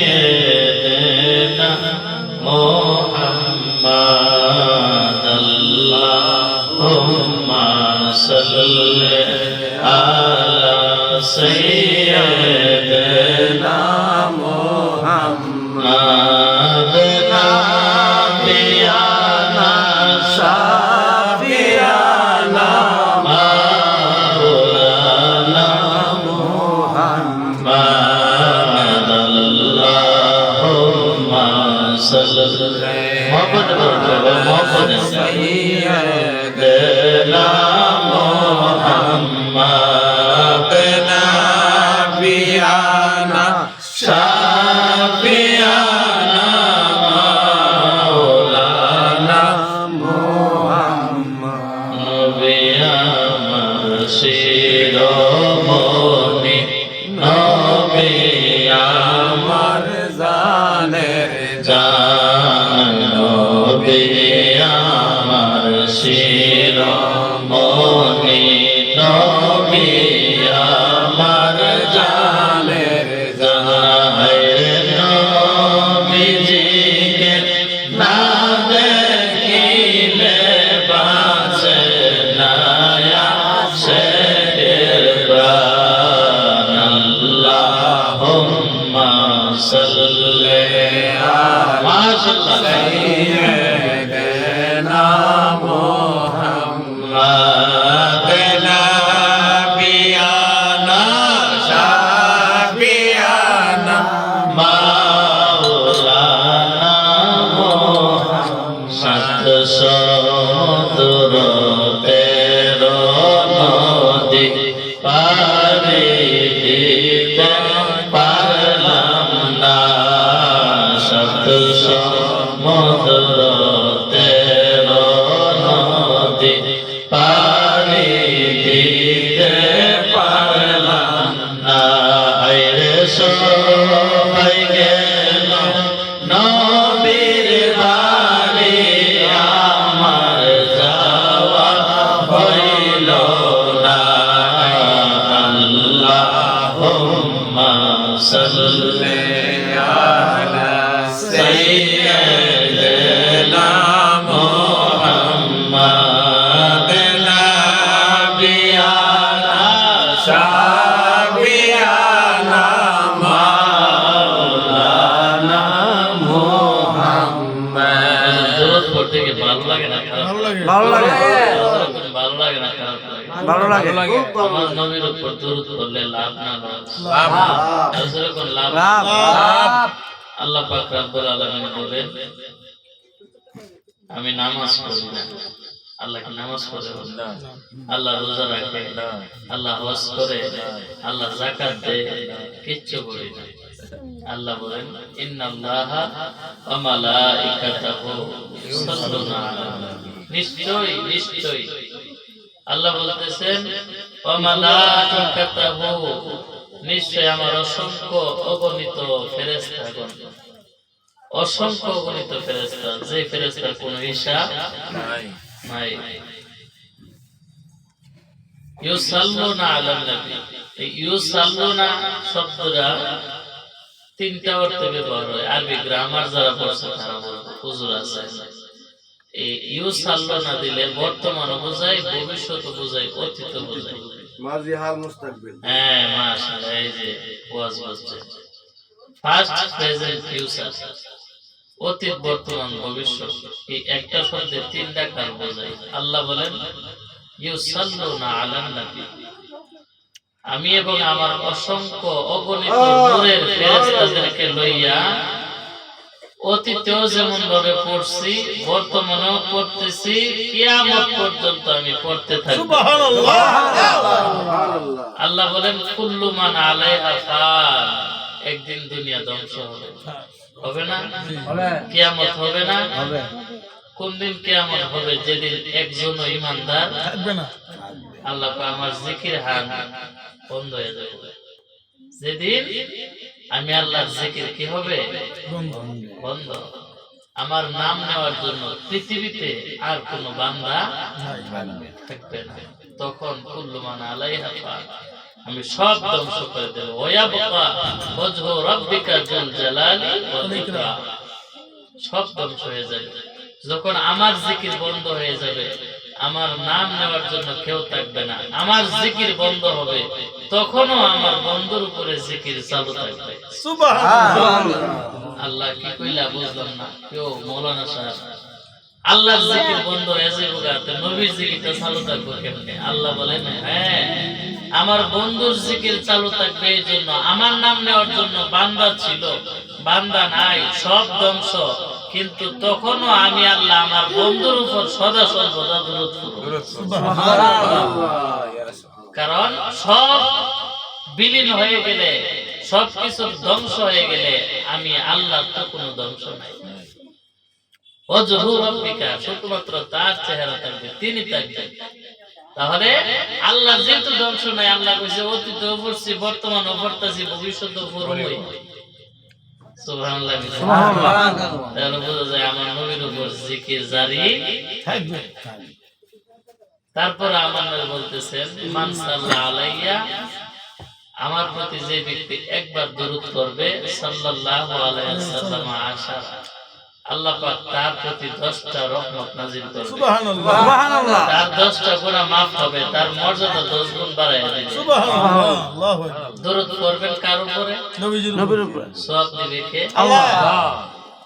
سيدنا محمد اللهم صل على سيدنا محمد نبينا شفيعنا مولانا محمد اللهم صل محمد سيدنا محمد نبينا شفيعنا مولانا محمد نبينا শিরোমণি নবী আমার জানের জান নবী আমার শিরোমণি নবী আমার জানের জান নবীজিকে না দেখিলে বাঁচে না صلى ما شاء الله سيدنا محمد نبينا شفيعنا مولانا محمد সমুদ্র তেরো নদী পারি দিতে পারলাম না সপ্ত সমুদ্র তেরো নদী পারি দিতে পারলাম না রে সবাই গেল নবীর বাড়ি আমার যাওয়া হইল না আল্লাহুম্মা সাল্লি আলা সাইয়্যিদিনা মুহাম্মাদ নাবিয়ানা শাফিয়ানা মাওলানা মুহাম্মদ দরুদ পড়তে কি ভালো লাগে না খারাপ লাগে ভালো লাগে ভালো লাগে না খারাপ লাগে ভালো লাগে আমার নবীর উপর দরুদ পড়লে লাভ না লাভ আসলে কোন লাভ লাভ আল্লাহ পাক রব্বুল আলামিন বলেন আমি নামাজ পড়ি না আল্লাহ কি নামাজ পড়ে না আল্লাহ রোজা রাখে না আল্লাহ হজ করে আল্লাহ যাকাত দেয় কিচ্ছু করে না আল্লাহ বলেন ইন্নাল্লাহা ওয়া মালাইকাতাহু ইউসাল্লুনা আলান নিশ্চয়ই নিশ্চয়ই আল্লাহ বলতেছেন ওয়া মালাইকাতাহু নিশ্চয় আমার অসংখ্য অগণিত ফেরেশতাগণ অসংখ্য অগণিত ফেরেশতা যে ফেরেশতার কোনো হিসাব নাই ইউসাল্লুনা আলান নবী এই ইউসাল্লুনা শব্দটা তিনটা অর্থে ব্যবহার হয় আরবি গ্রামার যারা পড়ছে তারা বলবে হুজুর আছে এই ইউসাল্লুনা দিলে বর্তমান বোঝায় ভবিষ্যৎ বোঝায় অতীত বোঝায় মাজি হাল মুস্তাকবিল হ্যাঁ মাশাআল্লাহ এই যে ওয়াজ বলছে ফাস্ট প্রেজেন্ট ফিউচার অতীত বর্তমান ভবিষ্যৎ এই একটা শব্দে তিনটা কাল বোঝায় আল্লাহ বলেন ইউসাল্লুনা আলান নবী আমি এবং আমার অসংখ্য অগণিত নূরের ফেরেশতাদেরকে লইয়া অতীতেও যেমন ভাবে পড়ছি বর্তমানেও পড়তেছি কিয়ামত পর্যন্ত আমি পড়তে থাকব সুবহানাল্লাহ আল্লাহ বলেন কুল্লু মান আলাইহা ফান একদিন দুনিয়া ধ্বংস হবে হবে না হবে কিয়ামত হবে না হবে কোন দিন কিয়ামত হবে যেদিন একজনও ঈমানদার থাকবে না আল্লাহ পাক আমার জিকির হান বন্ধ হয়ে যাবে যেদিন আমি আল্লাহর জিকির কি হবে বন্ধ আমার নাম নেওয়ার জন্য পৃথিবীতে আর কোনো বান্দা থাকবে না। তখন কুল্লু মান আলাইহা ফান আমি সব ধ্বংস করে দেব। ওয়ায়াবকা ওয়াজহু রাব্বিকা যুল জালালি ওয়াল ইকরাম, সব ধ্বংস হয়ে যাবে। যখন আমার জিকির বন্ধ হয়ে যাবে, আমার নাম নেওয়ার জন্য কেউ থাকবে না, আমার জিকির বন্ধ হবে, তখনও আমার বন্ধুর উপরে জিকির চালু থাকবে। সুবহানাল্লাহ। আল্লাহ কি কইলা বুঝলাম না। কেউ মৌলানা সাহেব আল্লাহর জিকির বন্ধ হয়ে যাবে, তো নবীর জিকিরটা চালু থাকবে কেমনে? আল্লাহ বলেন হ্যাঁ, আমার বন্ধুর জিকির চালু থাকবে এই জন্য, আমার নাম নেওয়ার জন্য বান্দা ছিল, বান্দা নাই, সব ধ্বংস, কিন্তু তখনও আমি আল্লাহ আমার বন্ধুর উপর সদা সর্বদা দরুদ পড়ব। কারণ সব বিলীন হয়ে গেলে, সবকিছু ধ্বংস হয়ে গেলে আমি আল্লাহর তো কোনো ধ্বংস নাই। ওয়াজহু রাব্বিকা, শুধুমাত্র তার চেহারা থাকবে, তিনি থাকবেন। তাহলে আল্লাহ যেহেতু ধ্বংস নাই, আল্লাহ কইছে অতীতে পড়ছি, বর্তমান পড়তাছি, ভবিষ্যতে পড়বই। সুবহানাল্লাহ। তাহলে বোঝা যায় আমার নবীর উপর জিকির জারি থাকবে। তারপর আমার নবী বলতেছেন মান সাল্লা আলাইয়া, আমার প্রতি যে ব্যক্তি একবার দরুদ করবে সাল্লাল্লাহু আলাইহি ওয়াসাল্লাম আশারা, আল্লাহ পাক তার প্রতি 10টা রহমত নাযিল করবে। সুবহানাল্লাহ, সুবহানাল্লাহ। তার 10টা গুনাহ maaf হবে, তার মর্যাদা 10 গুণ বাড়ায় দিবে। সুবহানাল্লাহ, আল্লাহু আকবার। দরুদ করবেন কার উপরে? নবীর উপরে। সওয়াব দিবে কে? আল্লাহ।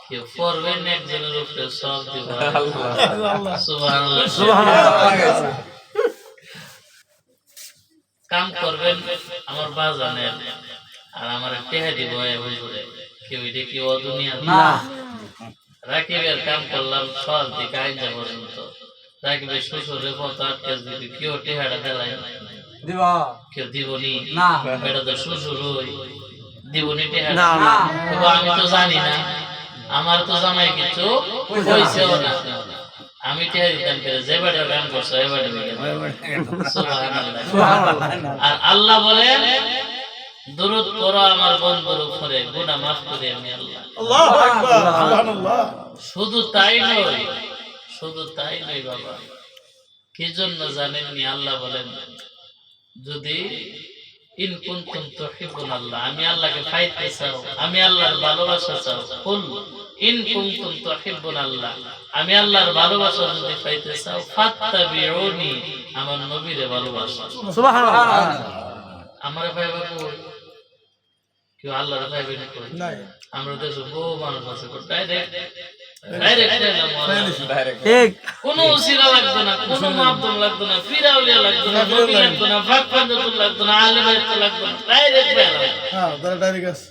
কেউ পড়বেন একজনের উপরে, সওয়াব দিবে আল্লাহ। সুবহানাল্লাহ, সুবহানাল্লাহ। কাম করবেন আমার বাজানের, আর আমার টেহা দিব হুজুরে, কেউ এটা কি ও দুনিয়া না। রাকিবের কাম করলাম সকাল থেকে আইজা পর্যন্ত, রাকিবের শ্বশুরের কত আটকে যদি কেউ টেহাটা দেয় দিবা, কেউ দিবনি না, এটা তো শ্বশুর হই, দিবনি টেহাটা না। তবু আমি তো জানি না, আমার তো জামাই কিছু হইছেও না, আমি টেহা দিতাম করে যে বাড়ি কাম করছো এ বাড়ি। সুবহানাল্লাহ। আর আল্লাহ বলেন দরুদ পড়ো আমার বন্ধুর উপরে, গুনাহ maaf করে আমি আল্লাহ। আল্লাহু আকবার, সুবহানাল্লাহ। শুধু তাই নয়, শুধু তাই নয় বাবা, কি জন্য জানেননি? আল্লাহ বলেন যদি ইন কুনতুম তুহিব্বুনাল্লাহ, আমি আল্লাহকে পাইতে চাও, আমি আল্লাহর ভালোবাসা চাও, কুল ইন কুনতুম তুহিব্বুনাল্লাহ, আমি আল্লাহর ভালোবাসা যদি পাইতে চাও ফাত্তাবিউনি, আমার নবীরে ভালোবাসো। সুবহানাল্লাহ। আমারে পাইবা কই? কেউ আল্লাহর পাইবে না কই? নাই। আমরা দেশে বহু মানুষ আছে ডাইরেক্ট ঠিক, কোনো উসিলা লাগতো না, কোনো মাধ্যম লাগতো না, ফিরাউলিয়া লাগতো না, নবী লাগতো না, ফাকফান্দাতুল লাগতো না, আলে বাইত লাগতো না, ডাইরেক্ট পেলাম। হ্যাঁ, ডাইরেক্ট আছে।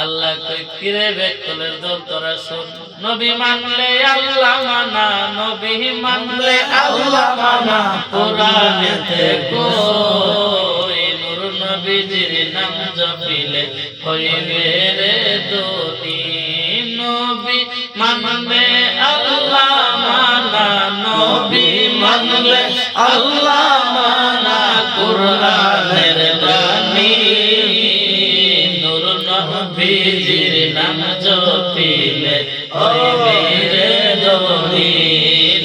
আল্লাহ কই কিরে বেকলের দল তোরা শুন, নবী মানলে আল্লাহ মানা, নবী মানলে আল্লাহ মানা, কোরআনেতে কই নূর নবীজির নাম জপিলে হইবে রে দোনি, নবী মানলে আল্লাহ মানা, নবী মানলে আল্লাহ মানা, কোরআনের বাণী নূর নবীজির নাম জপিলে হইবে রে দোনি,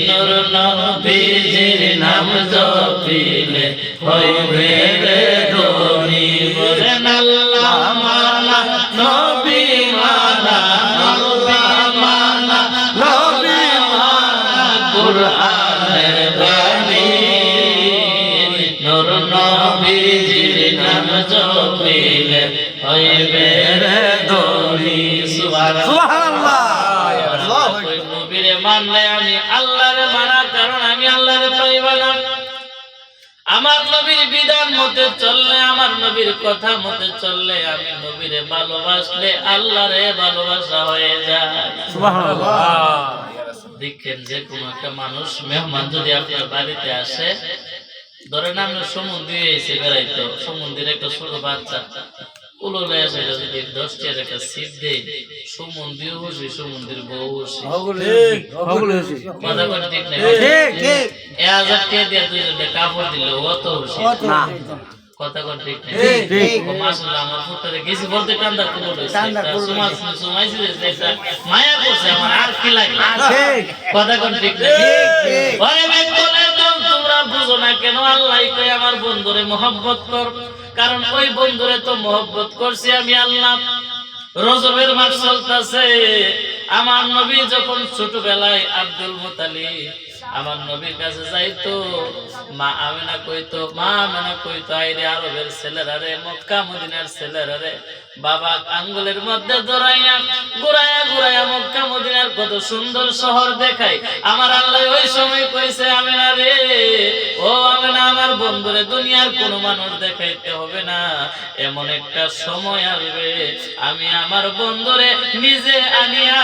নূর নবীজির নাম জপিলে হইবে রে দোনি। বলেন আল্লাহ মানা, নবী মানা, আল্লাহ মানা, নবী মানা, কোরআনের বাণী নূর নবীজির নাম জপিলে হইবে রে দোনি। সুবহানাল্লাহ। নবীরে মানলে আমি আল্লাহরে মানা, কারণ আমি আল্লাহরে পাইবা না। আমার নবীর বিধান মতে চললে, আমার নবীর কথা মতে চললে, আমি নবীরে ভালোবাসলে আল্লাহরে ভালোবাসা হয়ে যায়। সুবহানাল্লাহ। দেখেন যে কোনো একটা মানুষ মেহমান যদি আপনার বাড়িতে আসে, ধরেন আমরা সমুদ্রে এসে বেড়াইতো, সমুদ্রের একটা ছোট বাচ্চা উলোলে এসে যদি 10 টাকার একটা সিট দেয়, সমুদ্রেও বসে, সমুদ্রের বউ বসে, কথা কথা ঠিক নাই? 1000 টাকা দিয়ে দুইজনে কাপড় দিলে অত বসে না, কথা কথা ঠিক নাই? মাশাআল্লাহ আমার ফুটারে গেছি বলতে কান্দা কুলো লইছে, সুমাইছে যে মায়া করছে আমার, আর কি লাগে? কথা কথা ঠিক নাই? ওরে ভাই তোমরা বুঝো না কেন? আল্লাহ কই আমার বন্ধুরে মহব্বত কর, কারণ ওই বন্ধুরে তো মহব্বত করছি আমি আল্লাহ। রজবের মাস চলতেছে, আমার নবী যখন ছোটবেলায় আব্দুল মুতালিব আমার নবীর কাছে যাইতো, মা আমেনা কইতো, আইরে আরবের ছেলেরা রে, মক্কা মদিনার ছেলেরা রে, বাবা আঙ্গুলের মধ্যে ধরাইয়া ঘুরাইয়া ঘুরাইয়া মক্কা মদিনার কত সুন্দর শহর দেখাই। আমার আল্লাহ ওই সময় কইছে, আমেনা রে, ও আমেনা, আমার বন্ধুরে দুনিয়ার কোন মানুষ দেখাইতে হবে না, এমন একটা সময় আসবে আমি আমার বন্ধুরে নিজে আনিয়া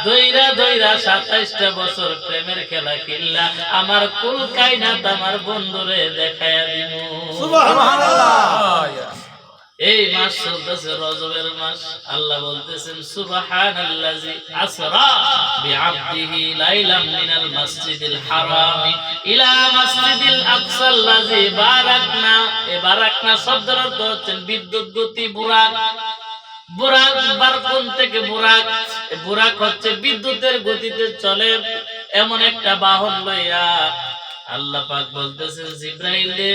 দইরা দইরা 27টা বছর প্রেমের খেলা খেললা আমার কুল কায়নাত আমার বন্ধুরে দেখাইয়া দিব। সুবহানাল্লাহ। এই মাস চলতেছে রজবের মাস। আল্লাহ বলতেছেন সুবহানাল্লাযী আসরা বিআবদিহি লাইলাম মিনাল মাসজিদিল হারামি ইলা মাসজিদিল আকসাল্লাযী বারাকনা। এই বারাকনা শব্দের অর্থ হচ্ছে বিদ্যুৎ গতি, বুরাক। বুরাক বারকুন থেকে বুরাক, বুরাক হচ্ছে বিদ্যুতের গতিতে চলে এমন একটা বাহন লইয়া। আল্লাহ পাক বলতেছেন জিবরাইলে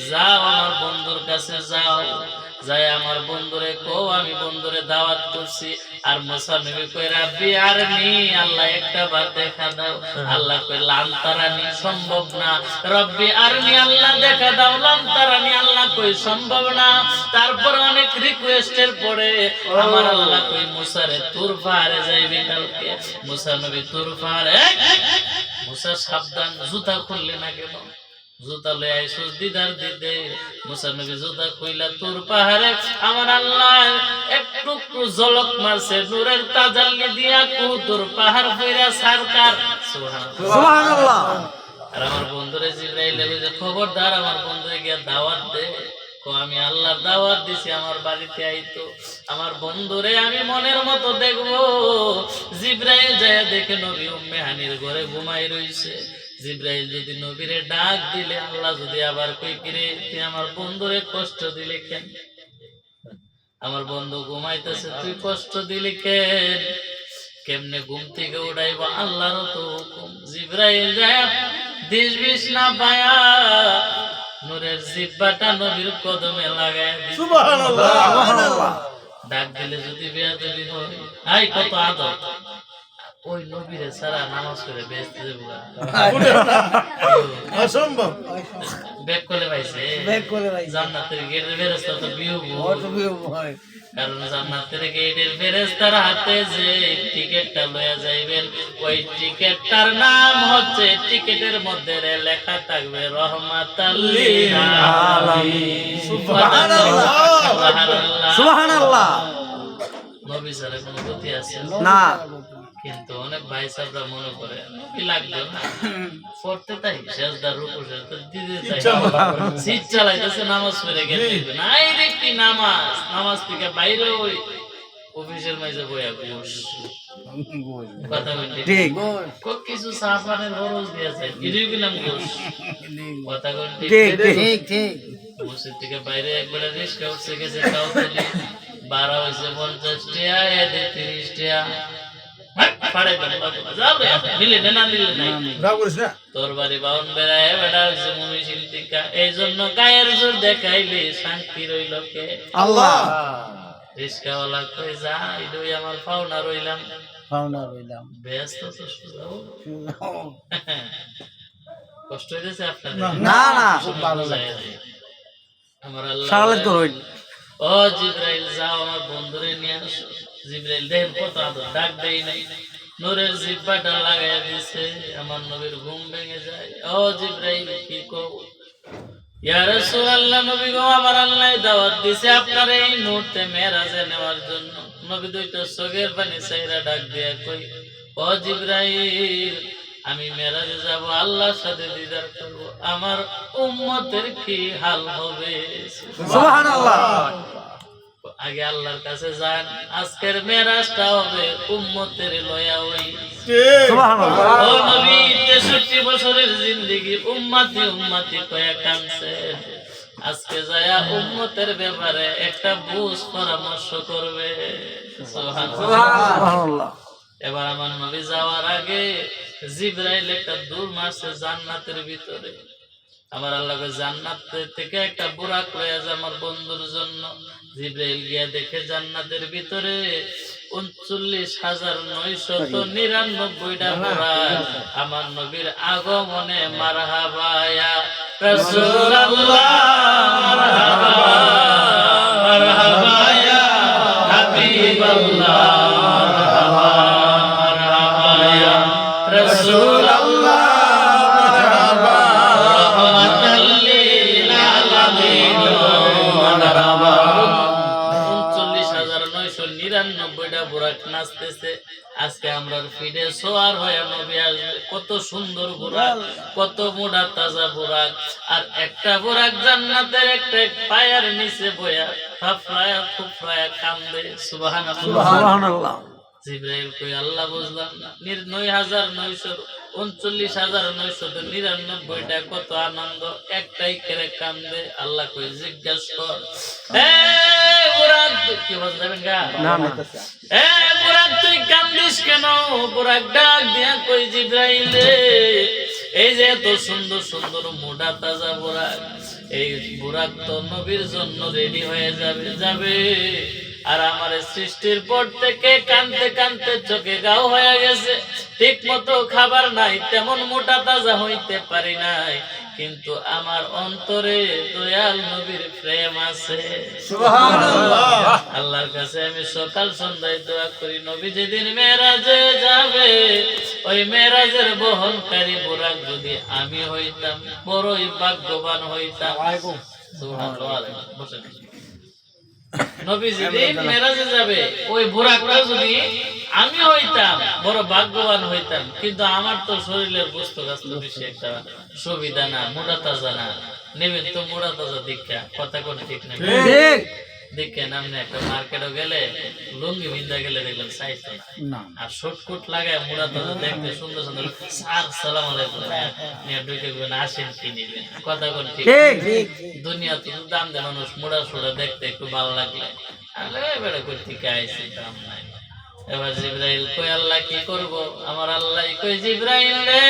যাও আমার বন্ধুর কাছে যাও, যাই আমার বন্ধুরে কও আমি বন্ধুরে দাওয়াত করছি। আর মুসা নবী কই রাব্বি আরনি, আল্লাহ একটা বার দেখা দাও। আল্লাহ কই লাম তারানি, সম্ভব না। রব্বি আরনি, আল্লাহ দেখা দাও। লাম তারানি, আল্লাহ কই সম্ভব না। তারপর অনেক রিকোয়েস্টের পরে আমার আল্লাহ কই মুসারে তুর পাহাড়ে যাইবি কালকে। মুসা নবী তুর পাহাড়ে, মুসা সাবধান, জুতা খুললে না কেন? জুতা লয়ে আইসুস দিদার দিতে। মুসা নবী জুতা খুইলা তুর পাহাড়ে আমার আল্লাহ একটু ঝলক মারছে নূরের তাজাল্লি দিয়া, তুর পাহাড় কইরা সরকার। সুবহানাল্লাহ। আর আমার বন্ধুরে জিবরাইল বলে খবরদার আমার বন্ধুরে গিয়া দাওয়াত দে, আমি আল্লাহর দাওয়াত দিছি আমার বাড়িতে আইতো। আমার বন্ধুরে আমি মনের মতো দেখবো। জিবরাইল যায় দেখে নবী উম্মে হানির ঘরে ঘুমাই রইছে। জিবরাইল যদি নবীরে ডাক দিলে, আল্লাহ যদি আবার কই কিরে তুই আমার বন্ধুরে কষ্ট দিলে কেন? আমার বন্ধু ঘুমাইতেছে, তুই কষ্ট দিলি কেন? কেমনে ঘুম থেকে উঠাইবা? আল্লাহর তো হুকুম। জিবরাইল যায় দিশ বিশ না পায়া নূরের জিহ্বাটা নবীর কদমে লাগায়। সুবহানাল্লাহ, সুবহানাল্লাহ। ডাক দিলে যদি বেয়াদবি হয়, আই কত আদর। ওই নবীরে সারা নামাজ করে বেহেশতে দেব অসম্ভব। ব্যাক করে পাইছে, ব্যাক করে পাইছে। জান্নাতের গেটের ফেরেশতা তো বিহব হয়, কারণ জান্নাতের গেটের ফেরেশতার হাতে যে টিকেটটা লয়া যাইবেন, ওই টিকেটটার নাম হচ্ছে, টিকেটের মধ্যে লেখা থাকবে রহমাতাল লিল আলামিন। সুবহানাল্লাহ, সুবহানাল্লাহ, সুবহানাল্লাহ। নবী সারা কোনো গতি আছে না, কিন্তু অনেক ভাই সাহেবরা মনে করে কি লাগবে না পড়তে, তাই সেজদা রুকু সেজদা দিতে তাই সিট চালাইতেছে, নামাজ পড়ে গেলে না। এই রে কি নামাজ, নামাজ থেকে বাইরে ওই অফিসের মাঝে বইয়া বস কথা বলতে ঠিক কিছু সাফানের খরচ দিয়েছে, কিছুই কিলাম বস কথা বলতে ঠিক ঠিক। মসজিদ থেকে বাইরে একবার রিস্কা উঠছে গেছে, তাও তুলি 12 হয়েছে 50 টাকা, এদের 30 টাকা। তোর বাড়ি বাউন বেড়ায় বেড়া হয়েছে মমি শিল্পিকা, এই জন্য গায়ের জোর দেখাইলে শান্তি রইল কে? আল্লাহ। রিস্কাওয়ালা কই যা ইদই আমার পাওনা রইলাম, পাওনা রইলাম। ব্যস্ত তো কষ্ট হইতেছে আপনাদের? না না, খুব ভালো লাগে আমার আল্লাহ। ও জিবরাইল যাও আমার বন্ধুরে নিয়ে আসো। জিবরাইল দেখেন কত আদর, ডাক দেই নাই, নূরের জিহ্বাটা লাগাইয়া দিছে। আমার নবীর ঘুম ভেঙে যায়। ও জিবরাইল কি কও? ইয়া রাসূলুল্লাহ, নবী গো আমার আল্লাহ দাওয়াত দিছে আপনার এই মুহূর্তে মেরাজে নেওয়ার জন্য। নবী দুইটা চোখের পানি চাইরা ডাক দিয়া কই, ও জিবরাইল আমি মেরাজে যাব, আল্লাহর সাথে দিদার করব, আমার উম্মতের কি হাল হবে? সুবহানাল্লাহ। আগে আল্লাহর কাছে যান, আজকের মেরাজটা হবে উম্মতের লয়া ওই। সুবহানাল্লাহ। ও নবী 63 বছরের জিন্দেগি উম্মতি উম্মতি কয়া কানছে, আজকে যায়া উম্মতের ব্যাপারে একটা বুঝ পরামর্শ করবে। সুবহানাল্লাহ। এবার আমার নবী যাওয়ার আগে জিবরাইল একটা দূর মারছে জান্নাতের ভিতরে। আমার আল্লাহ জান্নাত থেকে একটা বুরাক লয়ে যায় আমার বন্ধুর জন্য। জিব্রাইল গিয়া দেখে জান্নাতের ভিতরে 39,999টা বুরাক আমার নবীর আগমনে মারহাবা ইয়া রাসূলুল্লাহ, মারহাবা মারহাবা ইয়া হাবিবাল্লাহ, মারহাবা মারহাবা ইয়া রাসূলুল্লাহ, মারহাবা রাহমাতাল লিল আলামিন, মারহাবা। 39,999টা বুরাক নাচতেছে। আজকে আমরা ফিরে সোয়ার হয়ে নবী আসবে। কত সুন্দর বুরাক, কত মোটা তাজা বুরাক। আর একটা বুরাক জান্নাতের একটা পায়ের নিচে বয়া ফাফরায়া ফুফরায়া কান্দে। সুবহানাল্লাহ। জিবরাইল কই আল্লাহ বুঝলাম না, 39,999টা কত আনন্দ, একটাই কেড়ে কান্দে। আল্লাহ কই জিজ্ঞাস কর, বুরাক কি বলবেন গা? না না, বুরাক তুই কান্দিস কেন? বুরাক ডাক দিয়া কই জিবরাইল এই যে এত সুন্দর সুন্দর মোটা তাজা বুরাক, এই বুরাক তো নবীর জন্য রেডি হয়ে যাবে। আর আমার সৃষ্টির পর থেকে কানতে কানতে চোখে গাও হয়ে গেছে, ঠিক মতো খাবার নাই, তেমন মোটা তাজা হইতে পারি নাই, কিন্তু আমার অন্তরে দয়াল নবীর প্রেম আছে। সুবহানাল্লাহ। আল্লাহর কাছে আমি সকাল সন্ধ্যায় দোয়া করি, নবী যেদিন মেরাজে যাবে, ওই মেরাজের বহনকারী বুরাক যদি আমি হইতাম, বড়ই ভাগ্যবান হইতাম। সুবহানাল্লাহ। বসেন। নবী যেদিন মেরাজে যাবে, ওই বুরাকটা যদি আমি হইতাম, বড় ভাগ্যবান হইতাম, কিন্তু আমার তো শরীরের বস্তু গাছতো বেশি একটা সুবিধা না, মোটা তাজা না। নেবেন তো মোটা তাজা দীক্ষা, কথা কোন ঠিক নেই? দেখেন আপনি একটা মার্কেটে গেলে লুঙ্গি বিন্দা গেলে দেখবেন সাইজ না, আর শর্টকুট লাগায় মোড়া তাজা দেখতে সুন্দর সুন্দর স্যার সালাম আলাইকুম নিয়ে ঢুকে গেবেন, আসেন কি নিবেন, কথা কোন ঠিক? দুনিয়া তো দাম দেয় মানুষ, মোড়া সোড়া দেখতে একটু ভালো লাগলে আরে বেড়া করতে কে আইসি, দাম নাই। এবার জিবরাইল কই আল্লাহ কি করব? আমার আল্লাহ কই জিবরাইল রে,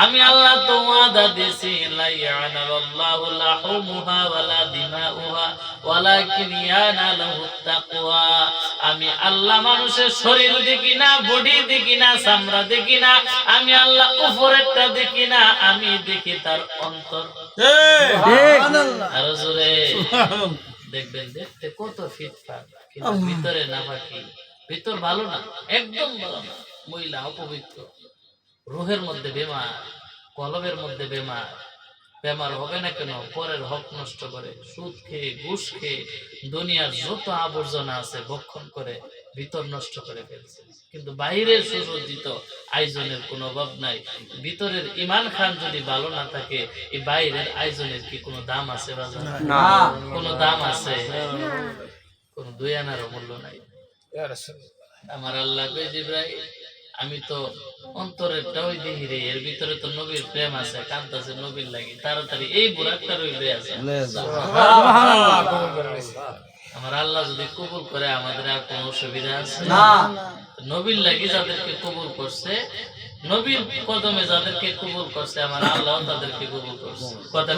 আমি আল্লাহ তো ওয়াদা দিছি, লা ইয়ানাল্লাহু লাহুমুহা ওয়ালা দিমাউহা ওয়ালাকিন ইয়ানালুহু তাকওয়া। আমি আল্লাহ মানুষের শরীর দেখি না, বডি দেখি না, চামড়া দেখি না, আমি আল্লাহ উপরেরটা দেখি না, আমি দেখি তার অন্তর। সুবহানাল্লাহ। আর জোরে দেখবেন, দেখতে কত ফিটফাট, কিন্তু ভিতরে না পাকি, ভিতর ভালো না, একদম ভালো না, মহিলা অপবিত্র, রুহের মধ্যে বেমার, কলবের মধ্যে বেমার। বেমার হবে না কেন? পরের হক নষ্ট করে, সুদ খেয়ে, ঘুষ খেয়ে, দুনিয়ার যত আবর্জনা আছে ভক্ষণ করে ভিতর নষ্ট করে ফেলছে। কিন্তু বাইরের সুসজ্জিত আয়োজনের কোনো অভাব নাই। ভিতরের ইমান খান যদি ভালো না থাকে, এই বাইরের আয়োজনের কি কোনো দাম আছে? না, কোনো দাম আছে? কোনো দুই আনারও মূল্য নাই। আমার আল্লাহ কই জিবরাইল, আমি তো অন্তরেরটা ওই দেখি রে, এর ভিতরে তো নবীর প্রেম আছে, কান্তাছে নবীর লাগি, তাড়াতাড়ি এই বুরাকটা রইলে আছে। আমার আল্লাহ যদি কবুল করে আমাদের আর কোনো অসুবিধা আছে না? নবীর লাগি যাদেরকে কবুল করছে, নবীর কদমে যাদেরকে কবুল করছে, আমার আল্লাহ তাদেরকে কবুল করছে। কথা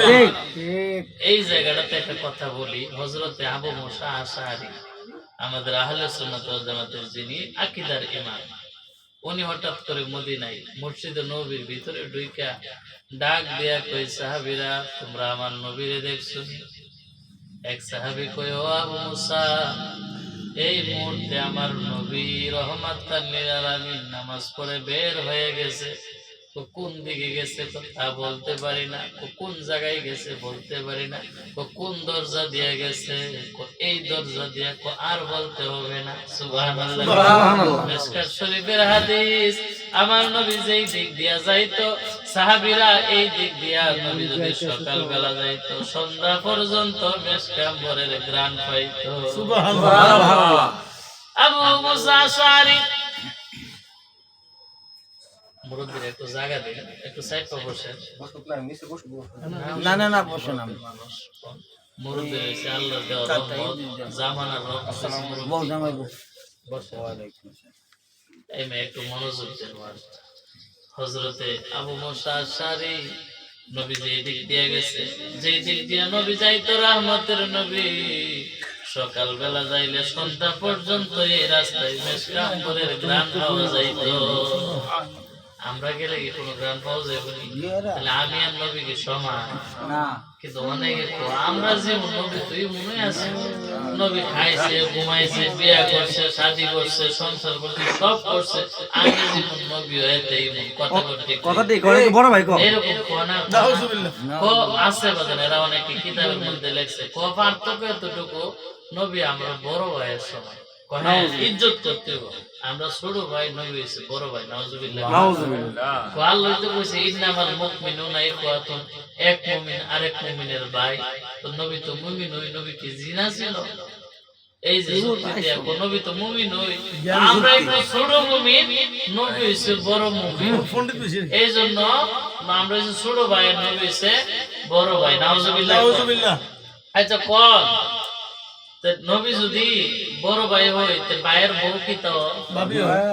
ঠিক। এই জায়গাটাতে একটা কথা বলি, হযরতে আবু মুসা আশআরী, আমাদের আহলে সুন্নাত ওয়াল জামাতের যিনি আকীদার ইমাম, উনি হঠাৎ করে মদিনায় মসজিদে নববীর ভিতরে ঢুইকা ডাক দেয়া কই, সাহাবীরা তোমরা আমার নবীরে দেখছো? এক সাহাবী কই, ও আবু মুসা, এই মুহূর্তে আমার নবী রহমাতাল লিল আলামিন নামাজ পড়ে বের হয়ে গেছে। তো কোন দিকে গেছে তা বলতে পারি না, কোন জায়গায় গেছে বলতে পারি না, কোন দরজা দিয়ে গেছে, এই দরজা দিয়ে, আর বলতে হবে না। সুবহানাল্লাহ। মিশকাত শরীফের হাদিস, আমার নবী যেই দিক দিয়া যাইতো, সাহাবীরা এই দিক দিয়া, নবী যদি সকাল বেলা যাইতো, সন্ধ্যা পর্যন্ত মেশকাম্বরের ঘ্রাণ পাইতো। সুবহানাল্লাহ। আবু মুসা আশআরী, মুরব্বির একটু জায়গা দিন, একটু সাইড পে বসেন। না না না, বসেন। আমি মুরব্বি হইছে আল্লাহর দেওয়া রহমত, জামানার রহমত, বসেন। এই মে একটু মনোযোগ দেন। হযরতে আবু মুসা আশআরী নবীজি এদিক দিয়ে গেছে, যে দিক দিয়ে নবী যাইতো রহমতের নবী, সকালবেলা যাইলে সন্ধ্যা পর্যন্ত এই রাস্তায় মেশকাম্বরের গ্রাম পাওয়া যাইতো। আমরা গেলে কি কোনো গ্রাম পাওয়া যাবে? তাহলে আমি আর নবী কি সমান? কিন্তু অনেকে আমরা যেমন নবী তুই মনে আছে, নবী খাইছে, ঘুমাইছে, বিয়া করছে, শাদী করছে, সংসার করছে, সব করছে, আমি যেমন নবী হয়েছে কথা বড় ভাই এরকম আছে বাজার। এরা অনেকে কিতাবের মধ্যে লেখছে পার্থক্য এতটুকু, নবী আমরা বড় ভাইয়ের সময় ইজ্জত করতে হবে, আমরা ছোট ভাই, নবী হইছে বড় ভাই। নাউজুবিল্লাহ। আল্লাহ তো কইছে ইন্নামাল মুমিনুনা ইখওয়াতুন, এক মুমিন আরেক মুমিনের ভাই। তো নবী তো মুমিন, ওই নবী কি জিনা ছিল? এই যে দেখো নবী তো মুমিন, ওই আমরা একটু ছোট মুমিন, নবী হইছে বড় মুমিন। এই জন্য আমরা হইছে ছোট ভাই, নবী হইছে বড় ভাই। নাউজুবিল্লাহ। আচ্ছা কোন নবী যদি বড় ভাই হয়, তে ভাইয়ের বউ কি তো ভাবি হয়?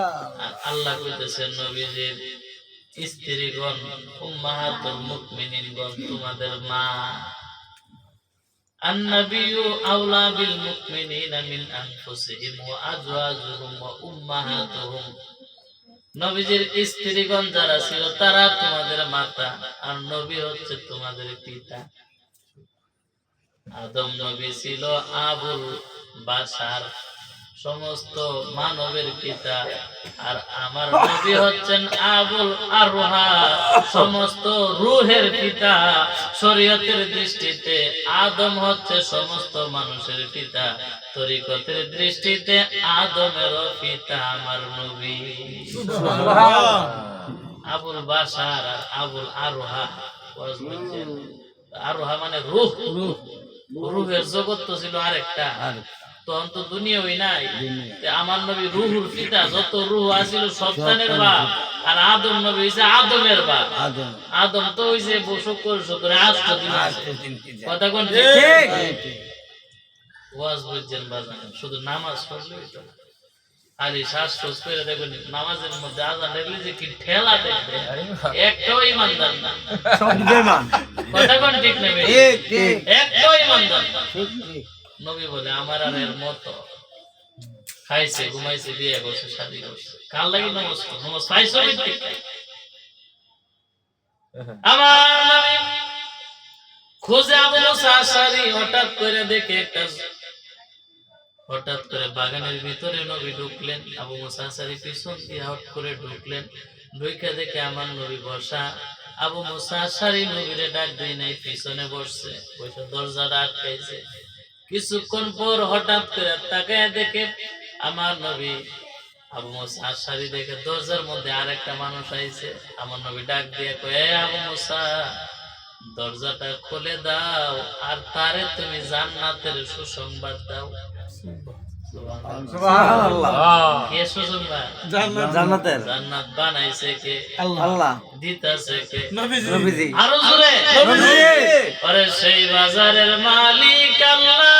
আল্লাহ কইতেছেন নবীজির স্ত্রীগণ উম্মাহাতুল মুমিনিনগণ তোমাদের মা। আন-নাবিয়্যু আওলা বিল মুমিনিনা মিন আনফুসিহিম ওয়া আজওয়াজুহুম ওয়া উম্মাহাতুহুম। নবীজির স্ত্রীগণ যারা ছিল তারা তোমাদের মাতা, আর নবী হচ্ছে তোমাদের পিতা। আদম নবী ছিল আবুল বাশার, সমস্ত মানবের পিতা, আর আমার নবী হচ্ছেন আবুল আরওহা, সমস্ত রূহের পিতা। শরীয়তের দৃষ্টিতে আদম হচ্ছে সমস্ত মানুষের পিতা, তরিকতের দৃষ্টিতে আদমের পিতা আমার নবী। আবুল বাশার আর আবুল আরওহা, আরওহা মানে রূহ, রূহের জগৎ তো ছিল আরেকটা, তখন তো দুনিয়াই নাই। আমার নবী রুহুর পিতা, যত রুহ আছিল সন্তানের বাপ, আর আদম নবী হইছে আদমের বাপ। আদম তো হইছে শুকর শুকরে কথা কোন ঠিক? ওয়াজ বুঝছেন বাজান? শুধু নামাজ পড়লেই তো আর এই শ্বাস করে দেখবেন, নামাজের মধ্যে আজান দেখলে যে কি ঠেলা দেখবে, একটাও ইমানদার না। কথা কোন ঠিক নেবে? একটাও ইমানদার না। নবী বলে আমার আর এর মতো খাইছে, ঘুমাইছে, বিয়ে করছে, শাদী করছে, কার লাগি নমাজ পাইছো? আমার নবী খোঁজে আবু মুসা আশআরী, হঠাৎ করে বাগানের ভিতরে নবী ঢুকলেন। আবু মুসা আশআরী পিছন দিয়ে হট করে ঢুকলেন, ঢুকে দেখে আমার নবী বসা। আবু মুসা আশআরী নবীরে ডাক দেয় নাই, পিছনে বসছে, বসে দরজাটা আটকাইছে। কিছুক্ষণ পর হঠাৎ করে তাকায় দেখে আমার নবী, আবু মুসা আশআরী দেখে দরজার মধ্যে আরেকটা মানুষ আইছে। আমার নবী ডাক দিয়ে কয়, এ আবু মুসা, দরজাটা খুলে দাও, আর তারে তুমি জান্নাতের সুসংবাদ দাও। সুবহানাল্লাহ। কে সুসংবাদ? জান্নাতের। জান্নাত বানাইছে কে? আল্লাহ। দিতাছে কে? নবীজি। আরো জোরে নবীজি। আরে সেই বাজারের মালিক আল্লাহ,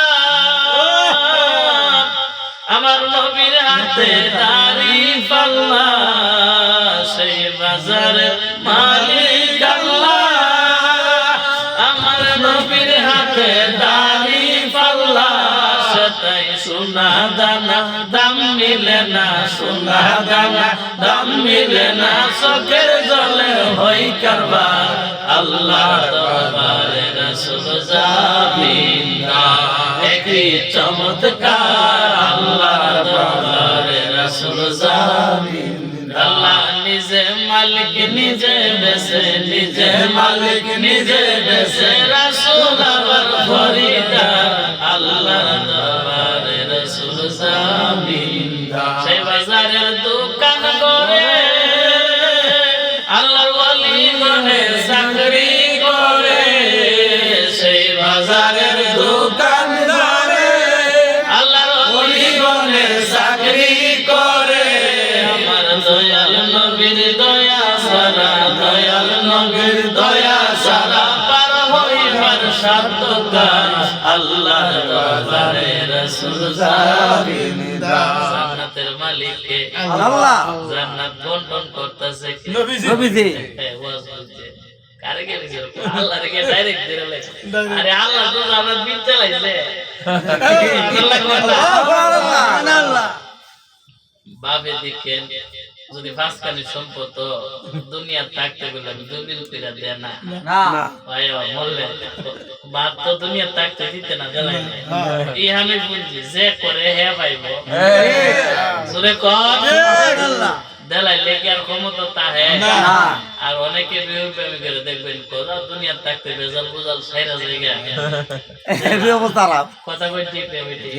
আমার নবীর হাতে দাড়ি পাল্লা। সেই বাজারের মালিক আল্লাহ, আমার নবীর হাতে দাড়ি পাল্লা। সেটাই সোনা দানা দাম মিলে না, সোনা দানা দাম মিলে না, চোখের জলে হই কারবার। আল্লাহ দরবারে রাসূল যাবেন না, একই চমৎকার। আল্লাহ দরবারে রাসূল যাবেন। আল্লাহ নিজে মালিক, নিজে বেছে, নিজে মালিক, নিজে বেছে, রাসূল আবার খরিদার। আল্লাহ দরবারে রাসূল যাবেন। সেই বাজারের দোকান করে আল্লাহর ওয়ালি গনে চাকরি করে। সেই বাজারের দোকান করে আল্লাহর ওয়ালি গনে চাকরি করে। আমার দয়াল নবীর দয়া সারা, দয়াল নবীর দয়া সারা, পার হইবার সাধ্যকার। আল্লাহ দরবারে রাসূল যাবেন। জান্নাতের মালিক কে? আল্লাহ। জান্নাত বন্টন করতেছে কে? নবীজি। ওয়াজ বলতে কারে গেছে আল্লাহ রে ডাইরেক্ট দিলে লাগে আরে আল্লাহ তো আমরা বিন চালাইছে আল্লাহ সুবহানাল্লাহ বাবে দেখেন যদি ফাঁসখানি সম্পদ দুনিয়া থাকতে গেলে দলিল কইরা দেয় না না ভাই বললে বাপ তো দুনিয়া থাকতে দিতে না দেলাই এই আমি বুঝছি যে করে হে পাইবো জোরে কর সুবহানাল্লাহ দেলাই লেগে আর ক্ষমতা তা হে না আর অনেকে বিয়ে প্রেমী করে দেখবেন কোথা দুনিয়া থাকতে বেজাল বুজাল সাইরা জায়গা এই অবস্থা খারাপ কথা কই ঠিক বেটি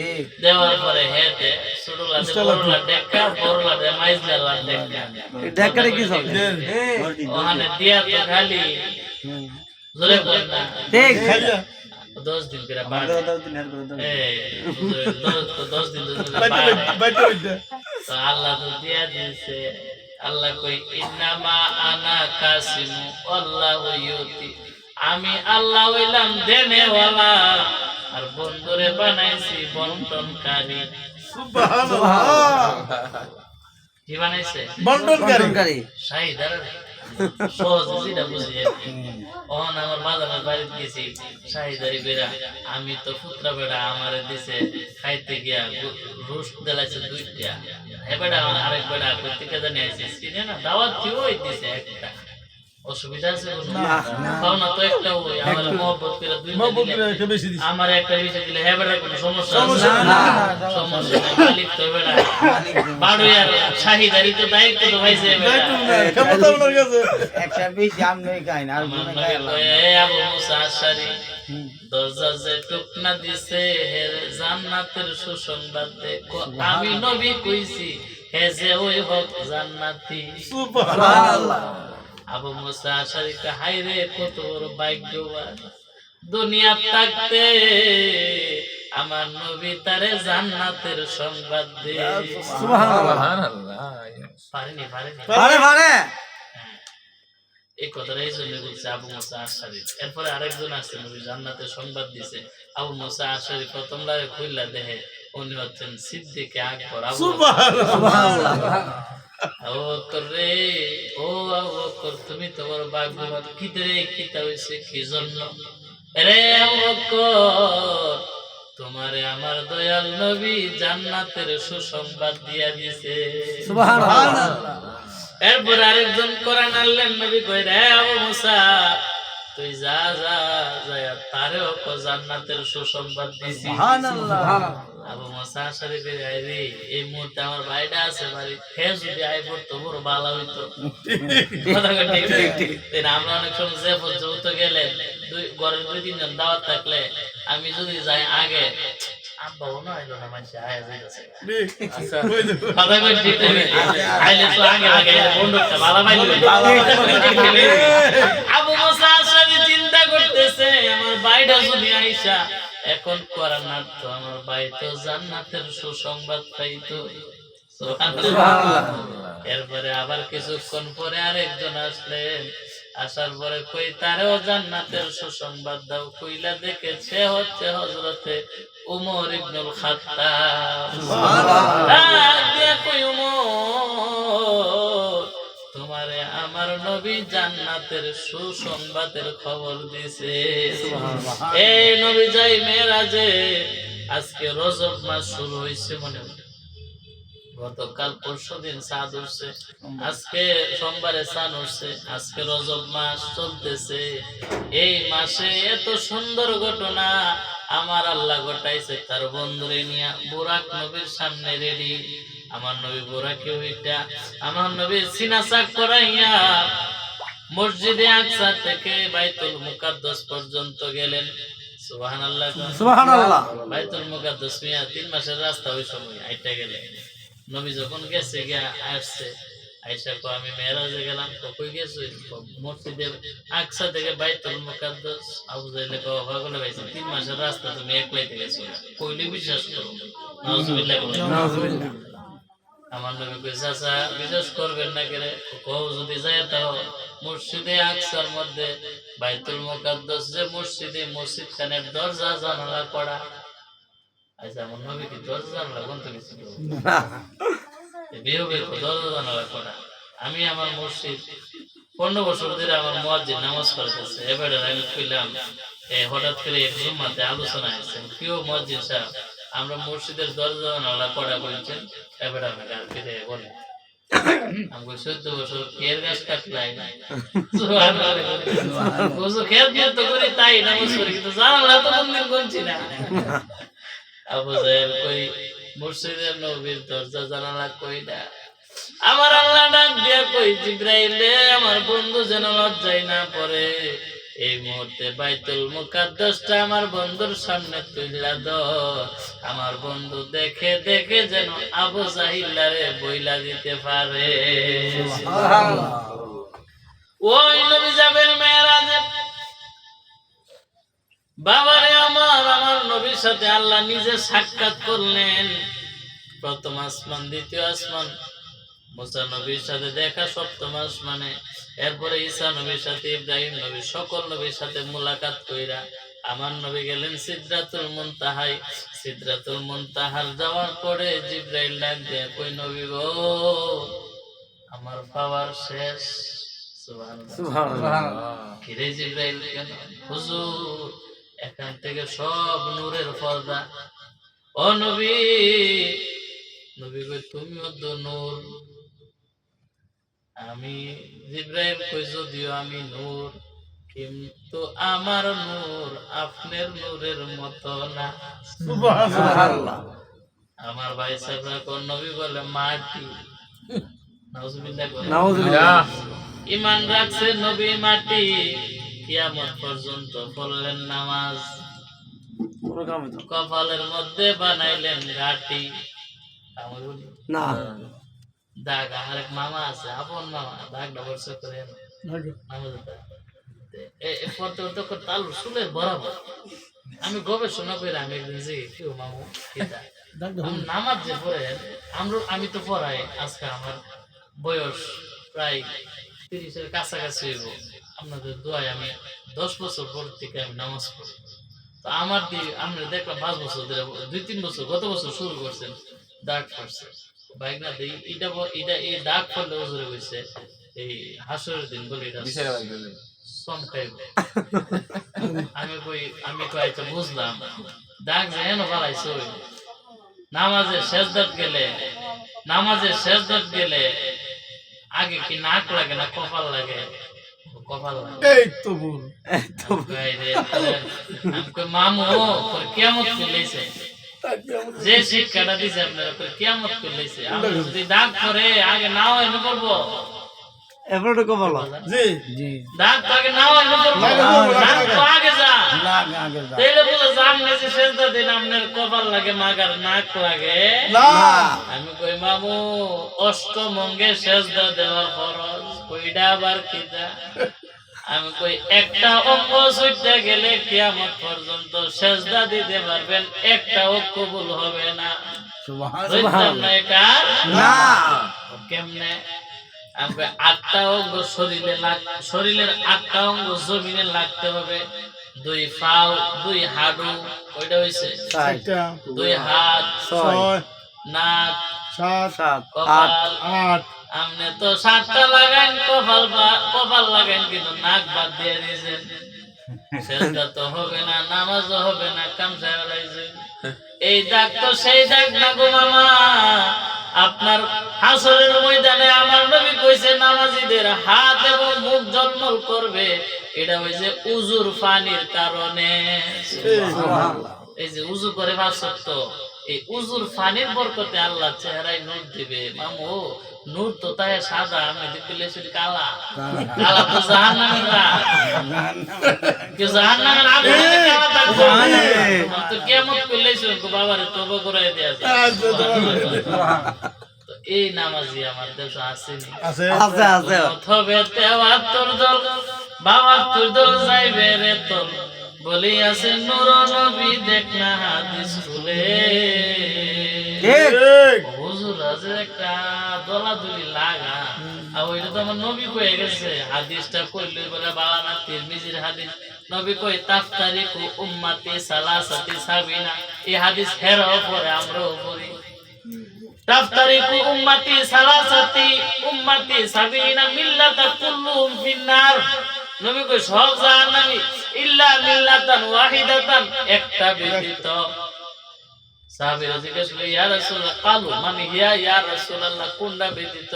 দেওয়ার পরে হেতে ছোটলাতে বড়লা দেখা বড়লাতে মাইজলা দেখা দেখারে কি চলে ওখানে দিয়া তো খালি জোরে বল না ঠিক 10 দিন করে বাদ এই 10 দিন তো আল্লাহ তো দিয়া দিয়েছে আল্লাহ কই ইন্নামা আনা কাসিমু আল্লাহু ইউতি আমি আল্লাহ হইলাম দেনেওয়ালা আর বন্ধুরে বানাইছি বন্টনকারী সুবহানাল্লাহ কি বানাইছে বন্টনকারী শাহিদার সহজ যেটা বুঝি ওহন আমার বাজারের বাড়িতে গেছি শাহিদারি বেড়া আমি তো পুত্রা বেড়া আমারে দিছে খাইতে গিয়া রোস্ট দিলাইছে 2টা হে বেড়া আরেক বেড়া কই থেকে জানি আইছে সিনে না দাওয়াত দিওই দিছে একটা অসুবিধা আছে কোনো খাও না তো একটা ওই আমার মোহব্বত করে 2টা দিলে আমার একটা বেশি দিলে হে বেড়া কোনো সমস্যা না সমস্যা নাই মালিক তো বেড়া বাড়ু আর শাহিদারি তো দায়িত্ব তো ভাইছে একটা বেশি আম নই খাই না আর মনে খাই আবু মুসা আশারি দরজা যে টুকনা দিছে হে জান্নাতের সুসংবাদ দেখো আমি নবী কইছি হে যে ওই হক জান্নাতি সুবহানাল্লাহ আবু মুসা আশারি কা হায় রে কত বড় ভাগ্যবান দুনিয়া থাকতে আমার নবী তারে জান্নাতের সংবাদ দে সুবহানাল্লাহ পারেনি পারে পারে এই কথাটা এই জন্য বলছে আবু মুসা আশারি এরপরে আরেকজন আসছে নবী জান্নাতের সংবাদ দিছে আবু মুসা আশারি প্রথম লাগে খুললা দেখে উনি হচ্ছেন সিদ্দিকে আকবর আবু সুবহানাল্লাহ আবু বকর রে ও আবু বকর তুমি তো বড় ভাগ্যবান কি রে কিতা হইছে কি জন্য রে আবু বকর তোমারে আমার দয়াল নবী জান্নাতের সুসংবাদ দিয়া দিয়েছে সুবহানাল্লাহ এরপর আরেকজন কোরআন আনলেন নবী কই রে আবু মুসা তুই যা যা যায় তারেও কো জান্নাতের সুসংবাদ দিছি সুবহানাল্লাহ আবু মুসা শরীফে আইরি এই মুহূর্তে আমার ভাইটা আছে বাড়ি হে যদি আই পড়তো বড় ভালো হইতো কথা ঠিক ঠিক আমরা অনেক সময় যে পর্যন্ত গেলেন ঘরের 2-3 জন দাওয়াত থাকলে আমি যদি যাই আগে আব্বা ও না আইলো না মানুষ আয়া যাইতাছে আচ্ছা কথা কই ঠিক আইলে তো আগে আগে বন্ধুটা ভালো পাইলো আবু মুসা শরীফ চিন্তা করতেছে আমার ভাইটা যদি আইসা এখন কোরআন তো আমার ভাই তো জান্নাতের সুসংবাদ পাইতো সুবহানাল্লাহ এরপরে আবার কিছুক্ষণ পরে আরেকজন আসলেন আসার পরে কই তারেও জান্নাতের সুসংবাদ দাও কইলা দেখেছে হচ্ছে হযরতে উমর ইবনুল খাত্তাব সুবহানাল্লাহ কই উমর তোমারে আমার নবী জান্নাতের সুসংবাদের খবর দিছে সুবহানাল্লাহ এই নবী যাই মেরাজে আজকে রজব মাস শুরু হইছে মনে হয় গতকাল পরশুদিন চাঁদ উঠছে আজকে সোমবারে চাঁদ উঠছে আজকে রজব মাস চলতেছে এই মাসে এত সুন্দর ঘটনা আমার আল্লাহ ঘটাইছে তার বন্ধুরে নিয়া বুরাক নবীর সামনে রেডি আমার নবী বুরাকে ওইটা আমার নবীর সিনা চাক করাইয়া মসজিদে আকসা থেকে বাইতুল মুকাদ্দাস পর্যন্ত গেলেন সুবহানাল্লাহ সুবহানাল্লাহ বাইতুল মুকাদ্দাস মিয়া 3 মাসের রাস্তা ওই সময় আইটা গেলেন নবী যখন গেছে গিয়া আসছে আয়েশা কো আমি মেরাজে গেলাম তো কই গেছো মসজিদে আকসা থেকে বাইতুল মুকাদ্দাস আবু জাইলে কো পাগলে ভাইছে 3 মাসের রাস্তা তুমি একলাইতে গেছো কইলে বিশ্বাস করো নাউজুবিল্লাহ নাউজুবিল্লাহ আমার নবী কই চাচা বিশ্বাস করবেন না করে কও যদি যায় তাও মসজিদে আকসার মধ্যে বাইতুল মুকাদ্দাস যে মসজিদে মসজিদ খানের দরজা জানালা করা আচ্ছা আমার নবী কি দরজা জানালা কোনটা গেছিল বিয়ে দরজা জানালা করা আমি আমার মসজিদ 15 বছর ধরে আমার মুয়াজ্জিন নামাজ পড়াইতেছে। এবারে আমি কইলাম হঠাৎ করে এক জুম্মাতে আলোচনা হয়েছে, কেউ মুয়াজ্জিন সাহেব আমরা মসজিদের দরজা জানালা কড়া করেছেন, এবারে আমি গান ফিরে বলে আমি 14 বছর খের গাছ কাটলাই খের দিয়ে তো করি তাই নামাজ পড়ি, কিন্তু জানালা তো কোনদিন করছি না। আবু জাহেল কই মসজিদের নবীর দরজা জানালা কই না। আমার আল্লাহ ডাক দিয়া কই জিবরাইলে আমার বন্ধু যেন লজ্জায় না পড়ে, এই মুহূর্তে বাইতুল মুকাদ্দাসটা আমার বন্ধুর সামনে তুইলা দাও, আমার বন্ধু দেখে দেখে যেন আবু জাহিলারে বইলা দিতে পারে। ওই নবী যাবেন মেরাজে, বাবারে আমার নবীর সাথে আল্লাহ নিজে সাক্ষাৎ করলেন। প্রথম আসমান, দ্বিতীয় আসমান, মুসা নবীর সাথে দেখা সপ্তম আসমানে, এরপরে ঈসা নবীর সাথে, ইব্রাহিম নবী, সকল নবীর সাথে মুলাকাত কইরা আমার নবী গেলেন সিদরাতুল মুনতাহায়। সিদরাতুল মুনতাহার যাওয়ার পরে জিবরাইল ডাক দেয়া কই নবী গো আমার পাওয়ার শেষ। সুবহানাল্লাহ। কিরে জিবরাইল কেন? হুজুর এখান থেকে সব নূরের পর্দা। ও নবী, নবী কই তুমিও তো নূর। আমি জিবরাইল কই যদিও আমি নূর, কিন্তু আমার নূর আপনার নূরের মতো না। সুবহানাল্লাহ। আমার ভাই সাহেবরা কোন নবী বলে মাটি। নাউজুবিল্লাহ করে। নাউজুবিল্লাহ। ঈমান রাখছে নবী মাটি, কিয়ামত পর্যন্ত পড়লেন নামাজ, কপালের মধ্যে বানাইলেন ঘাটি। আমার বলি না দাগ আমার এক মামা আছে, আপন মামা, দাগটা বর্ষ করে পড়তে পড়তে তালু চুলের বরাবর। আমি গবেষণা করে আমি একদিন যে কেউ মামু নামাজ যে পড়ে আমি তো পড়াই, আজকে আমার বয়স প্রায় 30-এর কাছাকাছি হইব। আপনাদের দোয়ায় আমি 10 বছর পর থেকে আমি নামাজ পড়ি। তো আমার আমরা দেখলাম 5 বছর ধরে, 2-3 বছর, গত বছর শুরু করছেন দাগ পড়ছে বাইক না দিই। এটা এই দাগ পড়লে ওজরে হয়েছে এই হাসরের দিন বলে এটা চমকাইব। আমি কই আচ্ছা বুঝলাম, দাগ যেন বাড়াইছে নামাজের শেষদাত গেলে আগে কি নাক লাগে না কপাল লাগে? কপাল লাগে। এই তো বল। মামু কিয়ামত চলেছে, যে শিক্ষাটা দিছে আপনারা কিয়ামত চলেছে। আমরা যদি দাগ করে আগে নাও এনে করবো, এবারে কপাল জি জি দাগ তো আগে নাও এনে করবো, দাগ তো আগে যা তাইলে বলে সামনে যে সেজদা দিন আপনার কপাল লাগে মাগার নাক লাগে না। আমি কই মামু অষ্টমঙ্গে সেজদা দেওয়া ফরজ, কইডা আবার কিটা? আমি কই একটা অঙ্গ ছুটতে গেলে কিয়ামত পর্যন্ত সেজদা দিতে পারবেন, একটাও কবুল হবে না। না কেমনে? আমি কই 8টা অঙ্গ শরীরের 8টা অঙ্গ জমিনে লাগতে হবে। 2 পাও, 2 হাড়ু, ওইটা হইছে 2 হাত, 6 নাক, 7 কপাল, 8 আপনি তো 7টা লাগান, কপাল লাগান, কিন্তু নাক বাদ দিয়ে দিয়েছেন। সেজদা তো হবে না, নামাজও হবে না, কামসা ফেলাইছেন। এই দাগ তো সেই দাগ না গো মামা। আপনার হাসরের ময়দানে আমার নবী কইছে নামাজীদের হাত এবং মুখ জলমল করবে, এটা হইছে উজুর পানির কারণে। এই যে উজু করে ভাষত, এই উজুর পানির বরকতে আল্লাহ চেহারায় নূর দিবে। মামু নূর তো তাই সাদা, আমি দেখলে শুধু কালা। কালা তো জাহান্নামের না, কি জাহান্নামের আগুন কালা থাকবে তো কিয়ামত করলে শুনকো বাবারে তওবা করাই দেয়া যায়। তো এই নামাজি আমার দেশে আসেনি, আছে আছে আছে তবে 73 দল 72 দল যাইবে রে তোর, বলি আছে নূর নবী দেখ না হাদিস খুলে। ঠিক হুজুর আছে একটা দলাদলি লাগা, আর ওইটা তো আমার নবী কয়ে গেছে। হাদিসটা কইলে বলে বাবা না তিরমিজির হাদিস, নবী কই তাফতারিকু উম্মতি সালাসাতি সাবিনা। এই হাদিস হেরাও পরে আমরাও পড়ি। তাফতারিকু উম্মতি সালাসাতি উম্মতি সাবিনা মিল্লাতা কুল্লুহুম ফিন্নার। নবী কই সব জাহান্নামী ইল্লা মিল্লাতান ওয়াহিদাতান, একটা ব্যতীত। সাহাবীরা জিজ্ঞেস করলেন, ইয়া রাসূলুল্লাহ, কালু মান হিয়া ইয়া রাসূলুল্লাহ, কোনটা ব্যতীত?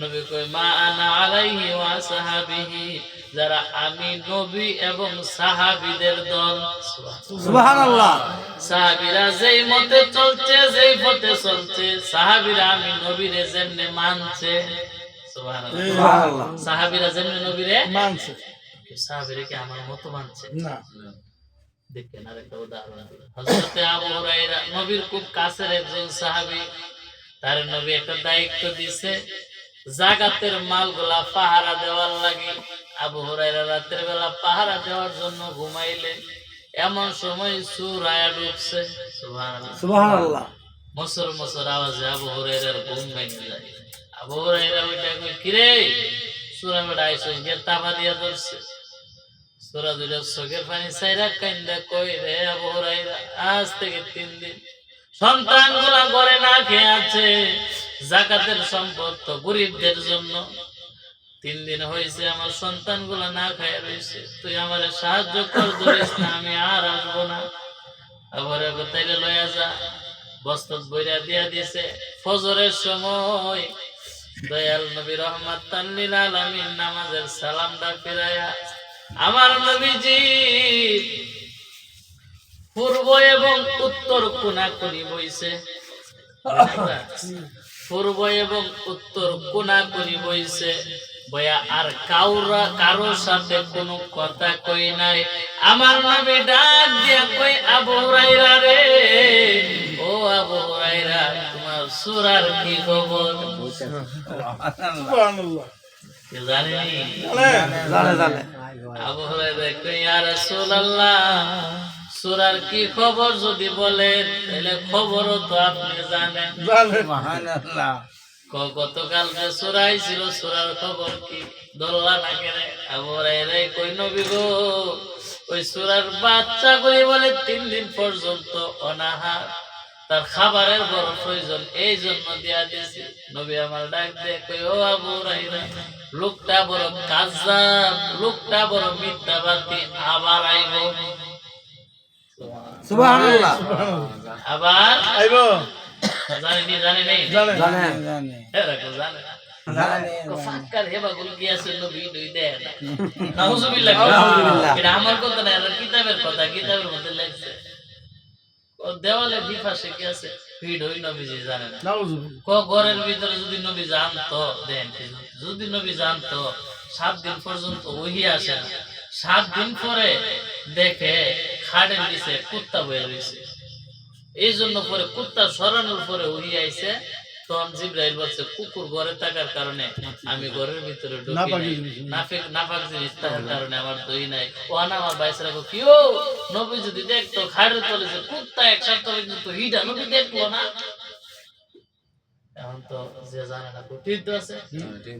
নবী কই, মা আনা আলাইহি ওয়া সাহাবিহি, যারা আমি নবী এবং সাহাবীদের দল। সুবহানাল্লাহ। সাহাবীরা যেই মতে চলছে, যেই পথে চলছে, সাহাবীরা আমি নবীরে যেমনে মানছে। সুবহানাল্লাহ। সুবহানাল্লাহ। সাহাবীরা যেমনে নবীরে মানছে সাহাবীরা কি আমার মতো মানছে? না। দেখেন আরেকটা উদাহরণ দিই। হযরতে আবু হুরায়রা নবীর খুব কাছের একজন সাহাবী। তার নবী একটা দায়িত্ব দিয়েছে, জাকাতের মালগুলা পাহারা দেওয়ার লাগি। আবু হুরায়রা রাতের বেলা পাহারা দেওয়ার জন্য ঘুমাইলেন। এমন সময় চোর আয়া ঢুকছে। সুবহানাল্লাহ। সুবহানাল্লাহ। মসর মসর আওয়াজে আবু হুরায়রার ঘুম ভেঙে যায়। আবু হুরায়রা ওইটা কই, কিরে চোরা বেটা আইসস, গিয়ে তাবা দিয়া ধরছে। চোরা দুইটা চোখের পানি চাইরা কাইন্দা কই, রে আবু হুরায়রা, আজ থেকে 3 দিন সন্তানগুলা ঘরে না খেয়ে আছে, যাকাতের সম্পদ তো গরিবদের জন্য। 3 দিন হয়েছে আমার সন্তানগুলা না খায় রয়েছে, তুই আমারে সাহায্য কর, ধরিস না, আমি আর আসবো না। আবার তাইলে লয়া যা। বস্তাত বইরা দিয়া দিছে। ফজরের সময় দয়াল নবী রহমাতাল লিল আলামিন নামাজের সালামটা ফিরায়া আমার নবীজি পূর্ব এবং উত্তর কোনা করি বইছে। পূর্ব এবং উত্তর কোনা করি বইছে বয়া, আর কারোর সাথে কোনো কথা কই নাই। আমার নবী ডাক দিয়া কই, আবু হুরায়রা রে, ও আবু হুরায়রা, তোমার সূরার কি খবর? সুবহানাল্লাহ। কে জানেনি? জানে জানে। আবু হুরায়রা কই, ইয়া রাসূলুল্লাহ, সূরার কি খবর যদি বলেন তাহলে খবরও তো আপনি জানেন। সুবহানাল্লাহ। গতকাল যে সূরাই ছিল, সূরার খবর কি দল্লা না কেনে? আবু হুরায়রা কই, নবী গো, ওই সূরার বাচ্চাগুলি বলে 3 দিন পর্যন্ত অনাহার, তার খাবারের বড় প্রয়োজন, এই জন্য দিয়া দিয়েছি। নবী আমার ডাক দিয়ে কই, ও আবু হুরায়রা, লোকটা বড় কাযযাব, লোকটা বড় মিথ্যাবাদী, আবার আইব। সুবহানাল্লাহ। আবার আইবো। জানেনি? জানে জানে। এরকম জানে না। ফাক্কার হেবাগুল কি আছে নবী দুই দেয় না। নাউজুবিল্লাহ। নাউজুবিল্লাহ। এটা আমার কথা না, এটা কিতাবের কথা, কিতাবের মধ্যে লেখছে। ও দেওয়ালে বিপাশে কি আছে, ভিড়ই নবীজি জানে না। নাউজুবিল্লাহ। ঘরের ভিতরে যদি নবী জানতো, দেন যদি নবী জানতো 7 দিন পর্যন্ত ওহি আসে না, 7 দিন পরে দেখে খাটের নিচে কুত্তা বয়ে রয়েছে। এই জন্য পরে কুত্তা সরানোর পরে ওহি আইছে। তখন জিবরাইল বলছে, কুকুর ঘরে থাকার কারণে আমি ঘরের ভিতরে ঢুকি নাই, নাপাক জিনিস থাকার কারণে আমার দই নাই। ও না, আমার বাইসরা কো, কি ও নবী যদি দেখতো খাটের তলে যে কুত্তা এক সপ্তাহ পর্যন্ত হিডা, নবী দেখলো না? এখন তো যে জানে না, ঠিক তো আছে।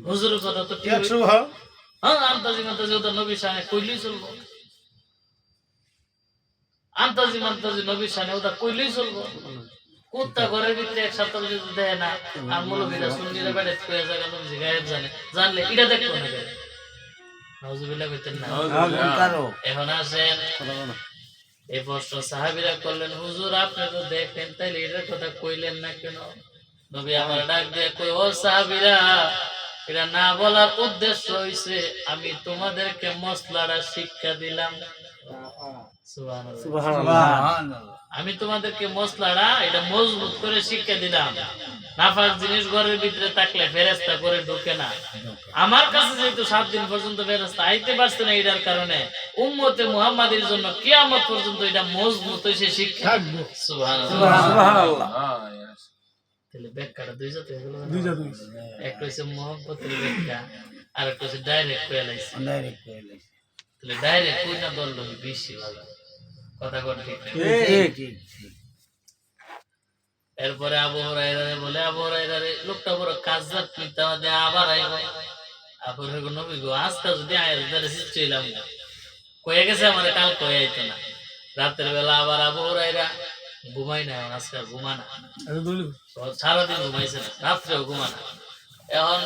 হুজুরের কথা তো ঠিক। 100 ভাগ। হ্যাঁ, আন্তাজি মান্তাজি ওটা নবীর সামনে কইলেই চলবো। আন্তাজি মান্তাজি নবীর সামনে ওটা কইলেই চলবো। কুত্তা ঘরের ভিতরে এক সপ্তাহ যদি দেয় না, আর মৌলবীরা সুন্নিরা বেড়ে কয়ে জায়গা নবীজি গায়েব জানে, জানলে এটা দেখবো না কেন? নাউজুবিল্লাহ কইতেন না। এখন আসেন এই প্রশ্ন সাহাবীরা করলেন, হুজুর আপনি তো দেখেন, তাইলে এটার কথা কইলেন না কেন? নবী আমার ডাক দিয়ে কই, ও সাহাবীরা, এটা না বলার উদ্দেশ্য হইছে আমি তোমাদেরকে মসলাটা শিক্ষা দিলাম। সুবহানাল্লাহ। সুবহানাল্লাহ। আমি তোমাদেরকে মসলাটা এটা মজবুত করে শিক্ষা দিলাম। নাফাক জিনিস ঘরের ভিতরে থাকলে ফেরেশতা করে ঢোকে না। আমার কাছে যেহেতু 7 দিন পর্যন্ত ফেরেশতা আইতে পারছে না, এটার কারণে উম্মতে মুহাম্মাদের জন্য কিয়ামত পর্যন্ত এটা মজবুত হইছে শিক্ষা। সুবহানাল্লাহ। সুবহানাল্লাহ। তাহলে ব্যাখ্যাটা দুই জাতের হলো না? দুই জাতি। একটা হইছে মুহাম্মতের ব্যাখ্যা, আর একটা হইছে ডাইরেক্ট কইয়া লাইছে। তাহলে ডাইরেক্ট কই না দল বেশি ভালো কথা কর, ঠিক না? ঠিক। এরপরে আবু হুরায়রা বলে, আবু হুরায়রা রে, লোকটা বড় কাযযাব, মিথ্যাবাদী, আবার আইব। আবু হুরায়রা নবী গো, আজকে যদি আয়াতের সিস্টেম কয়ে গেছে আমারে, কাল কয়ে আইতো না। রাতের বেলা আবার আবু হুরায়রা ঘুমাই না এখন, আজকে আর ঘুমানা, এটা দলি সারাদিন ঘুমাইছে না, রাত্রেও ঘুমানা। এখন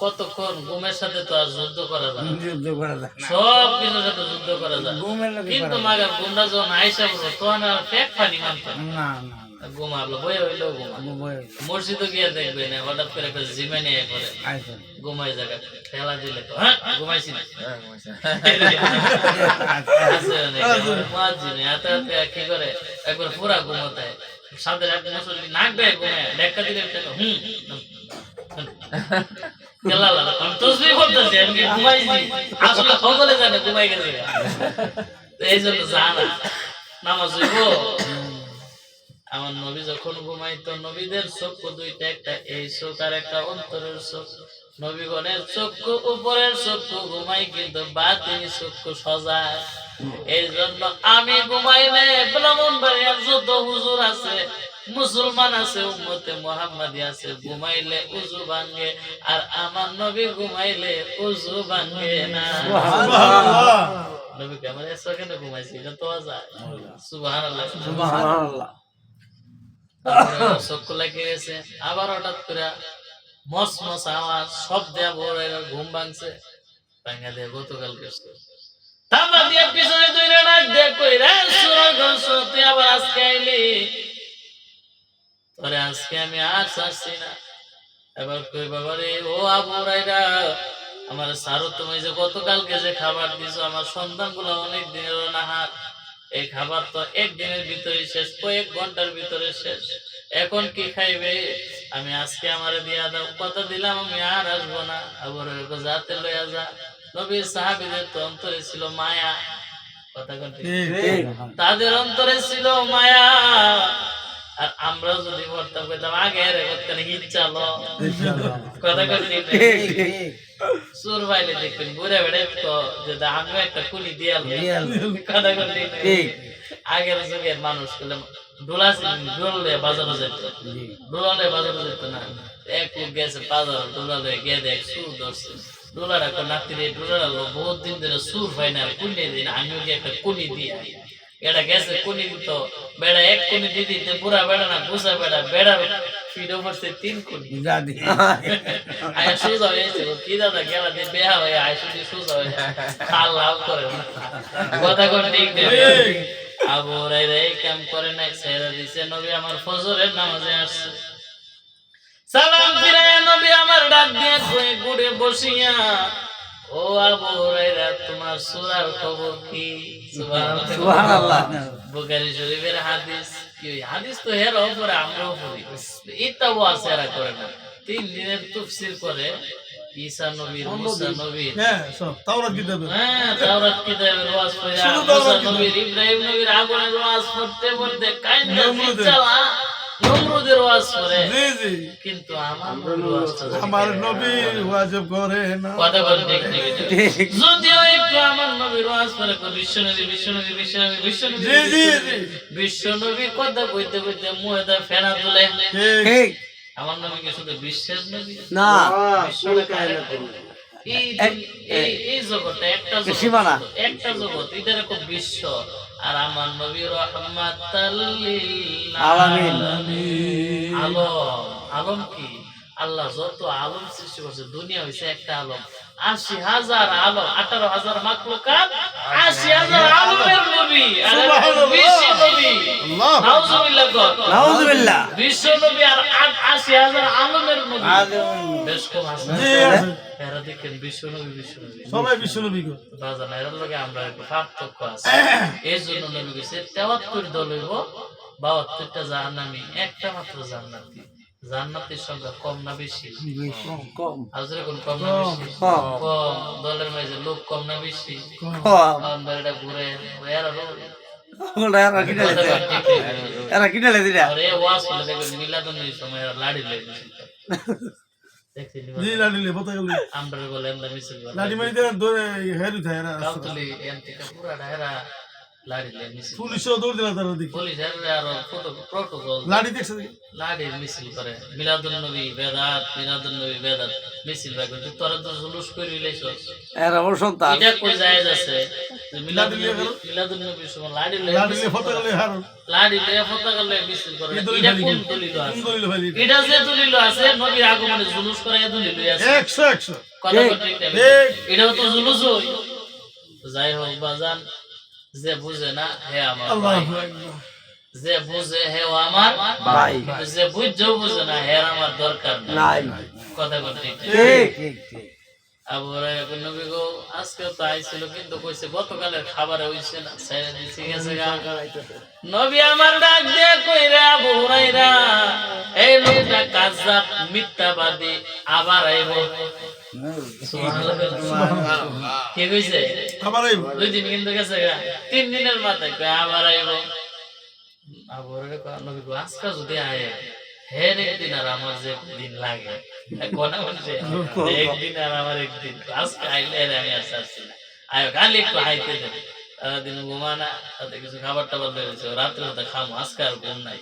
কতক্ষণ ঘুমের সাথে তো আর যুদ্ধ করা যায় না, যুদ্ধ করা যায় না। সব কিছুর সাথে যুদ্ধ করা যায়। ঘুমের লোকে কিন্তু করা মাগার ঘুমটা যখন আইসা পড়বো তখন আর পেট পানি মানতো না। না না ঘুমাবো বই হইলেও ঘুমা, মসজিদে গিয়ে দেখবে না হঠাৎ করে একটা জিমে নিয়ে পড়ে আইসেন ঘুমাই জায়গা খেলা দিলে তো হ্যাঁ ঘুমাইছি না আছে অনেক মুয়াজ্জিন এত এত কি করে একবার পুরা ঘুমোতে সাদের এক মুসল্লি নাক দেয় ঘুমায় লেখা দিলে খেলা লাগা আমি তসবিহ করতেছি আমি কি ঘুমাইছি আসলে সকলে জানে ঘুমাই গেছে তো এই জন্য জানা নামাজ হইব। আমার নবী যখন ঘুমাইতো নবীদের চক্ষু দুইটা, একটা এই চোখ আর একটা অন্তরের চোখ। নবীগণের চক্ষু উপরের চক্ষু ঘুমাই কিন্তু বাতিনি চক্ষু সজায়। এই জন্য আমি ঘুমাইলে ব্রাহ্মণবাড়িয়ার যত হুজুর আছে মুসলমান আছে উম্মতে মুহাম্মাদি আছে ঘুমাইলে উযু ভাঙে, আর আমার নবী ঘুমাইলে উযু ভাঙে না। সুবহানাল্লাহ নবী কেমন সেকেন্ডে ঘুমাইছে এটা তো যায় সুবহানাল্লাহ। সুবহানাল্লাহ। চক্ষু লেগে গেছে, আবার হঠাৎ করে মস মস আওয়াজ সব দেয়া বড় ঘুম ভাঙছে, ভাঙা দিয়ে গতকাল গেছে তারপর দিয়ে পিছনে দুইটা ডাক দিয়ে কই রে সুরগ তুই আবার আজকে আইলি, তোরে আজকে আমি আর ছাড়ছি না। এবার কই বাবা রে ও আবু হুরায়রা আমার সারো তুমি যে গতকালকে যে খাবার দিছো আমার সন্তানগুলো অনেক দিনের অনাহার, এই খাবার তো একদিনের ভিতরে শেষ, কয়েক ঘন্টার ভিতরে শেষ, এখন কি খাইবে? আমি আজকে আমারে দিয়া দাও, কথা দিলাম আমি আর আসবো না। আবার যাতে লইয়া যা। নবীর সাহাবীদের তো অন্তরে ছিল মায়া, কথা কোন ঠিক? ঠিক তাদের অন্তরে ছিল মায়া, আর আমরা যদি করতাম কইতাম আগে রে করতেন হিচ্ছালো, কথা কোন ঠিক? সুর ভাইলে দেখবেন বুড়ে বেড়ে তো যে আমিও একটা কুলি দিয়াল কথা কোন ঠিক? আগের যুগের মানুষ গুলো ডোলা ডোলে বাজারে যেত, ডোলালে বাজারে যেত না, এক লোক গেছে বাজার ডোলালে গিয়ে দেখ সুর ধরছে, ডোলার একটা নাতি রে ডোলার বহুত দিন ধরে সুর পাই না, কুলি দিন আমিও গিয়ে একটা কুলি দিয়ে এটা গেছে কুলি দিত, বেড়া এক কুলি দিয়ে দিতে পুরা বেড়া না বুঝা বেড়া বেড়া ফিরে পড়ছে 3 কুলি আয় সুজা হয়েছে কি দাদা গেলা দিয়ে বেহা হয়ে আয় শুধু সুজা হয়ে খাল লাভ করে না, কথা কোন ঠিক নেই। আবু হুরায়রা এই কাম করে নাই, ছেড়ে দিছে। নবী আমার ফজরের নামাজে আসছে, সালাম ফিরায়া নবী আমার ডাক দিয়ে কয়ে ঘুরে বসিয়া ও আবু হুরায়রা তোমার সূরার খবর কি? সুবহানাল্লাহ। বুখারী শরীফের হাদিস, কি ওই হাদিস তো হের উপরে আমরাও পড়ি, এটাও আছে এরা করে না। 3 দিনের তাফসীর করে ঈসা নবীর, মুসা নবীর, হ্যাঁ সব তাওরাত কিতাবে হ্যাঁ তাওরাত কিতাবের ওয়াজ পড়া, শুধু মুসা তাওরাত নবীর, ইব্রাহিম নবীর আগুনের ওয়াজ পড়তে পড়তে কাইন্দা ফিচালা নমরুদের ওয়াজ করে, জি জি কিন্তু আমার নবীর ওয়াজটা যদি আমার করে, নবী ওয়াজিব করে না কথা বল ঠিক নেই যদিও একটু আমার নবীর ওয়াজ করে বিশ্বনবী বিশ্বনবী বিশ্বনবী বিশ্বনবী জি জি জি বিশ্বনবী কথা কইতে কইতে মুহেদা ফেনা তুলে, ঠিক আমার নবী কি শুধু বিশ্বের নবী না এই জগৎটা একটা সীমানা। জগৎ, একটা জগৎ, এটার খুব বিশ্ব, আর আমার নবী রাহমাতাল লিল আলামিন। আলম। আলম কি? আল্লাহ যত আলম সৃষ্টি করছে, দুনিয়া হইছে একটা আলম, ৮০,০০০ আলম, ১৮,০০০ মাখলুকাত, ৮০,০০০ আলমের নবী, আর বিশ্ব নবী। আল্লাহ নাউজুবিল্লাহ কর। নাউজুবিল্লাহ। বিশ্ব নবী আর ৮০,০০০ আলমের নবী, বেশ কম আছে। জি আছে এরা দেখেন বিশ্ব নবী বিশ্ব নবী সবাই বিশ্ব নবী গো বাজার না, এর লগে আমরা একটু পার্থক্য আছে। এই জন্য নবী কইছে ৭৩ দল হইব, ৭২টা জাহান্নামী, একটা মাত্র জান্নাতি। জান্নাতের সংখ্যা কম না বেশি? কম আজরে কোন কম না বেশি? কম। কম। দলের মাঝে লোক কম না বেশি? কম। আমরা এটা ঘুরে এরা রোজ এরা কিনে লেছে, এরা কিনে লেছে এটা। আর এই ওয়াজ করলে দেখবেন মিলাদুন্নবীর সময় এরা লাড়ি লেগে দেখছিলি জি লাডিলে পতাকা লই আমরা বলে এন্দা মিছিল লাডি মারি দেন ধরে হেরু থাকে না কাউতলি এন্টিকা পুরা ডায়রা লাড়ি লিয়ে মিছিল পুলিশও দৌড় দিলা তারা দেখি পুলিশের আরো প্রটোকল লাঠি দেখছে দেখি লাড়ির মিছিল করে মিলাদুন নবী বেদাত মিছিল বাই করতে তোরা তো জুলুস করে লইছস এর আমার সন্তান এটা কই জায়েজ আছে মিলাদুন নবীর সময় লাড়ি লাঠি লইয়া নিয়ে ফটো গেলে হার লাড়ি লইয়া পতাকা লইয়া মিছিল করে এই দলিল এটা খালি কোন কি? দলিল কোন আছে দলিল ভাই এটা যে দলিল আছে নবীর আগমনে জুলুস করে এই দলিল আছে 100 কথা বলতে এটাও তো জুলুস হই যাই হোক বাজান যে বুঝে না হে আমার ভাই আল্লাহু আকবার যে বুঝে হে ও আমার ভাই যে বুঝছেও বুঝে না হে আমার দরকার নাই কথা বলতে ঠিক ঠিক ঠিক আবু হুরায়রা নবী গো আজকে তো আইছিল কিন্তু কইছে গতকালের খাবারে হইছে না ছেড়ে দিছি গেছে গা নবী আমার ডাক দিয়ে কইরা আবু হুরায়রা এই লোকটা কাযাব মিথ্যাবাদী আবার আইবো সুবহানাল্লাহ কি কইছে আবার এই 2 দিন কিন্তু গেছে গা 3 দিনের মাথায় কই আবার আইবো আবু হুরায়রা নবী গো আজকে যদি আয় হের একদিন আর আমার যে দিন লাগে কোনা বলছে একদিন আর আমার একদিন আজকে আইলে আর আমি আর চাচ্ছি না আয় খালি একটু হাইতে দেবে সারাদিন ঘুমানা তাতে কিছু খাবার টাবার বেড়েছে রাত্রে তো খামো আজকে আর ঘুম নাই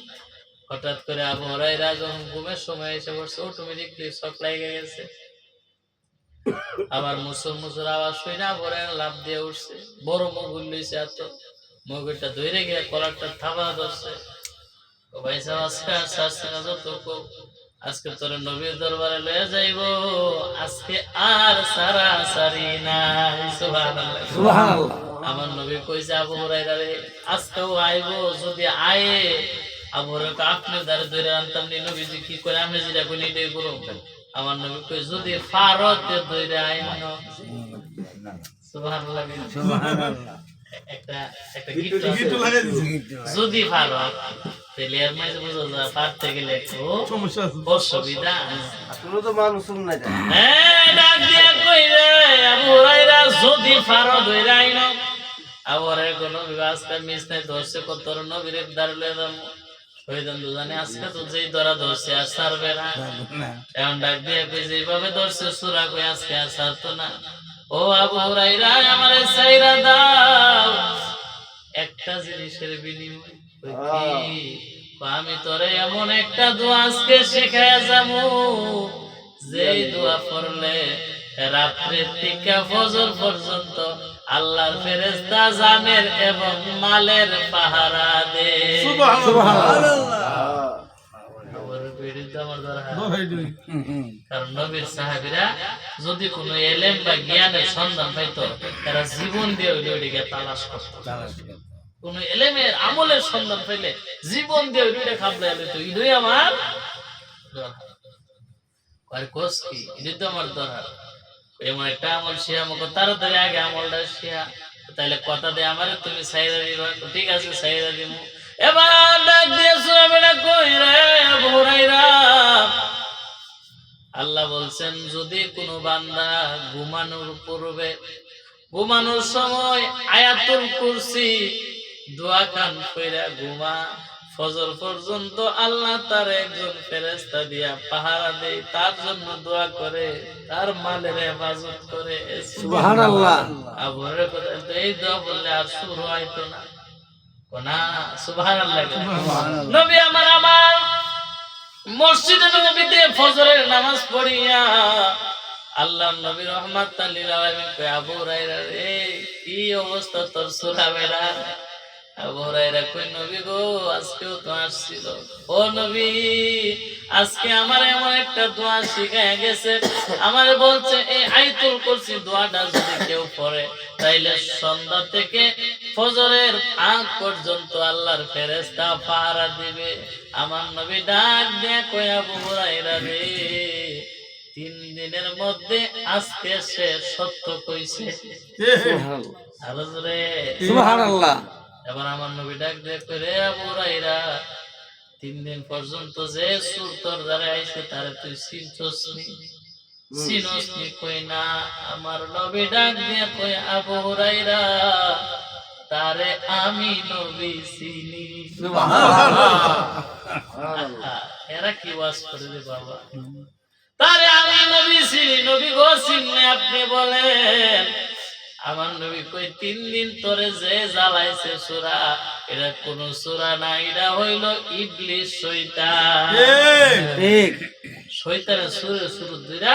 হঠাৎ করে আবু হুরায়রা যখন ঘুমের সময় এসে বসছে অটোমেটিকলি শক লাগে গেছে আবার মুসুর আওয়াজ শুই না ভরে লাভ দিয়ে উঠছে বড় মগুল লইছে এত মগুলটা ধরে গিয়ে কলারটা থাবা ধরছে ও ভাই সাহেব আজকে আর সারছে না যতটুকু আজকে তোর নবীর দরবারে লয়ে যাইবো আজকে আর সারা সারি নাই সুবহানাল্লাহ সুবহানাল্লাহ আমার নবী কইছে আবু হুরায়রা রে আজকেও আইবো যদি আয়ে আবু হুরায়রা আপনি দাঁড়ে ধরে আনতাম নি নবীজি কি করে আমি যেটা কই নিতে করব আমার নবী কই যদি ফারতে ধরে আইন সুবহানাল্লাহ সুবহানাল্লাহ একটা গীত আছে গিট্টু লাগাই দিছে যদি ফারত তাহলে এর মাঝে বুঝা যায় পারতে গেলে একটু সমস্যা আছে অসুবিধা আসলে তো মানুষ না যায় হ্যাঁ ডাক দিয়া কই রে আবু হুরায়রা যদি ফারত হইরা আইন আবু হুরায়রা কোন বিবাসটা মিস নাই ধরছে কত নবীর দাঁড়লে দাম হইদান দুজানে আজকে তো যেই ধরা ধরছে আর ছাড়বে না এখন ডাক দিয়া কই যেভাবে ধরছে সূরা কই আজকে আর ছাড়তো না ও আবু হুরায়রা আমারে ছাইরা দাও একটা জিনিসের বিনিময় কই কি? কই আমি তোরে এমন একটা দোয়া আজকে শেখায়া যাবো যেই দোয়া পড়লে রাত্রে থেকে ফজর পর্যন্ত আল্লাহর ফেরেশতা জানের এবং মালের পাহারা দে সুবহানাল্লাহ আমার বিরুদ্ধে আমার দ্বারা দোহাই দিই কারণ নবীর সাহাবীরা যদি কোনো এলেম বা জ্ঞানের সন্ধান পাইতো তারা জীবন দিয়ে ওই ওইটাকে তালাশ করতো কোন এলেমের আমলের সন্ধান পাইলে জীবন দিয়ে ওইটা খাবলে তো ইদই আমার দরকার আর কোস কি ইদই তো আমার দরকার এমন একটা আমল শিয়া আমাকে তাড়াতাড়ি আগে আমলটা শিয়া তাহলে কথা দে আমারে তুমি সাইরা দিবা ঠিক আছে সাইরা দিমু এবার ডাক দিয়ে সুরাবেটা কই রে আবু হুরায়রা আল্লাহ বলছেন যদি কোনো বান্দা ঘুমানোর পূর্বে ঘুমানোর সময় আয়াতুল কুরসি দোয়া কান কইরা ঘুমা ফজর পর্যন্ত আল্লাহ তার একজন ফেরেশতা দিয়া পাহারা দেয় তার জন্য দোয়া করে তার মালের হেফাজত করে সুবহানাল্লাহ আবু হুরায়রা কথা তো এই দোয়া বললে আর শুরু হয়তো না কোনা সুবহানাল্লাহ নবী আমার মসজিদে নববীতে ফজরের নামাজ পড়িয়া আল্লাহর নবী রাহমাতাল লিল আলামিন কয় আবু হুরায়রা রে কি অবস্থা তোর সূরা বেড়া আবু হুরায়রা কই নবী গো আজকেও তো আসছিল ও নবী আজকে আমার এমন একটা দোয়া শিখায় গেছে আমারে বলছে এই আয়াতুল কুরসি দোয়াটা যদি কেউ পড়ে তাইলে সন্ধ্যা থেকে ফজরের আগ পর্যন্ত আল্লাহর ফেরেশতা পাহারা দিবে আমার নবী ডাক দিয়ে কয় আবু হুরায়রা রে 3 দিনের মধ্যে আজকে সে সত্য কইছে আরো জোরে সুবহানাল্লাহ এবার আমার নবী ডাক দিয়ে কয় রে আবু হুরায়রা 3 দিন পর্যন্ত যে সুর তোর দ্বারা আইছে তারে তুই চিনস নি কই না আমার নবী ডাক দিয়ে কয় আবু হুরায়রা তারে আমি নবী চিনি এরা কি ওয়াজ করে রে বাবা তারে আমি নবী চিনি নবী গো চিনলে আপনি বলেন আমার নবী কই 3 দিন তোরে যে জ্বালাইছে সূরা, এটা কোন সূরা না, এটা হইল ইবলিস শয়তান। ঠিক শয়তানের সুরে সুর দুইরা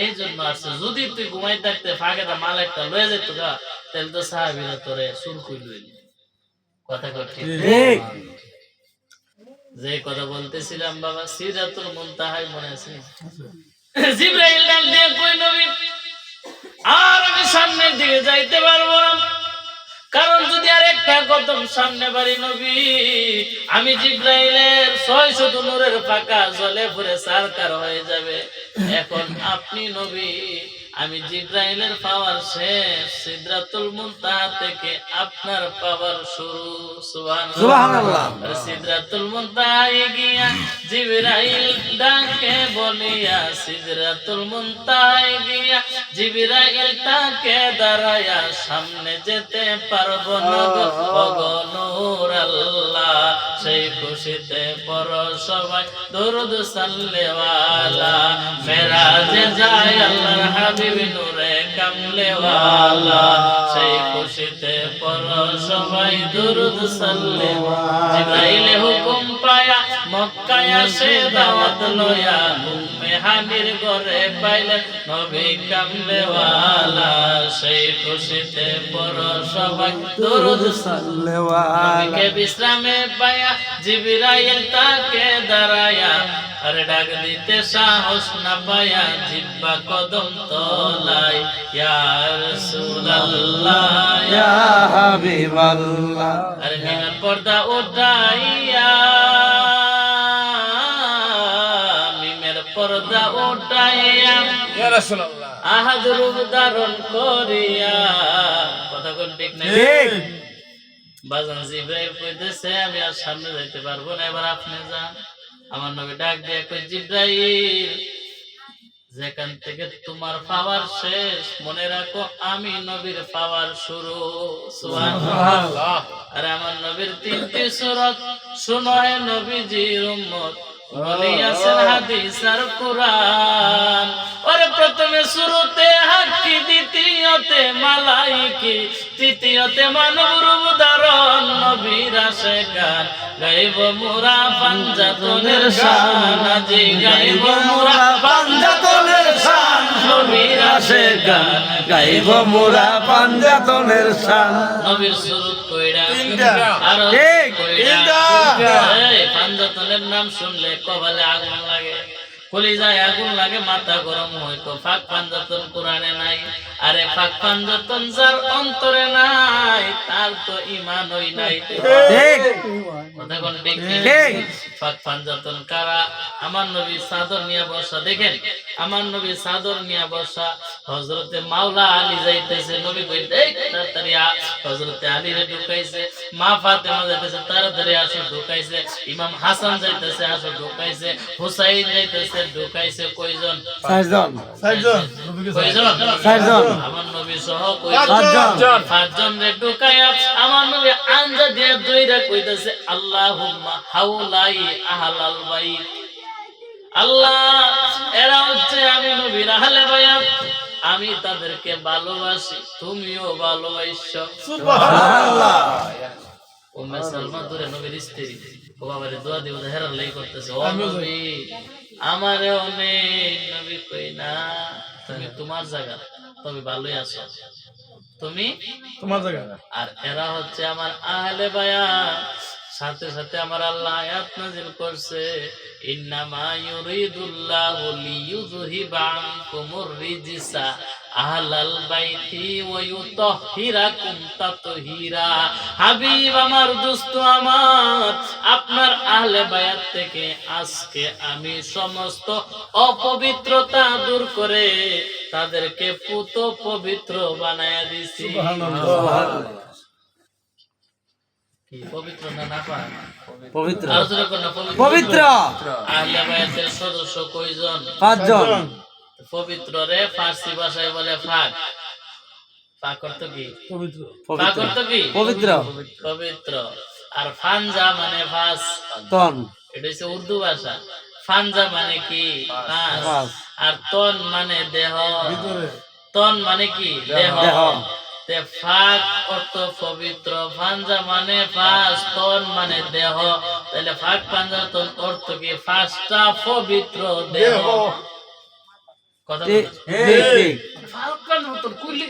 এই জন্য আসছে। যদি তুই ঘুমাই থাকতে ফাঁকে মাল একটা লয়ে যেত গা, তাহলে তো সাহাবীরা তোরে সুর কইল। কথা কঠিন। ঠিক যে কথা বলতেছিলাম বাবা, সিদরাতুল মুনতাহায় মনে আছে? জিবরাইল ডাক দিয়ে কই নবী, আর আমি সামনের দিকে যাইতে পারবো না, কারণ যদি আর একটা কদম সামনে বাড়ি নবী, আমি জিবরাইলের 600 নূরের পাকা জ্বলে পুড়ে সারকার হয়ে যাবে। এখন আপনি নবী, আমি জিবরাইলের পাওয়ার শেষ, সিদরাতুল মুনতাহা থেকে আপনার পাওয়ার শুরু। সুবহানাল্লাহ। আর সিদরাতুল মুনতাহায় গিয়া জিবরাইল ডাকে বলিয়া, সিদরাতুল মুনতাহায় গিয়া জিবরাইল ডাকে দাঁড়ায়া, সামনে যেতে পারবো না গো ওগো নূর আল্লাহ। সেই খুশিতে পড়ো সবাই দরুদ সাল্লেওয়ালা, মেরাজে যায় আল্লাহর হাবিব নূরে কামলেওয়ালা। সেই খুশিতে পড়ো সবাই দরুদ সাল্লেওয়ালা। জিবরাইলে হুকুম পায়া মক্কায় আসে দাওয়াত লয়া, উম্মে হানির ঘরে পাইলেন নবী কামলেওয়ালা। সেই খুশিতে পড়ো সবাই দরুদ সাল্লেওয়ালা। নবীকে বিশ্রামে পায়া জিবরাইল তাকে দাঁড়ায়া, আর ডাক দিতে সাহস না পায়া জিব্বা কদম তলায়, ইয়া রাসূলুল্লাহ ইয়া হাবিবাল্লাহ। আর মিনার পর্দা উঠাইয়া, মিমের পর্দা উঠাইয়া ইয়া রাসূলুল্লাহ আহাদ রূপ ধারণ করিয়া। কথা কোন ঠিক নাই? ঠিক বাজান জিবরাইল কইতেছে আমি আর সামনে যাইতে পারবো না, এবার আপনি যান। আমার নবী ডাক দিয়ে কই, জিবরাইল যেখান থেকে তোমার পাওয়ার শেষ, মনে রাখো আমি নবীর পাওয়ার শুরু। সুবহানাল্লাহ। আর আমার নবীর 3টি সূরত শুনো হে নবীজির উম্মত, বলিয়াছেন হাদিস আর কুরআন। ওরে প্রথমে শুরুতে হাক্কি, দ্বিতীয়তে মালাইকি, তৃতীয়তে মানব রূপ ধারণ নবীর আশিকান। গাইব মোরা পাঞ্জাতনের শান, আজি গাইব মোরা পাঞ্জাতনের শান, নবীর আশিকান। গাইব মোরা পাঞ্জাতনের শান। নবীর সুরত কইরা তিনটা। আর ঠিক, কইরা তিনটা। এই পাঞ্জাতনের নাম শুনলে কপালে আগুন লাগে, কলিজায় আগুন লাগে, মাথা গরম হয়। তো ফাঁক পাঞ্জাতন কোরআনে নাই। আরে ফাঁক পাঞ্জাতন যার অন্তরে নাই, তার তো ঈমানই নাই। ঠিক কথা কোন ঠিক কি? ঠিক। ফাঁক পাঞ্জাতন কারা? আমার নবী চাদর নিয়ে বসা, দেখেন আমার নবী চাদর নিয়ে বসা, হযরতে মাওলা আলী যাইতেছে, নবী কই এই তাড়াতাড়ি আ, হযরতে আলী রে ঢুকাইছে, মা ফাতেমা যাইতেছে তাড়াতাড়ি আসো ঢুকাইছে, ইমাম হাসান যাইতেছে আসো ঢুকাইছে, হুসাইন যাইতেছে ঢুকাইছে। কয়জন? চারজন সাইজন নবীকে কয়জন? চারজন। আমার নবী সহ পাঁচজন। 5 জন রে ঢুকায়া আমার নবী আঞ্জা দিয়ে দুইরা কইতাছে, আল্লাহুম্মা হাউলাই আহলাল বাইত। আল্লাহ, এরা হচ্ছে আমি নবীর আহলে বায়াত, আমি তাদেরকে ভালোবাসি, তুমিও ভালোবাসো। সুবহানাল্লাহ। উম্মে সালমা দূরে নবীর স্ত্রী, ও বাবারে দোয়া দিও, হেরার লাই করতেছে, ও নবী আমারে অনেক। নবী কই না, তুমি তোমার জায়গা, তবে ভালোই আছো তুমি। তোমার জায়গা আর এরা হচ্ছে আমার আহলে বায়াত। সাথে সাথে আমার আল্লাহ আয়াত নাযিল করছে, ইন্নামা ইউরিদুল্লাহু লিইয়ুযহিবা আনকুমুর রিজসা আহলাল বাইতি ওয়া ইউতাহহিরাকুম তাতহীরা। হাবিব আমার, দোস্ত আমার, আপনার আহলে বায়াত থেকে আজকে আমি সমস্ত অপবিত্রতা দূর করে তাদেরকে পুত পবিত্র বানায়া দিছি। সুবহানাল্লাহ। কি পবিত্র না নাপাক? পবিত্র আলোচনা করো না, পবিত্র আহলে বায়াতের সদস্য কয়জন? 5 জন। পবিত্র রে ফার্সি ভাষায় বলে ফাক। ফাক অর্থ কি? পবিত্র। ফাক অর্থ কি? পবিত্র পবিত্র। আর ফানজা মানে ফাস, তন এটা হচ্ছে উর্দু ভাষা। ফানজা মানে কি? ফাস। ফাস। আর তন মানে দেহ। ভিতরে তন মানে কি? দেহ। দেহ। তে ফাক অর্থ পবিত্র, পাঞ্জা মানে ফাঁস, তন মানে দেহ। তাহলে ফাক পাঞ্জাতন অর্থ কি? ফাঁসটা পবিত্র দেহ। কথা ঠিক বলেন। ঠিক ঠিক ফাক পাঞ্জাতন কুলি,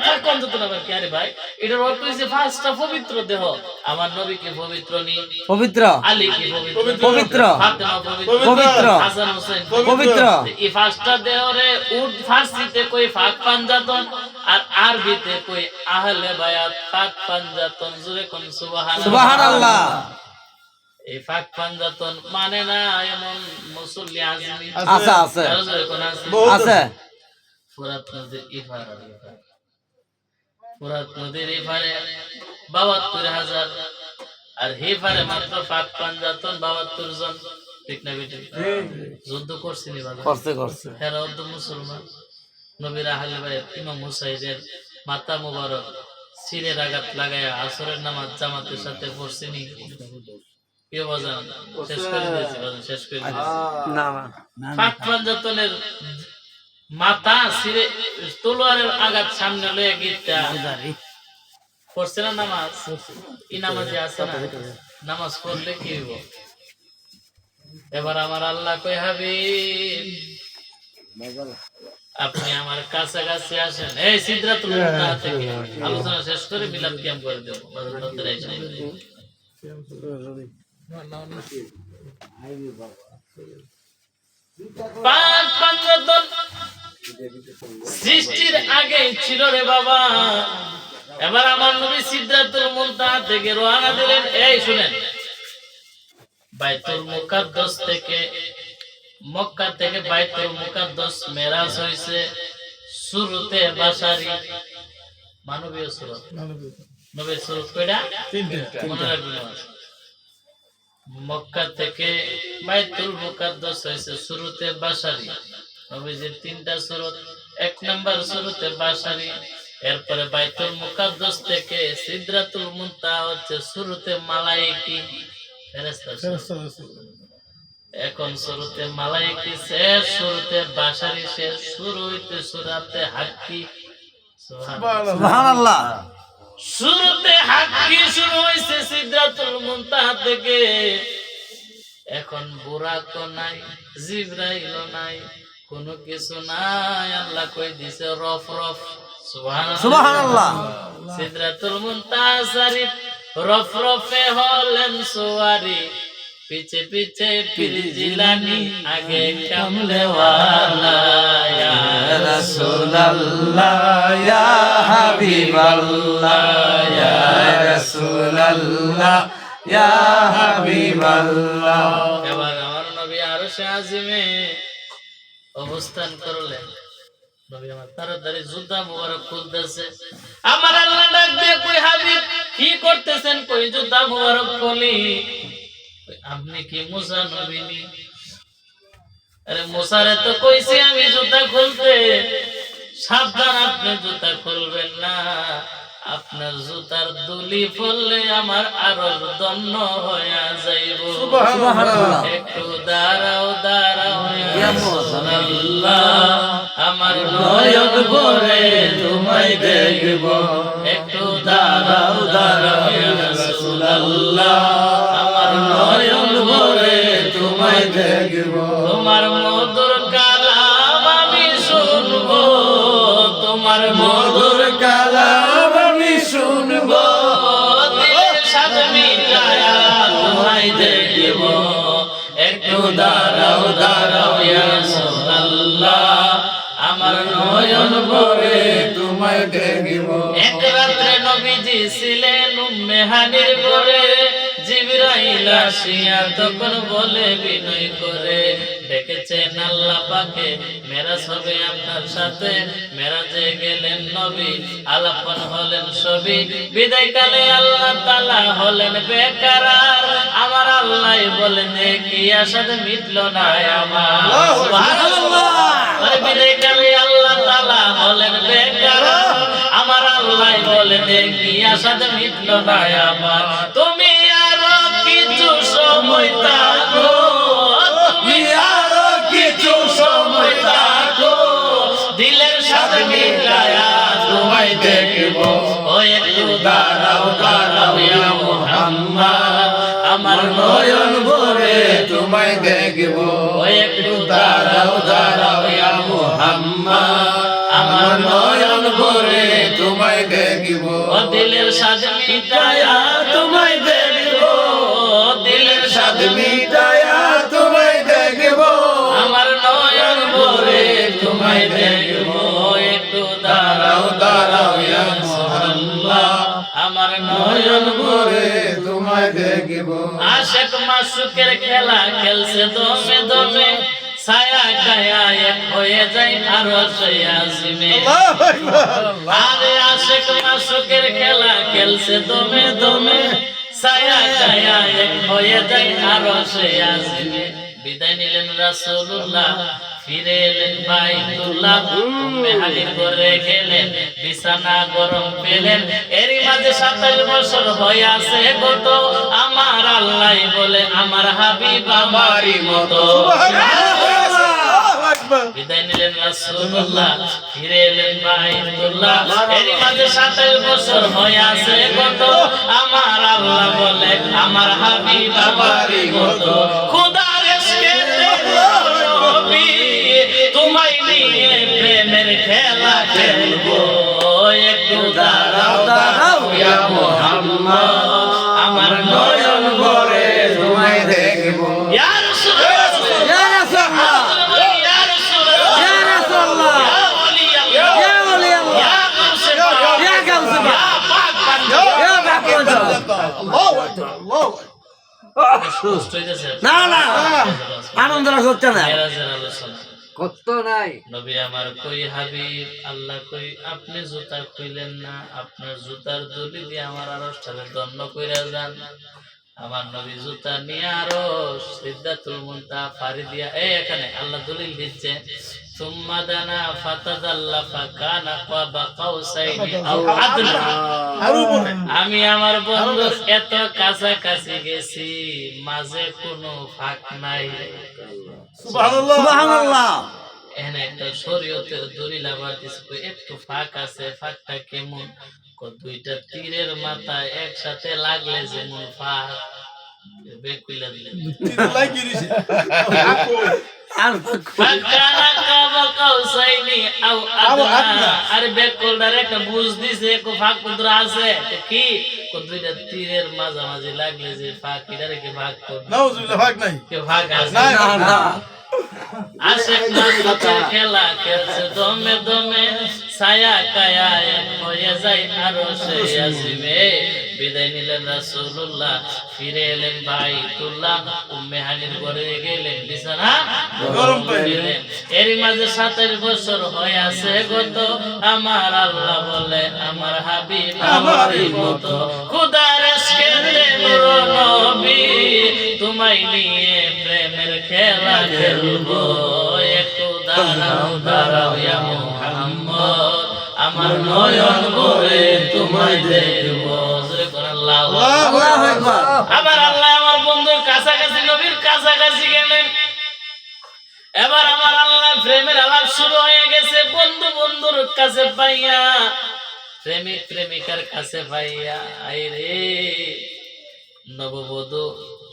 ফাক পাঞ্জাতন আবার কি? আরে ভাই, এটার অর্থ হইছে ফাঁসটা পবিত্র দেহ। আমার নবী কি পবিত্র নি? পবিত্র আলী কি পবিত্র? পবিত্র ফাতেমা পবিত্র? পবিত্র হাসান হোসেন পবিত্র এই পাঁচটা দেহরে ফার্সিতে কই ফাক পাঞ্জাতন, আর আরবিতে কই আহলে বায়াত ফাক পাঞ্জাতন। জোরে কোন সুবহানাল্লাহ। সুবহানাল্লাহ। এই ফাক পাঞ্জাতন মানে না এমন মুসল্লি আজমি আছে আছে আরো জোরে কোন আছে? আছে ফুরাত নদীর ইফার, ফুরাত নদীর ইফারে ৭২,০০০, আর হেফারে মাত্র ফাক পাঞ্জাতন ৭২ জন। ঠিক না বেটি? যুদ্ধ করছিনি বাবা, করছে করছে এরা অর্ধ মুসলমান। নবীর আহলে বাইত ইমাম হুসাইনের মাথা মুবারক সিরের আঘাত লাগায়া আসরের নামাজ জামাতের সাথে পড়ছিনি? কেউ বাজান শেষ করে দিয়েছি, বাজান শেষ করে দিয়েছি। না না ফাক পাঞ্জাতনের মাথা সিরে তলোয়ারের আঘাত সামনে লয়ে গিটটা পড়ছে না নামাজ? এই নামাজে আছে না? নামাজ পড়লে কি হইব? এবার আমার আল্লাহ কই, হাবিব আপনি আমার কাছাকাছি আসেন, এই সিদরাতুল মুনতাহা থেকে আলোচনা শেষ করে মিলাদ কিয়াম করে দেব। পাক পাঞ্জাতন সৃষ্টির আগে ছিল রে বাবা। এবার আমার নবী সিদরাতুল মুনতাহা থেকে রওনা দিলেন। এই শুনেন, বাইতুল মুকাদ্দাস থেকে, মক্কা থেকে বাইতুল মুকাদ্দাস মেরাজ হইছে শুরুতে বাশারি মানবীয় সুরত। নবীর সুরত কয়টা? মনে রাখবেন। মক্কা থেকে বাইতুল মুকাদ্দাস হইছে শুরুতে বাশারি। নবীজির তিনটা সুরত, এক নাম্বার সুরতে বাশারি, এরপরে বাইতুল মুকাদ্দাস থেকে সিদরাতুল মুনতাহা হচ্ছে শুরুতে মালায়েকি ফেরেশতা। এখন শুরুতে মালায়েকি শেষ, শুরুতে বাশারি শেষ, শুরু হইতে সূরাতে হাক্কি। সুবহানাল্লাহ। শুরুতে হাক্কি শুরু হইছে সিদরাতুল মুনতাহা থেকে। এখন বুরাকও নাই, জিবরাইলও নাই, কোনো কিছু নাই। আল্লাহ কই দিছে রফ রফ। সুবহানাল্লাহ। সিদরাতুল মুনতাহা শরীফ রফ রফে হলেন সুয়ারি, পিছে পিছে পীর জিলানী, আগে কামলে ওয়ালা। ইয়া রাসূলুল্লাহ ইয়া হাবিবাল্লাহ ইয়া রাসূলুল্লাহ ইয়া হাবিবাল্লাহ। এবার আমার নবী আরশে আজিমে অবস্থান করলেন। নবী আমার তাড়াতাড়ি জুতা মুবারক খুলতেছে। আমার আল্লাহ ডাক দিয়ে কই, হাবিব কি করতেছেন? কই জুতা মুবারক খুলি। আপনি কি মুসা নবী নি? আরে মুসারে তো কইছি আমি জুতা খুলতে, সাবধান আপনি জুতা খুলবেন না। আপনার জুতার দুলি পড়লে আমার আরশ দন্ন হইয়া যাইব। সুবহানাল্লাহ। একটু দাঁড়াও দাঁড়াও ইয়া রাসূলুল্লাহ, আমার নয়ন ভরে তোমায় দেখব। একটু দাঁড়াও দাঁড়াও ইয়া রাসূলুল্লাহ, আমার নয়ন ভরে তোমায় দেখব। তোমার মধুর কালাম আমি শুনবো, তোমার মধুর কালাম আমি শুনবো। দিলের সাথে মিলায়া তোমায় দেখব। একটু দাঁড়াও দাঁড়াও ইয়া রাসূলুল্লাহ, আমার নয়ন ভরে তোমায় দেখব। এক রাত্রে নবীজি ছিলেন উম্মে হানির ঘরে। জিবরাইল আসিয়া তখন বলে বিনয় করে, দেখেছেন আল্লাহ পাকে মেরাজ হবে আপনার সাথে। মেরাজে গেলেন নবী, আলাপন হলেন সবই। বিদায় কালে আল্লাহ তাআলা হলেন বেকরার। আমার আল্লাহ বলেন কি আশাদ মিটল না আমার। সুবহানাল্লাহ। বিদায় কালে আল্লাহ তাআলা হলেন বেকরার। আমার আল্লাহ বলেন কি আশাদ মিটল না আমার। তুমি আরো কিছু সময় থাকো, তুমি আরো কিছু সময় থাকো, দিলের সাথে মিলায়া তোমায় দেখব। দেখব ও একটু দাঁড়াও দাঁড়াও ইয়া মুহাম্মদ আমার নয়ন ভরে তোমায় দেখব ও একটু দাঁড়াও দাঁড়াও ইয়া মুহাম্মদ আমার নয়ন ভরে তোমায় দেখব ও দিলের স্বাদ মিটায়া তোমায় দেখব দিলের স্বাদ মিটায়া তোমায় দেখব আমার নয়ন ভরে তোমায় দেখব একটু দাঁড়াও দাঁড়াও ইয়া মুহাম্মদ আমার নয়ন ভরে তোমায় দেখব আশিক মাসুকের খেলা খেলছে দমে দমে ছায়া কায়া এক হয়ে যায় আরশে আজিমে আরে আশিক মাসুকের খেলা খেলছে দমে দমে ছায়া কায়া এক হয়ে যায় আরশে আজিমে বিদায় নিলেন রাসূলুল্লাহ ফিরে এলেন বাইতুল্লাহ উম্মে হানির ঘরে গেলেন বিছানা গরম পেলেন এরই মাঝে 27 বছর হয়ে আছে গত আমার আল্লাহ বলে আমার হাবিব আমারই মতো বিদায় নিলেন রাসূলুল্লাহ ফিরে এলেন বাইতুল্লাহ এরই মাঝে 27 বছর হয়ে আছে গত আমার আল্লাহ বলে আমার হাবিব আমারই মতো খোদার ইশকে নবী তোমায় নিয়ে প্রেমের খেলা খেলবো একটু দাঁড়াও দাঁড়াও ইয়া মুহাম্মদ আমার নয়ন ভরে তোমায় দেখব ইয়া রাসূলুল্লাহ ইয়া রাসূলুল্লাহ ইয়া রাসূলুল্লাহ ইয়া রাসূলুল্লাহ ইয়া ওলি আল্লাহ ইয়া ওলি আল্লাহ ইয়া গাউসে পাক ইয়া গাউসে পাক ইয়া পাক পাঞ্জা ইয়া বাকরজা আল্লাহু আকবার আল্লাহু কষ্ট হইতেছে না না আনন্দ হচ্ছে না মেরাজের আলোচনা কত নাই নবী আমার কই হাবিব আল্লাহ কই আপনি জুতা খুইলেন না আপনার জুতার দড়ি দিয়ে আমার আরশটাকে দণ্ড কইরা যান আমার নবী জুতা নিয়ে আরশ সিদরাতুল মুনতাহা পাড়ি দিয়া এখানে আল্লাহ দলিল দিচ্ছে সুম্মা দানা ফাতাদাল্লা ফাকানা কাবা কাউসাইনি আও আদনা আর উপরে আমি আমার বন্ধুর এত কাছাকাছি গেছি মাঝে কোনো ফাঁক নাই সুবহানাল্লাহ সুবহানাল্লাহ এখানে একটা শরীয়তের দলিল আবার দিছে একটু ফাঁক আছে ফাঁকটা কেমন দুইটা তীরের মাথায় একসাথে লাগলে যেমন ফাঁক বেকুইলা দিলেন লাগি দিছে আর ফাকানা কাবা কাউসাইনি আও আদনা আরে বেকুলদার একটা বুঝ দিছে কো ফাঁক কুদরা আছে তো কি কো দুইটা তীরের মাঝামাঝি লাগলে যে ফাঁক এটারে কি ভাগ করবে নাউজুবিল্লাহ ভাগ নাই কে ভাগ আছে নাই না না আশিক মাসুকের খেলা খেলছে দমে দমে ছায়া কায়া এক হয়ে যায় আরশে আজিমে বিদায় নিলেন রাসূলুল্লাহ ফিরে এলেন বাইতুল্লাহ উম্মে হানির ঘরে গেলেন বিছানা গরম পাইলেন। পেলেন এরই মাঝে 27 বছর হয়ে আছে গত আমার আল্লাহ বলে আমার হাবিব আমারই মতো খোদার ইশকে নূর নবী তোমায় নিয়ে প্রেমের খেলা খেলবো একটু দাঁড়াও দাঁড়াও ইয়া মুহাম্মদ আমার নয়ন ভরে তোমায় দেখবো জোরে করে আল্লাহু আকবার। আল্লাহু আকবার আবার আল্লাহ আমার বন্ধুর কাছাকাছি নবীর কাছাকাছি গেলেন এবার আমার আল্লাহ প্রেমের আলাপ শুরু হয়ে গেছে বন্ধু বন্ধুর কাছে পাইয়া প্রেমিক প্রেমিকার কাছে পাইয়া আইরে নববধূ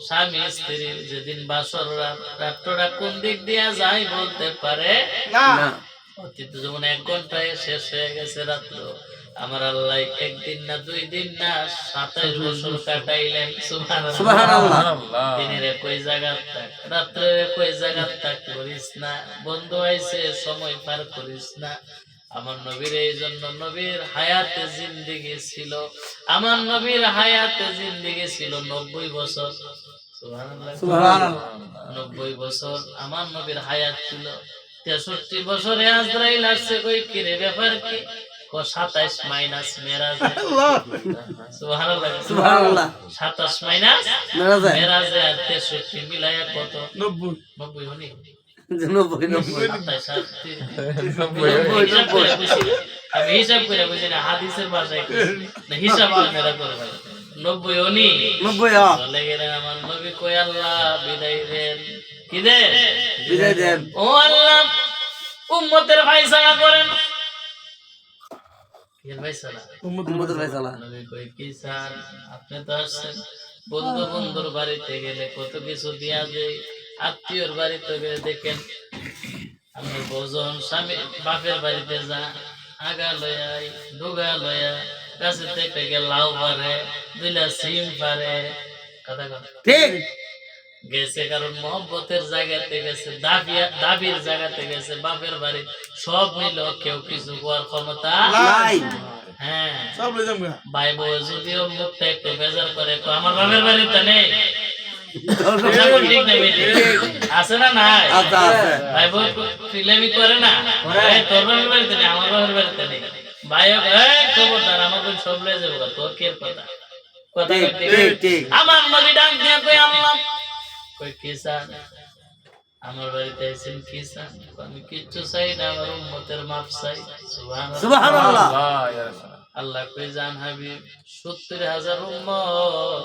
স্বামী স্ত্রীর যেদিন বাসর রাতটা কোন দিক দিয়া যায় বলতে পারে না অতীত যেমন 1 ঘন্টায় শেষ হয়ে গেছে রাত্র আমার আল্লাহ একদিন না 2 দিন না 27 বছর কাটাইলেন সুবহানাল্লাহ দিনের কই জায়গা থাক রাত্রের কই জায়গা থাক করিস না বন্ধু আইছে সময় পার করিস না আমার নবীর এই জন্য নবীর হায়াতে জিন্দেগি ছিল আমার নবীর হায়াতে জিন্দেগি ছিল 90 বছর সুবহানাল্লাহ সুবহানাল্লাহ 90 বছর আমার নবীর হায়াত ছিল 63 বছরে আজরাইল আসছে কই কি রে ব্যাপার কি কো 27 মাইনাস মেরাজ সুবহানাল্লাহ সুবহানাল্লাহ 27 মাইনাস মেরাজ মেরাজ আর 63 মিলায়া কত 90 90 হনি 90 27 আর আমি হিসাব করে বুঝি না হাদিসের ভাষায় না হিসাব আপনারা করবেন 90 হনি 90 চলে গেলেন আমার নবী কই আল্লাহ বিদায় দেন কি দেন বিদায় দেন ও আল্লাহ উম্মতের ফায়সালা করেন কি ভাই সালা উম্মতের ফয়সালা নবী কই কি স্যার আপনি তো আসছেন বন্ধু বন্ধুর বাড়িতে গেলে কত কিছু দিয়া দেয় আত্মীয়র বাড়িতে গেলে দেখেন আমার বজন স্বামী বাপের বাড়িতে যা আগা লয়াই ডুগা লয়া গাছে থেকে গেল লাউ পারে দুইলা সিম পারে কথা কথা ঠিক গেছে কারণ মহব্বতের জায়গাতে গেছে দাবির জায়গাতে গেছে বাপের বাড়ি সব মিল কেউ কিছু হওয়ার ক্ষমতা নাই হ্যাঁ সব লই যামগা ভাই বউ যদিও মুখটা একটু বেজার করে তো আমার বাপের বাড়িতে নেই ঠিক না বেটি? আছে না নাই আচ্ছা আছে ভাই বউ ফিল্মি করে না এই তোর বাপের বাড়িতে নেই আমার বাপের বাড়িতে নেই ভাই এই খবরদার আমার কোন সব লয়ে যাবো তোর কি কথা কথা ঠিক ঠিক ঠিক ঠিক আমার নবী ডাক দিয়া কই আল্লাহ কই কি চান আমার বাড়িতে আইছেন কি চান আমি কিচ্ছু চাই না আমার উম্মতের মাফ চাই সুবহানাল্লাহ সুবহানাল্লাহ আল্লাহ কই জান হাবিব ৭০,০০০ উম্মত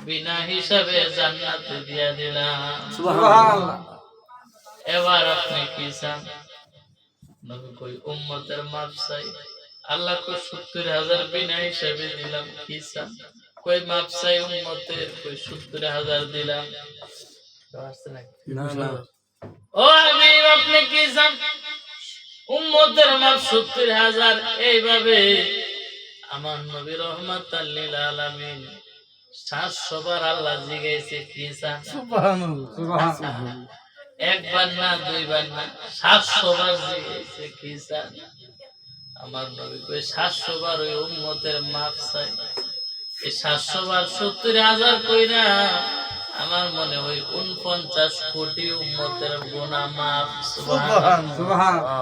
বিনা হিসাবে জান্নাতে দিয়া দিলাম সুবহানাল্লাহ এবার আপনি কি চান নবী কই উম্মতের মাফ চাই আল্লাহ কই ৭০,০০০ বিনা হিসাবে দিলাম কি চান কই মাফ চাই উম্মতের কই ৭০,০০০ দিলাম না না ও হাবিব আপনি কি চান উম্মতের মাফ ৭০,০০০ এইভাবে আমার নবী রহমাতাল লিল আলামিন ৭০০ বার আল্লাহ জিগাইছে কি চান সুবহানাল্লাহ একবার না দুইবার না ৭০০ বার জিগাইছে কি চান আমার নবী কই ৭০০ বার ওই উম্মতের মাফ চাই এই ৭০০ বার ৭০,০০০ কইরা আমার মনে হয় ৪৯ কোটি উম্মতের গুনাহ মাফ সুবহানাল্লাহ সুবহানাল্লাহ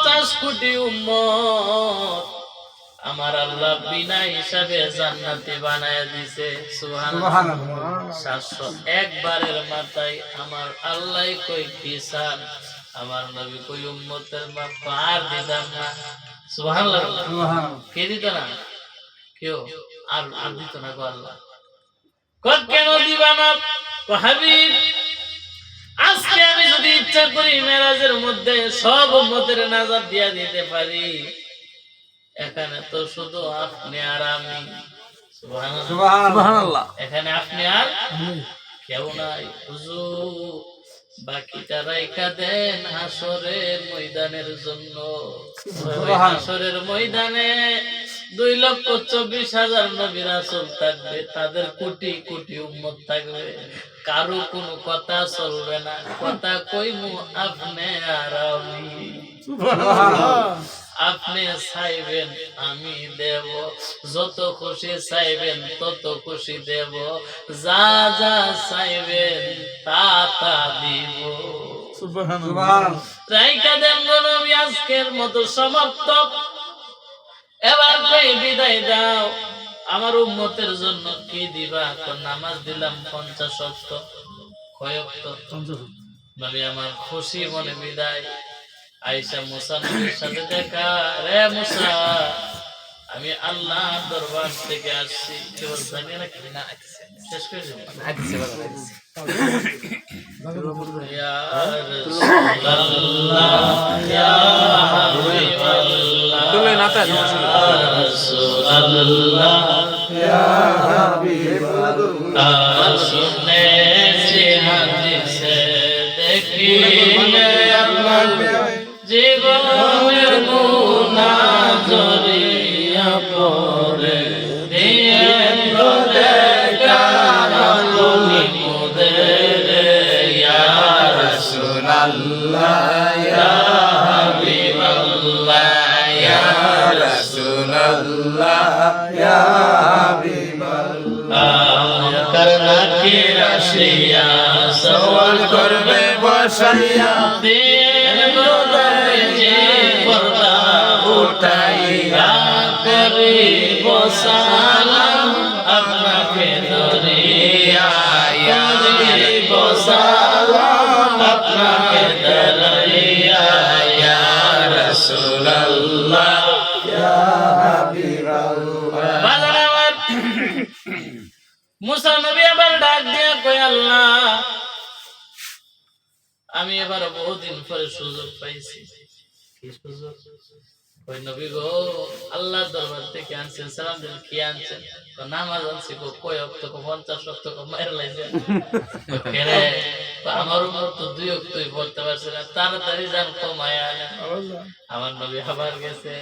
৪৯ কোটি উম্মত আমার আল্লাহ বিনা হিসাবে জান্নাতি বানায়া দিছে সুবহানাল্লাহ ৭০০ একবারের মাথায় আমার আল্লাহ কই কি চান আমার নবী কই উম্মতের মাফ আর দিতাম না সুবহানাল্লাহ কে দিত না কেউ আর দিত না গো আল্লাহ কত কেন দিবা না তো হাবিব আজকে আমি যদি ইচ্ছা করি মেরাজের মধ্যে সব উম্মতের নাজাত দিয়া দিতে পারি এখানে তো শুধু আপনি আর আমি সুবহানাল্লাহ সুবহানাল্লাহ এখানে আপনি আর কেউ নাই হুজুর বাকিটা রাইখা দেন হাসরের ময়দানের জন্য ওই হাসরের ময়দানে 2,24,000 নবী রাসূল থাকবে তাদের কোটি কোটি উম্মত থাকবে কারো কোনো কথা চলবে না কথা কইমু আপনি আর আমি সুবহানাল্লাহ আপনি চাইবেন আমি দেব যত খুশি চাইবেন তত খুশি দেব যা যা চাইবেন তা তা দিব সুবহানাল্লাহ রাইকা দেন গো নবী আজকের মতো সমাপ্ত এবার কই বিদায় দাও আমার উম্মতের জন্য কি দিবা কোন নামাজ দিলাম 50 ওয়াক্ত কয় ওয়াক্ত নবী আমার খুশি মনে বিদায় আয়েশা মুসা নবীর সাথে দেখা রে মুসা আমি আল্লাহর দরবার থেকে আসছি কেবল জানি না কি না শেষ করে দেব ইয়া রাসূলুল্লাহ ইয়া হাবিবাল্লাহ তুলে নাতা রাসূলুল্লাহ ইয়া হাবিবাল্লাহ শুনে সে হাদিসে দেখিলে আল্লাহ জীবনের গুনাহ জড়িয়া পড়ে দিয়েন গো দেখা তুমি মোদের ইয়া রাসূলুল্লাহ ইয়া হাবিবাল্লাহ ইয়া রাসূলুল্লাহ ইয়া হাবিবাল্লাহ করনা কি রাশিয়া সওয়াল করবে বসাইয়া দিন গোদরে যে পর্দা উঠাইয়া করিব সালাম আপনাকে ধরিয়া করিব সালাম আপনাকে ধরিয়া ইয়া রাসূলুল্লাহ ইয়া হাবিবাল্লাহ বাজার আমার মুসা নবী আবার ডাক দিয়া কই আল্লাহ আমি এবার বহুদিন পরে সুযোগ পাইছি কি সুযোগ ওই নবী গো আল্লাহর দরবার থেকে আনছেন সালাম দিন কি আনছেন তো নামাজ আনছি গো কয় ওয়াক্ত কো 50 ওয়াক্ত কো মাইর লাইছে কেরে আমার উম্মত তো 2 ওয়াক্তই পড়তে পারছে না তাড়াতাড়ি যান কমায়া আনেন আমার নবী আবার গেছে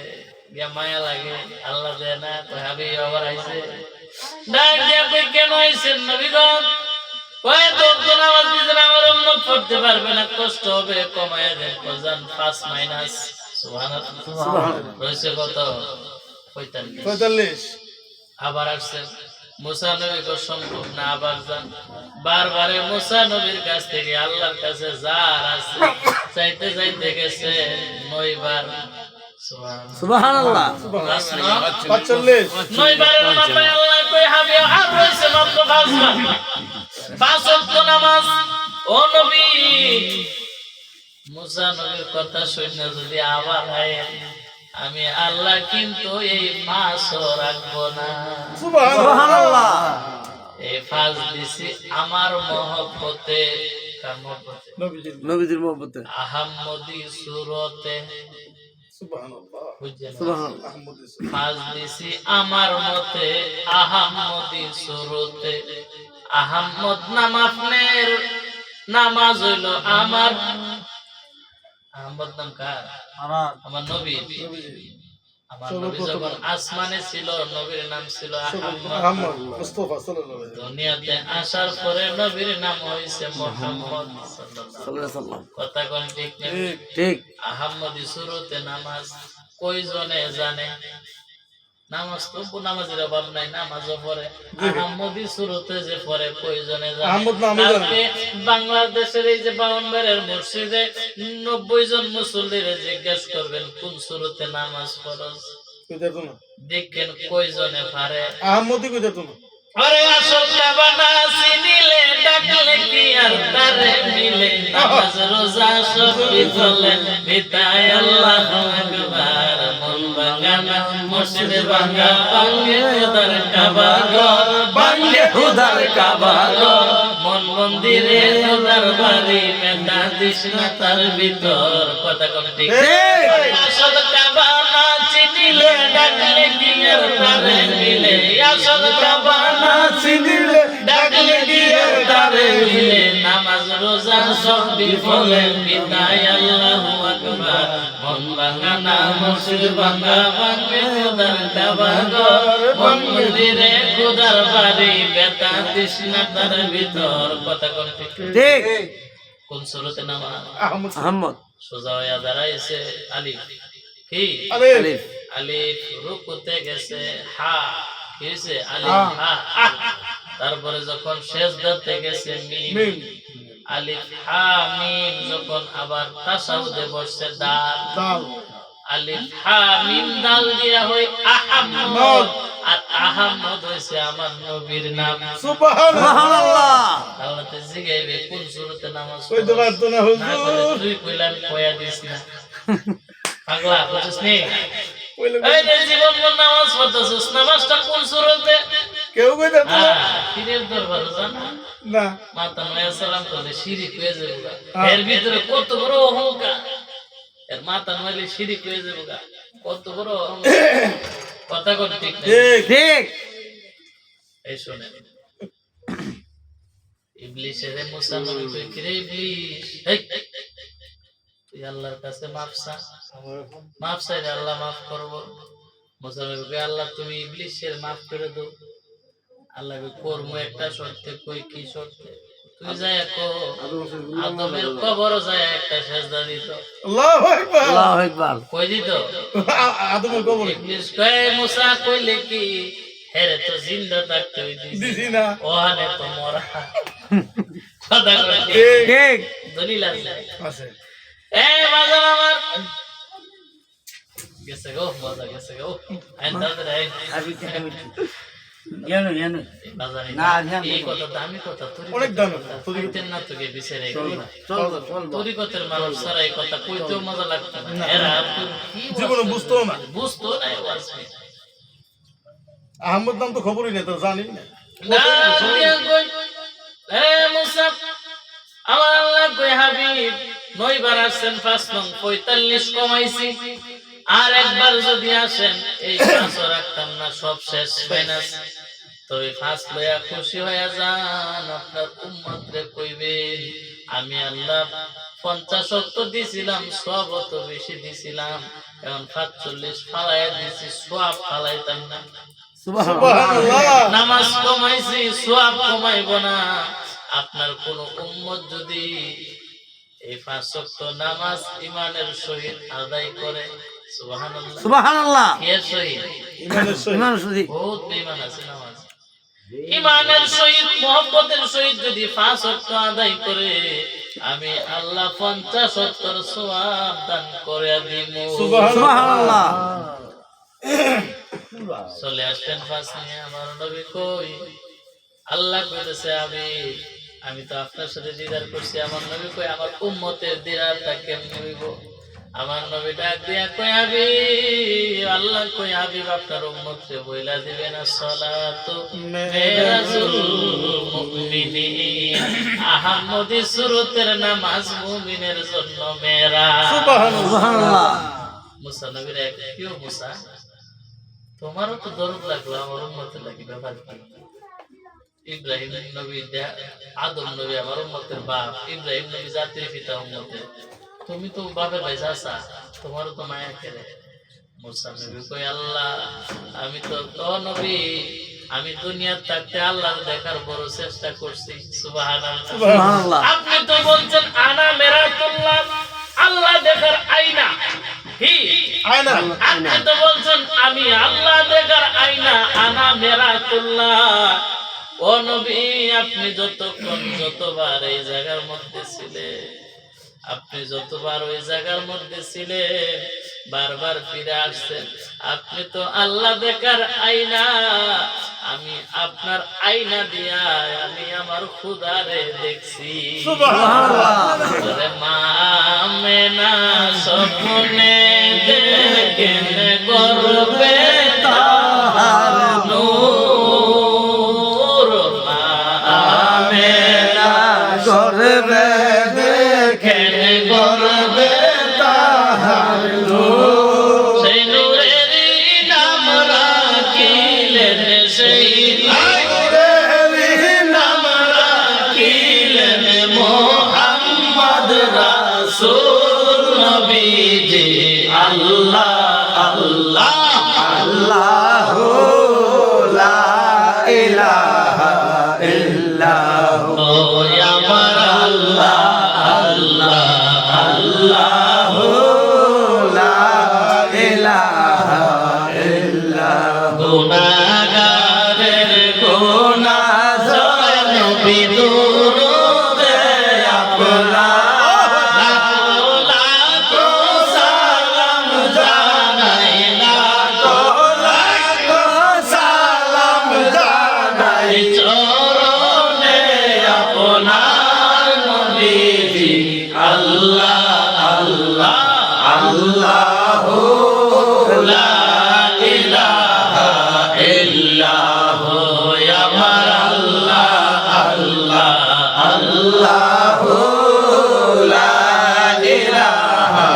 গিয়া মায়া লাগে আল্লাহ দেয় না তো হাবি আবার আইছে ডাক দিয়া কই কেন আইছেন নবী গো কয় তো নামাজ দিছেন আমার উম্মত পড়তে পারবে না কষ্ট হবে কমায়া দেন কোজান 5 মাইনাস সুবহানাল্লাহ রইছে কত 45 আবার আসছেন মুসা নবী কো সম্ভব না আবার যান বারবারে মুসা নবীর কাছ থেকে আল্লাহর কাছে যার আছে চাইতে চাইতে গেছে 9 বার সুবহানাল্লাহ 9 বারের মাথায় আল্লাহ কই হাবি আর রইছে মাত্র 5 বার 5 ওয়াক্ত নামাজ ও নবী মুসা নবীর কথা শুনে যদি আবার আয়েন আমি আল্লাহ কিন্তু এই মাসও রাখবো না সুবহানাল্লাহ এই ফাজ দিছি আমার মহব্বতে কার মহব্বতে নবীজির মহব্বতে আহমদি সুরতে সুবহানাল্লাহ বুঝছেন সুবহানাল্লাহ ফাজ দিছি আমার মতে আহমদি সুরতে আহমদ নাম আপনার নামাজ হইল আমার আহমদ নাম কার আমার নবী আমার নবী যখন আসমানে ছিল নবীর নাম ছিল আহমদ মুস্তাফা সাল্লাল্লাহু আলাইহি দুনিয়াতে আসার পরে নবীর নাম হইছে মুহাম্মদ সাল্লাল্লাহু আলাইহি সাল্লাম কথা কোন ঠিক না ঠিক আহমদি সুরতে নামাজ কয়জনে জানে নামাজ তো নামাজের অভাব নাই নামাজও পড়ে আহমদি সুরতে যে পড়ে কয়জনে জানে আহমদ নামে জানে আজকে বাংলাদেশের এই যে 52 বারের মসজিদে 90 জন মুসল্লিরে জিজ্ঞেস করবেন কোন সুরতে নামাজ ফরজ কইতা তো না দেখেন কয়জনে পারে আহমদি কইতা তো না আরে আসল কাবানা চিনিলে ডাকলে কি আর তারে মিলে নামাজ রোজা সব বিফলে বিতায় আল্লাহু আকবার মন ভাঙানা মসজিদ ভাঙা ভাঙে খোদার কাবা ঘর ভাঙে খোদার কাবা ঘর মন মন্দিরে খোদার বাড়ি মেটা দিস না তার ভিতর কথা কোন ঠিক আসল কাবানা চিনিলে ডাকলে কি আর তারে মিলে আসল কাবানা চিনিলে ডাকলে দিয়ে তারে মিলে নামাজ রোজা সব বিফলে বিদায় আল্লাহু আকবার মন ভাঙানা মসজিদ ভাঙা ভাঙে খোদার কাবা ঘর মন মন্দিরে খোদার বাড়ি বেতা তৃষ্ণা তার ভিতর কথা কোন ঠিক ঠিক কোন সুরতে নামাজ আহমদ আহমদ সোজা হইয়া দাঁড়াইছে আলিফ কি আলিফ আলিফ রুকুতে গেছে হা কি হইছে আলিফ হা তারপরে যখন সেজদাতে গেছে মিম আলিফ হা মিম যখন আবার তাশাহুদে বসছে দাল দাল আলিফ হা মিম দাল দিয়া হই আহমদ আর আহমদ হইছে আমার নবীর নাম সুবহানাল্লাহ আল্লাহ তে জিগাইবে কোন সূরাতে নামাজ কইতে পারতো না না করে হুজুর তুই কইলাম কয়া দিস না পাগলা বুঝছিস নি কইলে এই যে জীবন ভর নামাজ পড়তেছিস নামাজটা কোন সূরাতে কেউ কইতা তো না পীরের দরবার জানা না মাতা নয়া সালাম করলে শিরিক হয়ে যাবে গা। এর ভিতরে কত বড় অহংকার এর মাতা নইলে শিরিক হয়ে যাবে গা। কত বড় অহংকার কথা কর ঠিক না ঠিক ঠিক এই শুনেন ইবলিসের মুসা নবী কই কি রে ইবলিস এই তুই আল্লাহর কাছে মাফ চাইলে আল্লাহ মাফ করব মুসা নবী কই আল্লাহ তুমি ইবলিসের মাফ করে দাও আল্লাহ কই করব একটা শর্তে কই কি শর্তে তুই যায় কো আদমের কবর যায় একটা সেজদা দিত আল্লাহু আকবার আল্লাহু আকবার কই দিত আদমের কবর ইবলিস কয় মুসা কইলে কি হেরে তো জিন্দা থাকতে হইতিস দিছি না ওহানে তো মরা কথা কই ঠিক ঠিক দলিল আছে আছে এ বাজার আমার গেছে গো মজা গেছে গো আইন দাদা আই জানো জানো বাজারে না, জানি এই না। কথা দামি কথা তোর অনেক দামি, তোর না তোকে বিচারে চল চল তোর কথার মানুষ সারা এই কথা কইতেও মজা লাগতো না এরা তোর কি জীবনে বুঝতো না। বুঝতো না এই ওয়াজে আহমদ নাম তো খবরই নেই তো জানি না না দিয়া কই এ মুসা আমার আল্লাহ কই হাবিব 9 বার আসছেন 5 নং 45 কমাইছি আর একবার যদি আসেন এই পাঁচও রাখতাম না, সব শেষ মাইনাস। তবে পাঁচ লইয়া খুশি হইয়া যান, আপনার উম্মতরে কইবেন আমি আল্লাহ 50 ওয়াক্ত দিছিলাম, সব অত বেশি দিছিলাম, এখন 45 ফালাইয়া দিছি, সব ফালাইতাম না। সুবহানাল্লাহ। নামাজ কমাইছি, সওয়াব কমাইব না। আপনার কোন উম্মত যদি এই 5 ওয়াক্ত নামাজ ঈমানের সহিত আদায় করে, সুবহানাল্লাহ সুবহানাল্লাহ। এর সহিত ইমানের সহিত। ইমান শুদ্ধি। বহুত বেঈমান আছে নামাজ। ঈমানের সহিত মুহাব্বতের সহিত যদি 5 ওয়াক্ত আদায় করে, আমি আল্লাহ 50 ওয়াক্তের সওয়াব দান করে দিব। সুবহানাল্লাহ। চলে আসলেন পাঁচ নিয়ে, আমার নবী কই? আল্লাহ কইতেছে আমি তো আপনার সাথে দিদার করছি। আমার নবী কই আমার উম্মতের দিদারটা কেমনে হইব? আমার নবী ডাক দিয়া কই আল্লাহ কই হাবিব আপনার উম্মতকে বইলা দিবেন আসসালাতু মেরাজুল মুমিনিন, আহমদি সুরতের নামাজ মুমিনের জন্য মেরাজ। সুবহানাল্লাহ। মুসা নবীর এক কেউ মুসা তোমারও তো দরদ লাগলো, আমার উম্মতের লাগি ব্যাপার কি? ইব্রাহিম নবী আদম নবী আমার উম্মতের বাপ, ইব্রাহিম নবী জাতির পিতা উম্মতের, তুমি তো বাপের ভাই চাচা, তোমারও তো মায়া কেড়ে। মুসা নবী কই আল্লাহ আমি তো নবী, আমি দুনিয়ার থাকতে আল্লাহ দেখার বড় চেষ্টা করছি। সুবহানাল্লাহ। সুবহানাল্লাহ। আপনি তো বলছেন আনা মেরাতুল্লাহ, আল্লাহ দেখার আয়না। কি আয়না? আপনি তো বলছেন আমি আল্লাহ দেখার আয়না, আনা মেরাতুল্লাহ। ও নবী আপনি যতবার এই জায়গার মধ্যে ছিলেন, আপনি যতবার ওই জায়গার মধ্যে ছিলেন, বারবার ফিরে আসছেন, আপনি তো আল্লাহ দেখার আয়না। আমি আপনার আয়না দিয়া আমি আমার খুদারে দেখছি। সুবহানাল্লাহ। মা মেনা স্বপ্নে দেখেন গর্বে তাহার নূর, মা মেনা গর্বে দেখেন গর্বে তাহার নূর, সেই নূরেরই নাম রাখিলেন, সেই নূরেরই নাম রাখিলেন মুহাম্মদ রাসূল নবীজি। আল্লাহ আল্লাহ আল্লাহু লা ইলাহা ইল্লাহু ও আমার আল্লাহ আল্লাহ আল্লাহু লা ইলাহা ইল্লাহু গুনাহগারের গুনাহ নবী দুরূদে আপনার লাখো লাখো সালাম জানাই, লাখো লাখো সালাম জানাই চরণে আপনার নবীজি। আল্লাহ আল্লাহ আল্লাহু লা ইলাহা ইল্লাহু, আমার আল্লাহ আল্লাহ আল্লাহু লা ইলাহা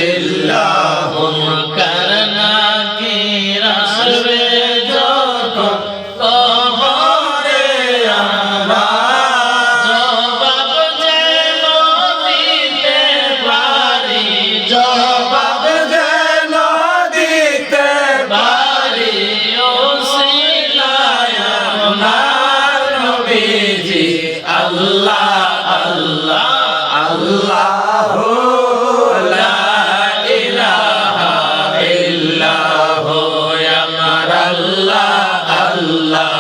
ইল্লাহু। মুনকার নাকির আসবে যখন কবরে আমার, জবাব যেন দিতে পারি, জবাব যেন দিতে পারি, ওসিলায় আপনার নবীজি। আল্লাহ আল্লাহ আল্লাহু লা ইলাহা ইল্লাহু, আমার আল্লাহ আল্লাহ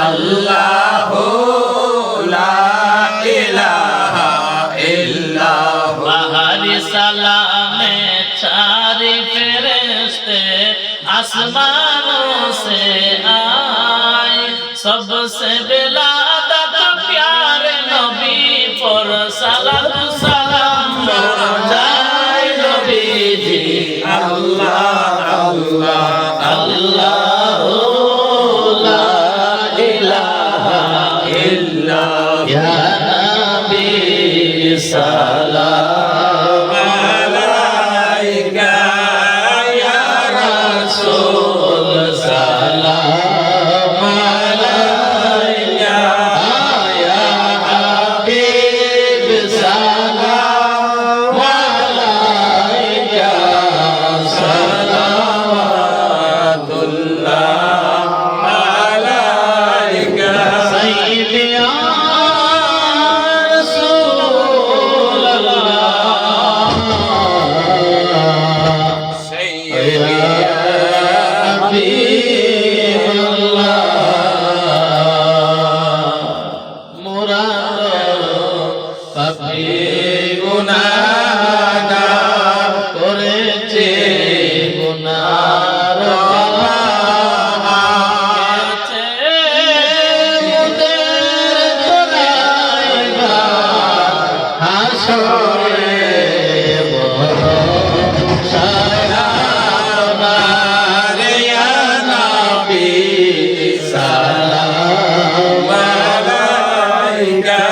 আল্লাহু লা ইলাহা ইল্লাহু। বাহারি সালামে চারি ফেরেশতে आसमानों से आए, सबसे बेलादत प्यारे नबी पर सलात सलाम जाए नबी जी। अल्लाह अल्लाह अल्लाह ला इलाहा इल्ला या नबी सलाम अलैका সালাম আলাইয়া নবী সালাম আলাইকা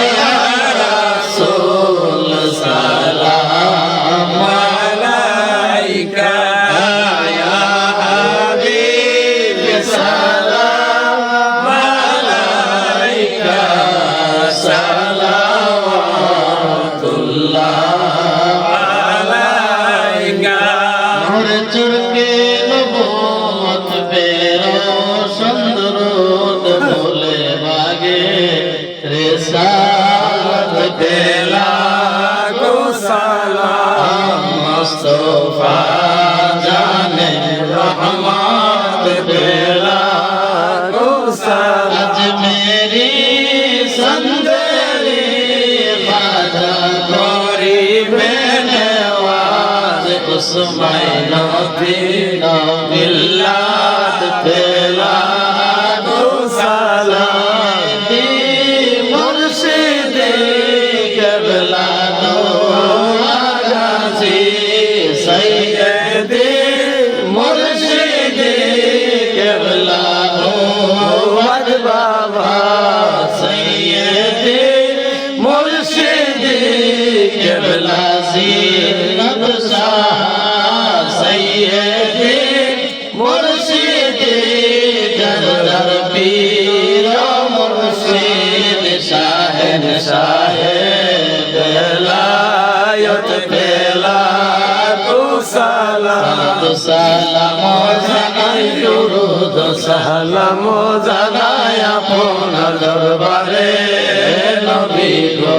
ইয়া রাসূল সালাম আলাইকা ইয়া হাবিব সালাম আলাইকা সালাওয়াতুল্লাহ আলাইকা নূর চুরকে নবুয়ত বেরোশন দরুদ বলে বাগে রিসালত পেলা গো সালাম মুস্তাফা জানে রহমত পেলা গো সালাম আজ মেরি সন্দেরি খাজা করিবে নওয়াজ উসমাইন দিনা মিল্লাত পেলা গো সালাম দি মুর্শিদ কেবলা দো আগাজি সৈয়দ মুর্শিদ কেবলা দো বাবা সৈয়দ মুর্শিদ কেবলা জিনব শাহ সৈয়দ মুর্শিদ দরদার পীর মুর্শিদ শাহেন শাহেদ বেলায়ত পেলা তু সালাম জানাই দুরুদ সালাম জানাই আপনার দরবারে নবী গো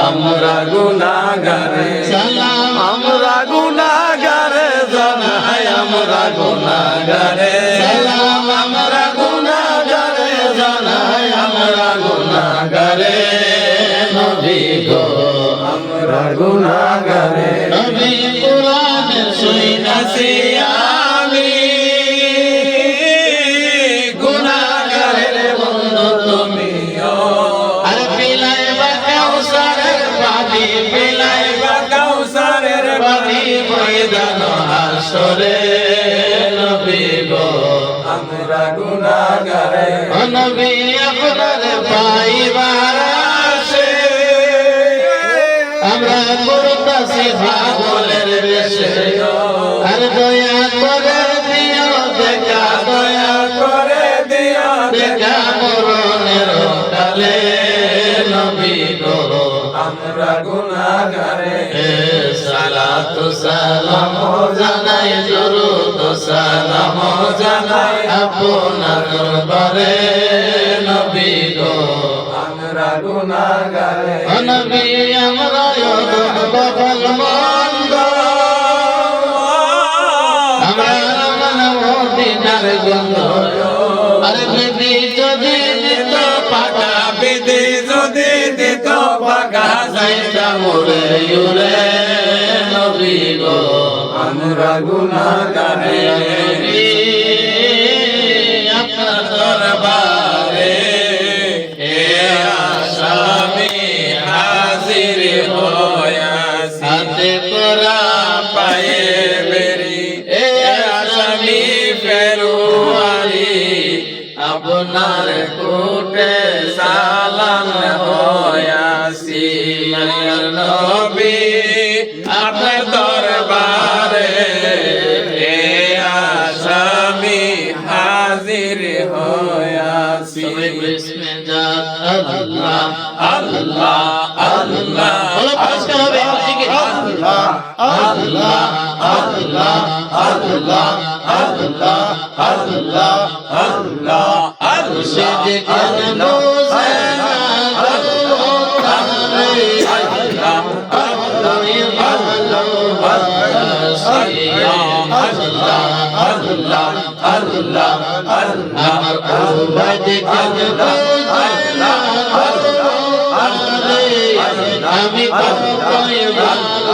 আমরা গুনাহগারে সালাম আমরা গুনাহগারে জানাই আমরা গুনাহগারে সালাম আমরা গুনাহগারে জানাই আমরা গুনাহগারে নবী গো আমরা গুনাহগারে নবী কোরআনের শুনাছি আমি গুনাহগারের বন্ধু তুমিও আর পিলাইবা কাউসারের পানি পিলাইবা কাউসারের পানি ময়দান হাসরে নবী গো আমরা গুনাহগারে নবী আপনার পাইবার আশে আমরা করতাছি পাগলের বেশে আর দয়া করে দিও দেখা দয়া করে দিও দেখা মরণের কালে নবী গো আমরা গুনাহগারে সালাত সালাম জানাই দুরুদ সালাম জানাই আপনার দরবারে নবী গো আমরা গুনাহগারে নবী আমরা বদল মন্দ আমরা মানব দিনার গন্ধ আরে বিধি যদি দিত পাকা বিধি যদি দিত পাকা যাইতা মোরে ইউরে নবী গো আমরা গুনাহগারে আপনার দরবারে এ আসামি হাজির হয়াছি হাতে করা পায়ে বেরি এ আসামি ফেরুয়ারি আপনার কোটে সালাম হয়াছি নবী আপনার দরবারে এ আসামি হাজির হয়াছি বিস্মে জাত আল্লাহ আল্লাহ আল্লাহ বলো পুরস্কার হবে আল্লাহ আল্লাহ আল্লাহ আল্লাহ আল্লাহ আল্লাহ আল্লাহ মুর্শিদ কেন বোঝে না গো তারে আল্লাহ আল্লাহ আল্লাহ আমার উম্মত কেন বোঝে না আমি কতই ভালো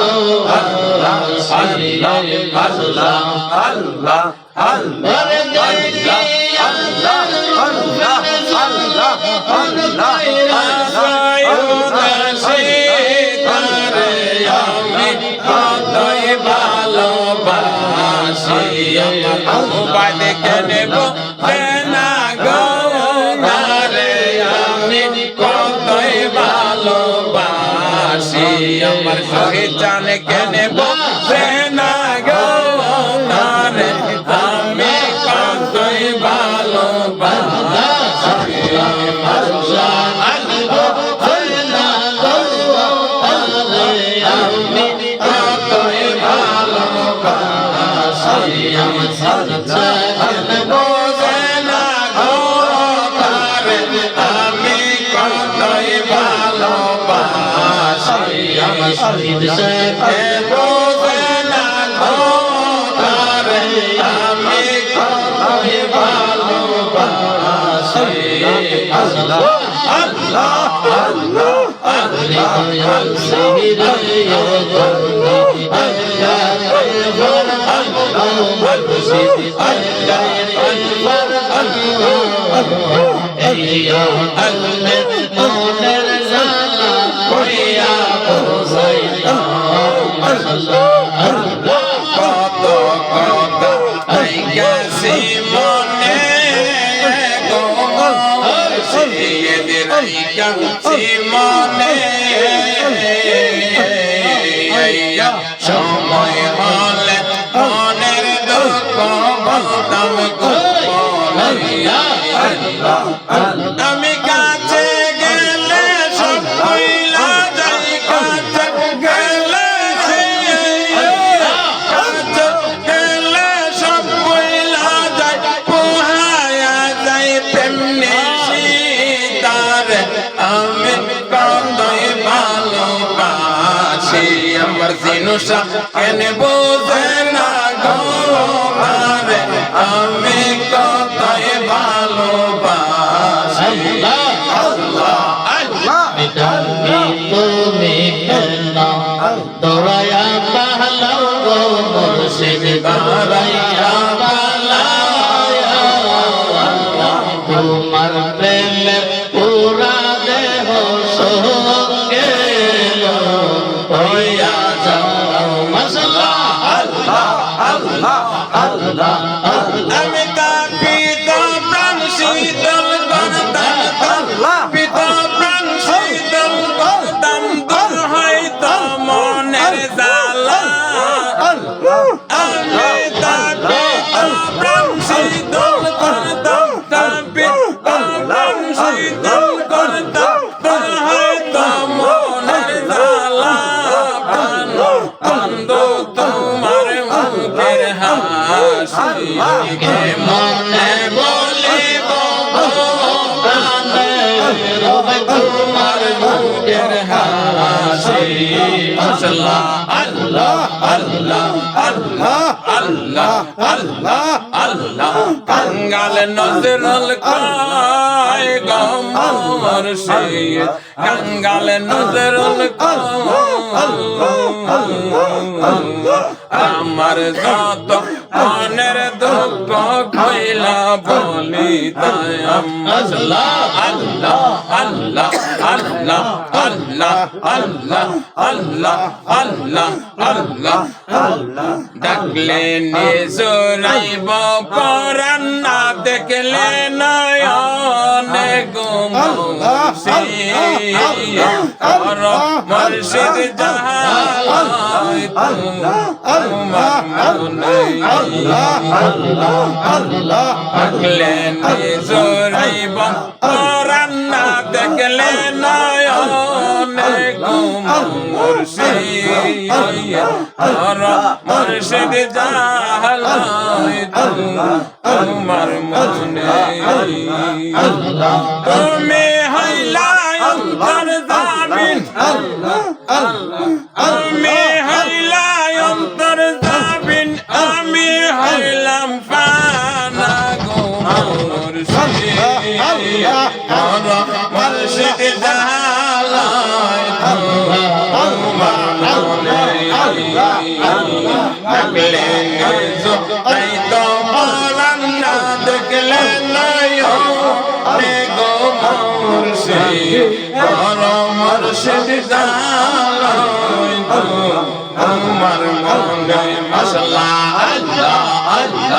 আল্লাহ আল্লাহ আল্লাহ আল্লাহ আল্লাহ ভালোবাসি উপায় দেখে নেব না গো তারে আমি কতই ভালোবাসি আমার শহীদ জানে কে নেব না গো তারে আমি কতই ভালোবাসি শহীদ সাহেব মনের জালা কইয়া কত কথা গেছি মনে গো গেছি মনে সময় হলে মনের দুঃখ বলতাম আমি কাছে গেলে সব কইলা যাই কাছে গেলে কাছে গেলে সব কইলা যাই পোহায়া যাই তেমনি সীতার আমি কতই ভালোবাসি আমার জিনুষা কেন বোঝে না গো তারে আমি কতই ভালোবাসি তুমি কেন দৌড়াইয়া পালাও গো মুর্শিদ দৌড়াইয়া তোমার প্রেমে পুরা দেহ সঙ্গে হইয়া যাও মাশাআল্লাহ আল্লাহ আমি তার পিতা প্রাণ শীতল করতাম পিতা প্রাণ শীতল করতাম দূর হইতো মনের জ্বালা আমি তার পিতা প্রাণ শীতল করতাম তার পিতা প্রাণ শীতল করতাম দূর হইতো মনের জ্বালা বন্ধু তোমার মুখের হাসি মনে বলিব তোমার মুখের হাসি আল্লাহ আল্লাহ আল্লাহ আল্লাহ আল্লাহ আল্লাহ আল্লাহ কাঙ্গাল নজরুল কয় গমর সে কাঙ্গাল নজরুল আমার যত মনের দুঃখ কইলা বলি তাই আল্লাহ আল্লাহ আল্লাহ আল্লাহ আল্লাহ আল্লাহ আল্লাহ আল্লাহ আল্লাহ আল্লাহ ডাকলে নিজরাইব পরাণ না দেখলে নয়নে গুমসি আর মুর্শিদ জাহাই তোমার মনে ডাকলে নিজরাইব পরাণ না দেখলে নয়নে গুমসি আর মুর্শিদ জাহাই তোমার মনে তুমি হইলা অন্তর জামিন আমি হইলা অন্তর জামিন আমি হইলাম ফানা গো মুর্শিদ মুর্শিদ জাহাই তোমার মনে ডাকলে নিজ তাই তো বলান না দেখলে নয়নে গো মুর্শিদ মুর্শিদ জাহাই তোমার মনে মাশাআল্লাহ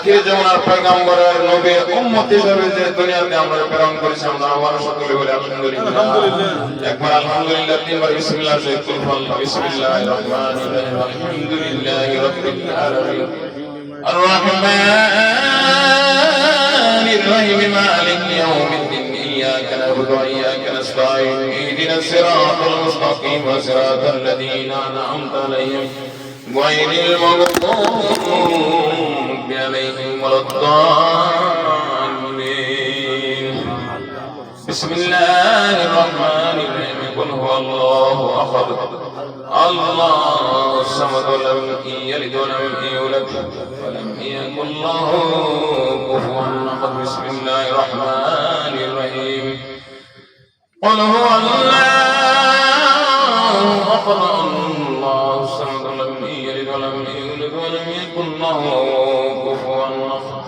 আখির জামানার পয়গম্বরের নবী উম্মত হিসেবে যে দুনিয়াতে আমরা প্রেরণ করেছি আমরা আবার সকলে বলি আলহামদুলিল্লাহ একবার আলহামদুলিল্লাহ তিনবার বিসমিল্লাহ শরীফ কুল বিসমিল্লাহির রহমানির রহিম আলহামদুলিল্লাহি রাব্বিল আলামিন আর রহমানির রহিম মালিকি ইয়াউমিদ্দিন ইয়াকা না'বুদু ওয়া ইয়াকা নাস্তাঈন ইহদিনাস সিরাতাল মুস্তাকিম সিরাতাল লাযীনা আন'আমতা আলাইহিম গায়রিল মাগদূবি আলাইহিম ওয়ালাদ-দাল্লিন বিসমিল্লাহির রহমানির রহিম কুল হুয়াল্লাহু আহাদ আল্লাহুস সামাদ লাম ইয়ালিদ ওয়া লাম ইউলাদ ওয়া লাম ইয়াকুল লাহু কুফুওয়ান আহাদ বিসমিল্লাহির রহমানির রহিম قل هو الله أحد الله الصمد لم يلد ولم يولد ولم يكن له كفوا أحد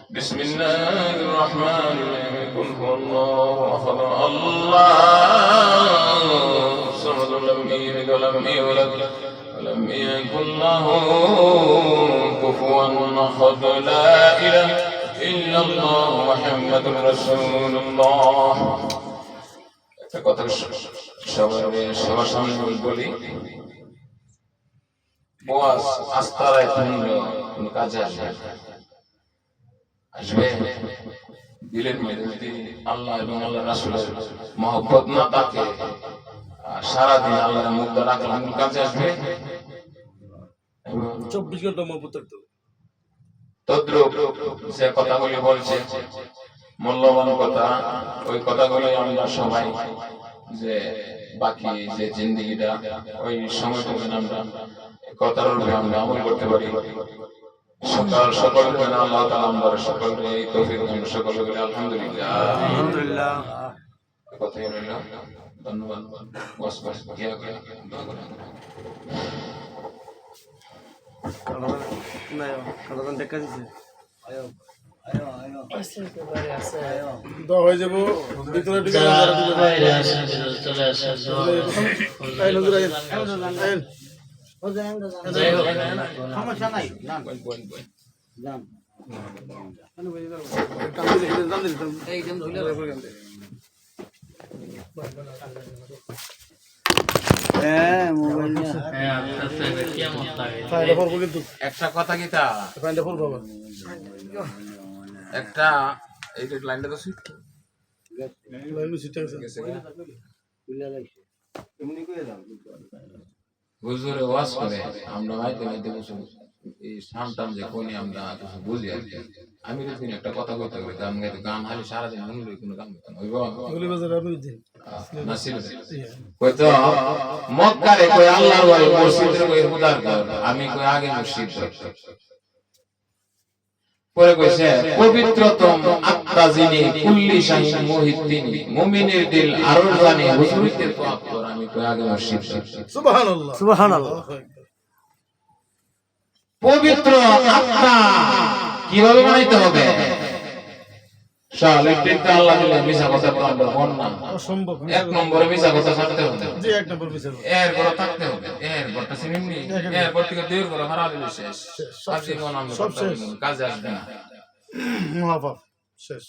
بسم الله الرحمن الرحيم قل هو الله أحد الله الصمد لم يلد ولم يولد ولم يكن له كفوا أحد لا إله إلا الله محمد رسول الله কথা সবার সামনে বলি বস আস্তারায় কোন কাজে আসবে দিলের মধ্যে যদি আল্লাহ এবং আল্লাহ রাসূলের মহব্বত না থাকে সারাদিন আল্লাহর মুখটা রাখলাম কাজে আসবে 24 ঘন্টা মহব্বত থাকতে হবে। তদ্রুপ সে কথাগুলি বলছে মূল্যবান কথা ওই কথাগুলো আমরা সবাই যে বাকি যে জিন্দেগিটা ওই সময়টুকু আমরা কথার উপরে আমরা আমল করতে পারি সকলকে আল্লাহ তাআলা আমাদের সকলকে এই তৌফিক দান সকলকে বলি আলহামদুলিল্লাহ আলহামদুলিল্লাহ কথাই রইল ধন্যবাদ বস বস গিয়া গিয়া দোয়া করে কারণ দেখা দিছে দোয়া হয়ে যাবো ভিতরে ঢুকে যারা বাইরে আসেন চলে আসেন এই নজর আইন যাই হোক সমস্যা নাই না জান এই দেন ধইলা মোবাইল নিয়ে হ্যাঁ আস্তে আস্তে কিয়ামত লাগে ফায়দা করবো কিন্তু একটা কথা কিতা ফায়দা করবো বাবা একটা এই যে লাইনটা তো সুইট লাইনু সিটে আছে খুলে লাইছে এমনি কই দাও হুজুরে ওয়াজ করে আমরা মাইতে মাইতে বসে এই শামটাম যে কোনি আমরা কিছু বুঝি আর কি আমি তো একটা কথা কইতে গেলে গান গাইতে গান হালি সারাদিন মনে লই কোনো কাম করতে হইব গুলি বাজার আমি দিন নাসিব কই তো মক্কারে কই আল্লাহর ওয়ালি মসজিদের কই খুদার ঘর আমি কই আগে মসজিদ পরে কইছে পবিত্রতম আত্মা যিনি কুল্লি শাহিন মোহিত তিনি মুমিনের দিল আরো জানে হুজুরিতে তো আপর আমি কই আগে মসজিদ সুবহানাল্লাহ সুবহানাল্লাহ পবিত্র আত্মা কিভাবে বানাইতে হবে শাল একটু আল্লাহ দিলে মিছা কথা তো আমরা বল না অসম্ভব এক নম্বরে মিছা কথা ছাড়তে হবে জি এক নম্বর বিচার এর বড় থাকতে হবে এর বড়টা সিনেমনি এর বড় থেকে দুই বড় হারা দিলে শেষ আর জীবন আমরা সব শেষ। কাজে আসবে না মহাপাপ শেষ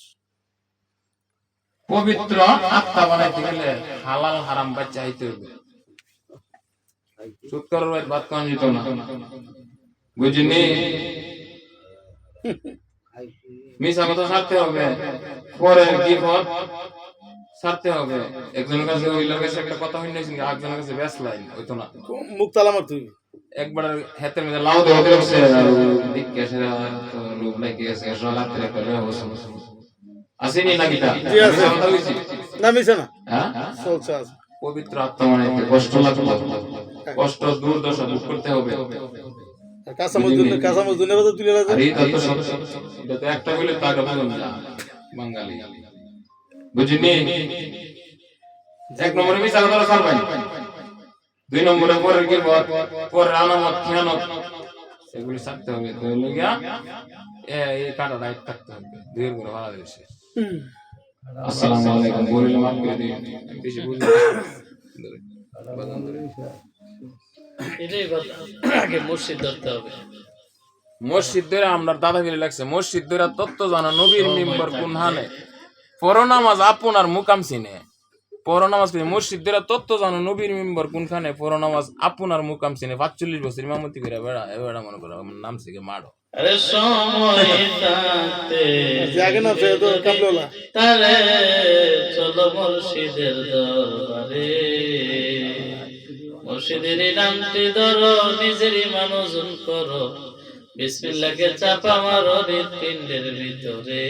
পবিত্র আত্মা বানাইতে গেলে হালাল হারাম বাচ্চা হইতে হবে সুদ করার ভাত কম যেত না বুঝিনি মিশা কথা ছাড়তে হবে পরে বিপদ ছাড়তে হবে একজনের কাছে ওই লোকের কাছে একটা কথা হইনি আরেকজনের কাছে ব্যাস লাইন হইতো না মুখ তালা মার তুই একবার হাতের মধ্যে লাউ দেওয়া দিচ্ছে দিকে সেটা তো লোক নাকি আছে রাতে একটা লেয়া বসে আসেনি নাকি তা জি আছে। কথা হইছে না মিছে না হ্যাঁ চলছে আছে পবিত্র আত্মা মানে কষ্ট লাগবে কষ্ট দুর্দশা দূর করতে হবে কাঁচা মজদুর নেবে তো তুলে আর রাখবে এই তত্ত্ব সব এটা তো একটা বলে তাকে বুঝুন না বাঙালি বুঝিনি এক নম্বরে মিশা কথা ছাড়বেন দুই নম্বরে পরে কি পরে আনামত খেয়ানত সেগুলি ছাড়তে হবে তো লগিয়া এই কাটা রাইট থাকতে হবে দুই করে ভাড়া দিয়েছে আসসালামু আলাইকুম বলিলে মাফ করে দিন বেশি বুঝি এটাই কথা আগে মসজিদ ধরতে হবে মসজিদ ধরে আমরা দাদাগিরি লাগছে মসজিদ ধরে তত্ত্ব জানা নবীর মিম্বর কোন হানে পর নামাজ আপনার মুকাম চিনে পর নামাজ মসজিদ ধরে তত্ত্ব জানো নবীর মিম্বর কোনখানে পর নামাজ আপনার মুকাম চিনে 45 বছর ইমামতি করে বেড়া মনে করো নাম শিখে মারো আরে সময় থাকতে জাগে না সে তো কামলোলা তারে চলো মুর্শিদের দরবারে মুর্শিদের নামটি ধরো নিজেরই মানুষজন করো বিসমিল্লাহকে চাপা মারো হৃৎপিণ্ডের ভিতরে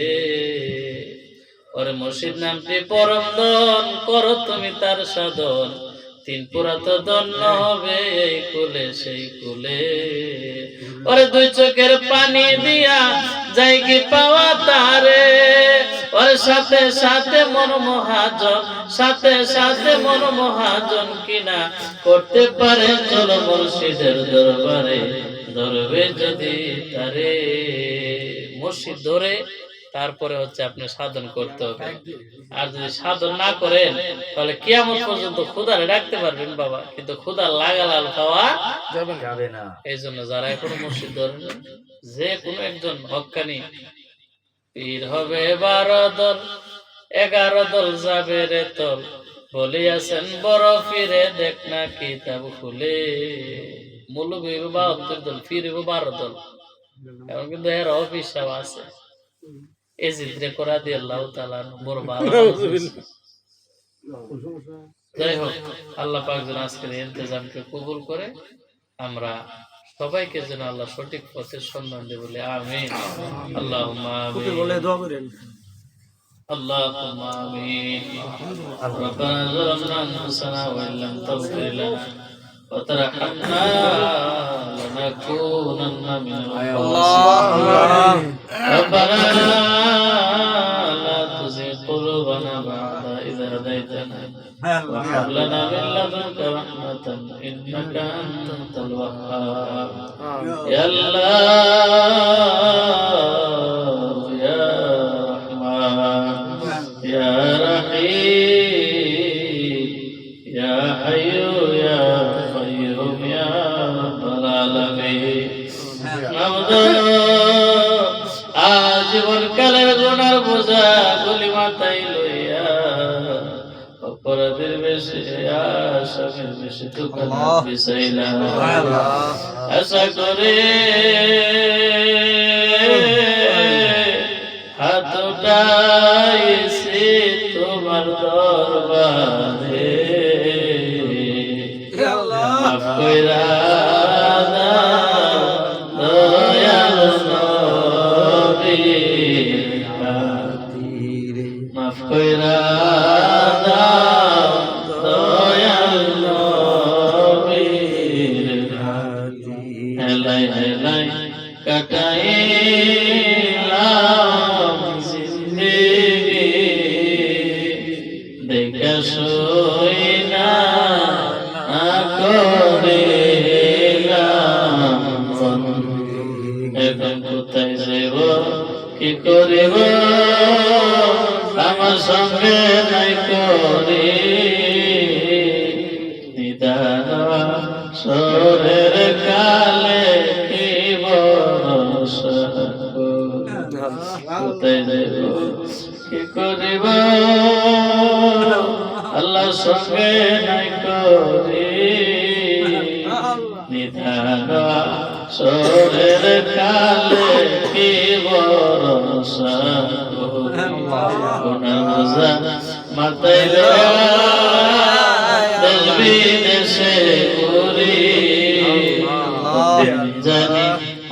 ওরে মুর্শিদ নামটি পরম ধন করো তুমি তার সাধন তিন পুরাত ধন্য হবে এই কুলে সেই কুলে ওরে দুই চোখের পানি দিয়া যাই কি পাওয়া তারে ওরে সাথে সাথে মন মহাজন সাথে সাথে মন মহাজন কিনা করতে পারে চলো মুর্শিদের দরবারে ধরবে যদি তারে মুর্শিদ ধরে তারপরে হচ্ছে আপনি সাধন করতে হবে আর যদি সাধন না করেন তাহলে কিয়ামত পর্যন্ত ক্ষুধারে রাখতে পারবেন বাবা কিন্তু ক্ষুধা লাগালাল খাওয়া যাবে না এই জন্য যারা এখনো মসজিদ ধরেন যে কোনো একজন হক্কানি পীর হবে 12 দল 11 দল যাবে রে তল বলিয়াছেন বড় ফিরে দেখ না কিতাব খুলে মৌলবী 72 দল ফির 12 দল এখন কিন্তু এর অফিস সব আছে এজিদরে করা দিয়ে আল্লাহ তাআলা বড় ভালো যাই হোক আল্লাহ পাক যেন আজকের ইন্তজামকে কবুল করে আমরা সবাইকে যেন আল্লাহ সঠিক পথের সন্ধান দেয় বলে আমিন আল্লাহুম্মা আমিন বলে দোয়া করেন اللهم آمين ربنا ظلمنا أنفسنا وإن لم تغفر لنا وترحمنا لنكونن من الخاسرين ربنا لا تزغ قلوبنا بعد إذ هديتنا وهب لنا من لدنك رحمة إنك أنت الوهاب يا الله يا يا رحيم يا حي يا قيوم يا رب العالمين আজীবন কালের গুনার বোঝা গুলি মাথায় লইয়া অপরাধের বেশি আসামের বেশি দোকান বিছাইলাম আশা করে হাত উঠাইছি তোমার দরবারে মাফ কইরা দাও দয়াল নবীর খাতিরে মাফ কইরা দাও দয়াল নবীর খাতিরে হেলাই হেলাই কাটাইলাম জিন্দেগি দেখা সই না করিলাম এখন কোথায় যাব কি করিব আমার সঙ্গে নাই করি নিদান সরের কালে কি ভরসা কোথায় যাব কি করিব আল্লাহ সঙ্গে নাই করি নিধান সরের কালে কি ভরসা গুনাহ বোঝা মাথায় লইয়া দেশ বিদেশে ঘুরি জানি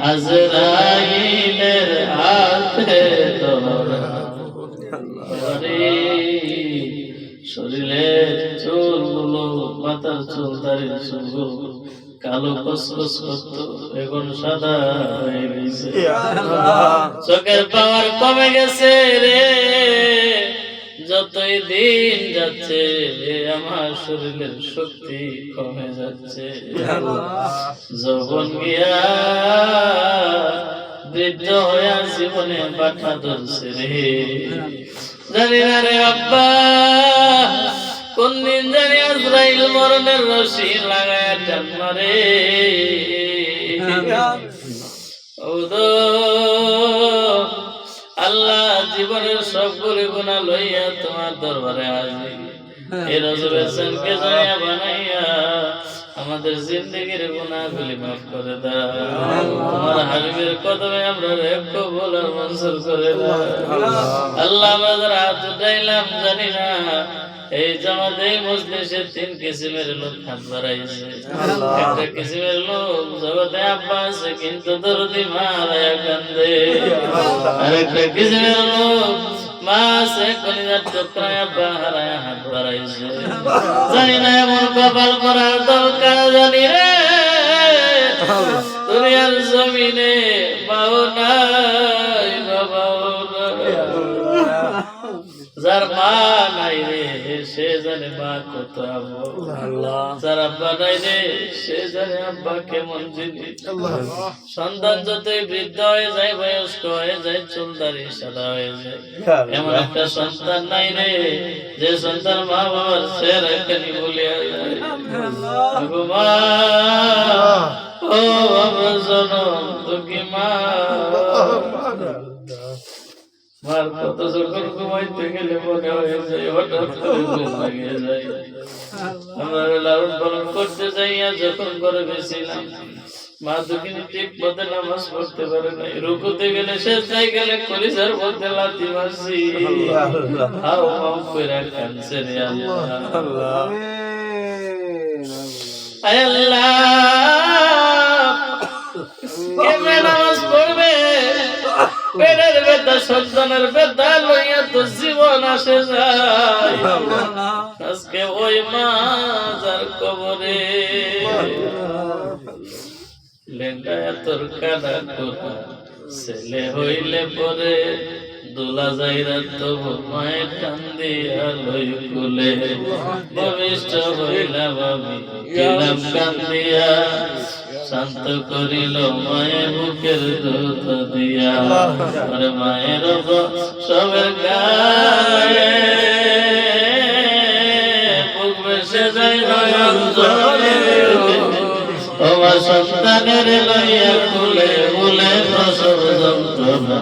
আজরাইলের হাতে ধরা শরীরের চুলগুলো মাথার চুল দাড়ির চুলগুলো কালো কসকস করতো এখন সাদা হয়ে গেছে চোখের পাওয়ার কমে গেছে রে যতই দিন যাচ্ছে আমার শরীরের শক্তি কমে যাচ্ছে যখন গিয়া বৃদ্ধ হইয়া জীবনে বাধা ধরছে রে জানি না রে আব্বা কোন দিন জানি আজরাইল মরণের রশি লাগায় টান মারে ও ওদো আল্লাহ জীবনের সবগুলি গুনাহ লইয়া তোমার দরবারে হাজির। এই রজবের চাঁদকে জয়া বানাইয়া আমাদের জিন্দেগির গুনাহগুলি মাফ করে দাও। তোমার হাবিবের কদমে আমরা কবুল আর মঞ্জুর করে দাও। আল্লাহ আমরা যারা হাত উঠাইলাম জানি না এই জামাতে এই মজলিসে 3 কিসিমের লোক হাত বাড়াইছে। একটা কিসিমের লোক জগতে আব্বা আছে কিন্তু দরদি মা হারায়া কান্দে। আরেকটা কিসিমের লোক মা আছে কলিজার টুকরায় আব্বা হারায়া হাত বাড়াইছে। জানি না এমন কপাল করার দরকার জানি রে দুনিয়ার জমিনে মাও নাই বাবাও নাই। যার মা নাই রে সে জানে মা কত আমল, যার আব্বা নাই রে সে জানে আব্বা কেমন জিনিস। সন্তান যতই বৃদ্ধ হয়ে যায়, বয়স্ক হয়ে যায়, চুলদারি সাদা হয়ে যায়, এমন একটা সন্তান নাই রে যে সন্তান মা বাবার চেহারাখানি বলিয়া যায়। মা ও আমার জনম দুঃখী মা, মার কত যখন ঘুমাইতে গেলে মনে হয়ে যায় হঠাৎ করে ঘুম ভেঙে যায়। আমরা লালন পালন করতে যাইয়া যখন করে বেছিলাম মা দুঃখিনী ঠিক পথে নামাজ পড়তে পারে নাই, রুকুতে গেলে সেজদায় গেলে কলিজার মধ্যে লাথি মারছি, হাও মাও কইরা কাঁদছে রে আল্লাহ। আয় আল্লাহ কেমনে নামাজ পড়বে, পেটের ব্যথা সন্তানের ব্যথা লইয়া তো জীবন আসে যায়। আজকে ওই মা যার কবরে লেঙ্গায়া তোর কানা কোনা ছেলে হইলে পরে দোলা যাইরা তবু মায়ের কান্দিয়া লই কুলে ভবিষ্ঠ হইলাম আমি গেলাম কান্দিয়া শান্ত করিল মায়ের বুকের দুধ দিয়া। আরে মায়ের সবের গায়ে বুক বেসে যাই নয়ন জলে, তোমার সন্তানের লইয়া কুলে কুলে প্রসব যন্ত্রণা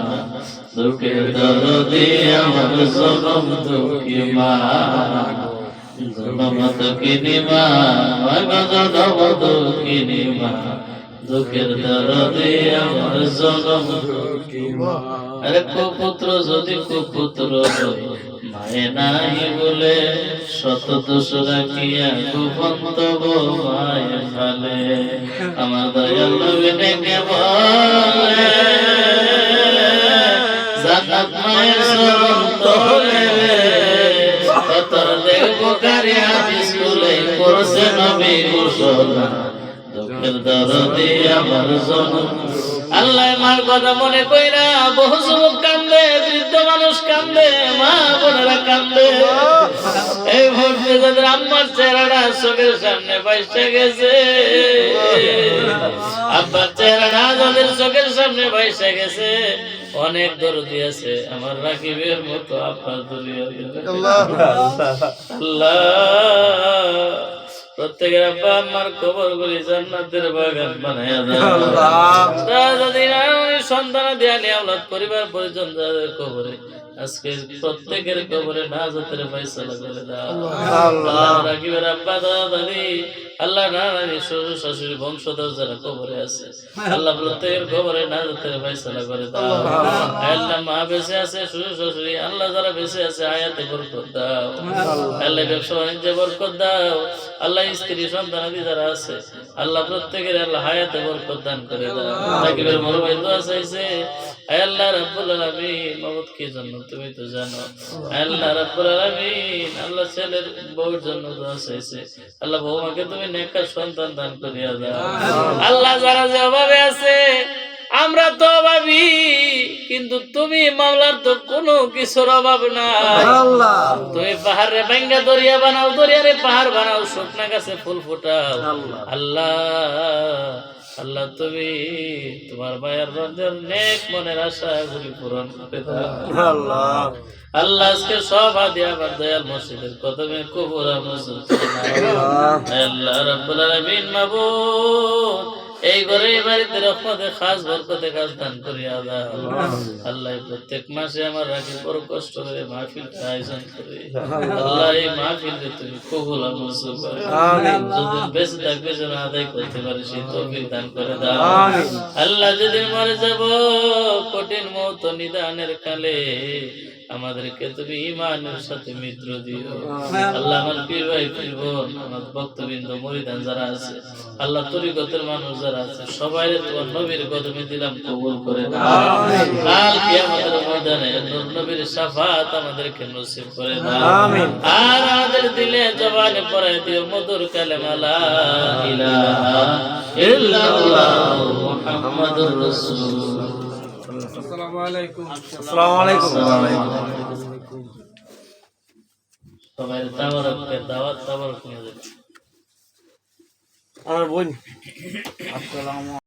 দুঃখের দরদি আমার জনম দুঃখী মা, জনম দুঃখিনী মা, জনম দুঃখিনী মা, দুঃখের দরদি আমার জনম দুঃখী মা। আরে কুপুত্র যদি কুপুত্র মায়ে নাই বলে শত দোষ রাখিয়া গোপন তব মায়ে ফালে, আমার দয়াল নবী ডেকে বলে জান্নাত মায়ের চরণ তলে, তোর দেখবো কারি হাদিস খুলে করছে নবী ঘোষণা দুঃখের দরদি আমার জনম। আল্লাহ মার কথা মনে কইরা বহু যুবক কান্দে, বৃদ্ধ মানুষ কান্দে, মা বোনেরা কান্দে। এই মুহূর্তে যাদের আম্মার চেহারাটা চোখের সামনে বাইসে গেছে, আব্বার চেহারাটা যাদের চোখের সামনে বাইসে গেছে, অনেক দরদি আছে আমার রাকিবের মতো আব্বার দুনিয়া। আল্লাহ প্রত্যেকের আব্বা আম্মার কবর গুলি জান্নাতের বাগান বানাইয়া দাও। যদি সন্তান দিয়া নিয়ামত পরিবার পরিজন যাদের কবরে আজকে প্রত্যেকের কবরে নাজাতের ফয়সালা করে দাও। আল্লাহ রাকিবের আব্বা দাদা দাদি, আল্লাহ নানানি শ্বশুর শাশুড়ি বংশধর যারা কবরে আছে, আল্লাহ প্রত্যেকের কবরে নাজাতের ফয়সালা করে দাও। আল্লাহ মা বেঁচে আছে, শ্বশুর শাশুড়ি আল্লাহ যারা বেঁচে আছে হায়াতে বরকত দাও। আল্লাহ ব্যবসা বাণিজ্যে বরকত দাও। আল্লাহ স্ত্রী সন্তানাদি যারা আছে আল্লাহ প্রত্যেকের আল্লাহ হায়াতে বরকত দান করে দাও। রাকিবের বড় ভাই দোয়া চাইছে, আল্লাহ রাব্বুল আলামিন মাবুদ কি জন্য তুমি তো জানো। আল্লাহ রাব্বুল আলামিন আল্লাহ ছেলের বউর জন্য দোয়া চাইছে, আল্লাহ বউমাকে তুমি নেককার সন্তান দান করিয়া দাও। আল্লাহ যারা যে অভাবে আছে আমরা তো অভাবী, কিন্তু তুমি মাওলার তো কোনো কিছুর অভাব নাই। তুমি পাহাড়ে ভাঙ্গা দরিয়া বানাও, দরিয়ারে পাহাড় বানাও, শুকনা গাছে ফুল ফোটাও। আল্লাহ আল্লাহ তুমি তোমার মায়ের রঞ্জন নেক মনের আশা গুলি পূরণ করে দাও। আল্লাহ আজকে সব হাদি আমার দয়াল মসজিদের কদমে কবর মঞ্জুর করে নাও। আল্লাহ রাব্বুল আলামিন মাবুদ এই ঘরে এই বাড়িতে রহমতে খাস বরকতে খাস দান করিয়া দাও আল্লাহ প্রত্যেক মাসে আমার রাখি বড় কষ্ট করে মাহফিলটা আয়োজন করে আল্লাহ এই মাহফিলকে তুমি কবুল আর মঞ্জুর করো যতদিন বেঁচে থাকবে যেন আদায় করতে পারে সেই তৌফিক দান করে দাও আল্লাহ যেদিন মরে যাব কঠিন মৌত নিদানের কালে আমাদেরকে তুমি ইমানের সাথে মিত্র দিও আল্লাহ আমার পীর ভাই পীর বোন আমার ভক্তবৃন্দ মুরিদান যারা আছে আল্লাহ তরিকতের মানুষ যারা আছে সবাই তোমার নবীর কদমে দিলাম কবুল করে দাও কাল কিয়ামতের ময়দানে নূর নবীর শাফাত আমাদেরকে নসিব করে দাও আর আমাদের দিলে জবানে পড়াই দিও মধুর কালেমা লা ইলাহা ইল্লাল্লাহ মুহাম্মাদুর রাসূল আসসালামু আলাইকুম সবাই তাবারককে দাওয়াত তাবারক নিয়ে যাবে আমার বোন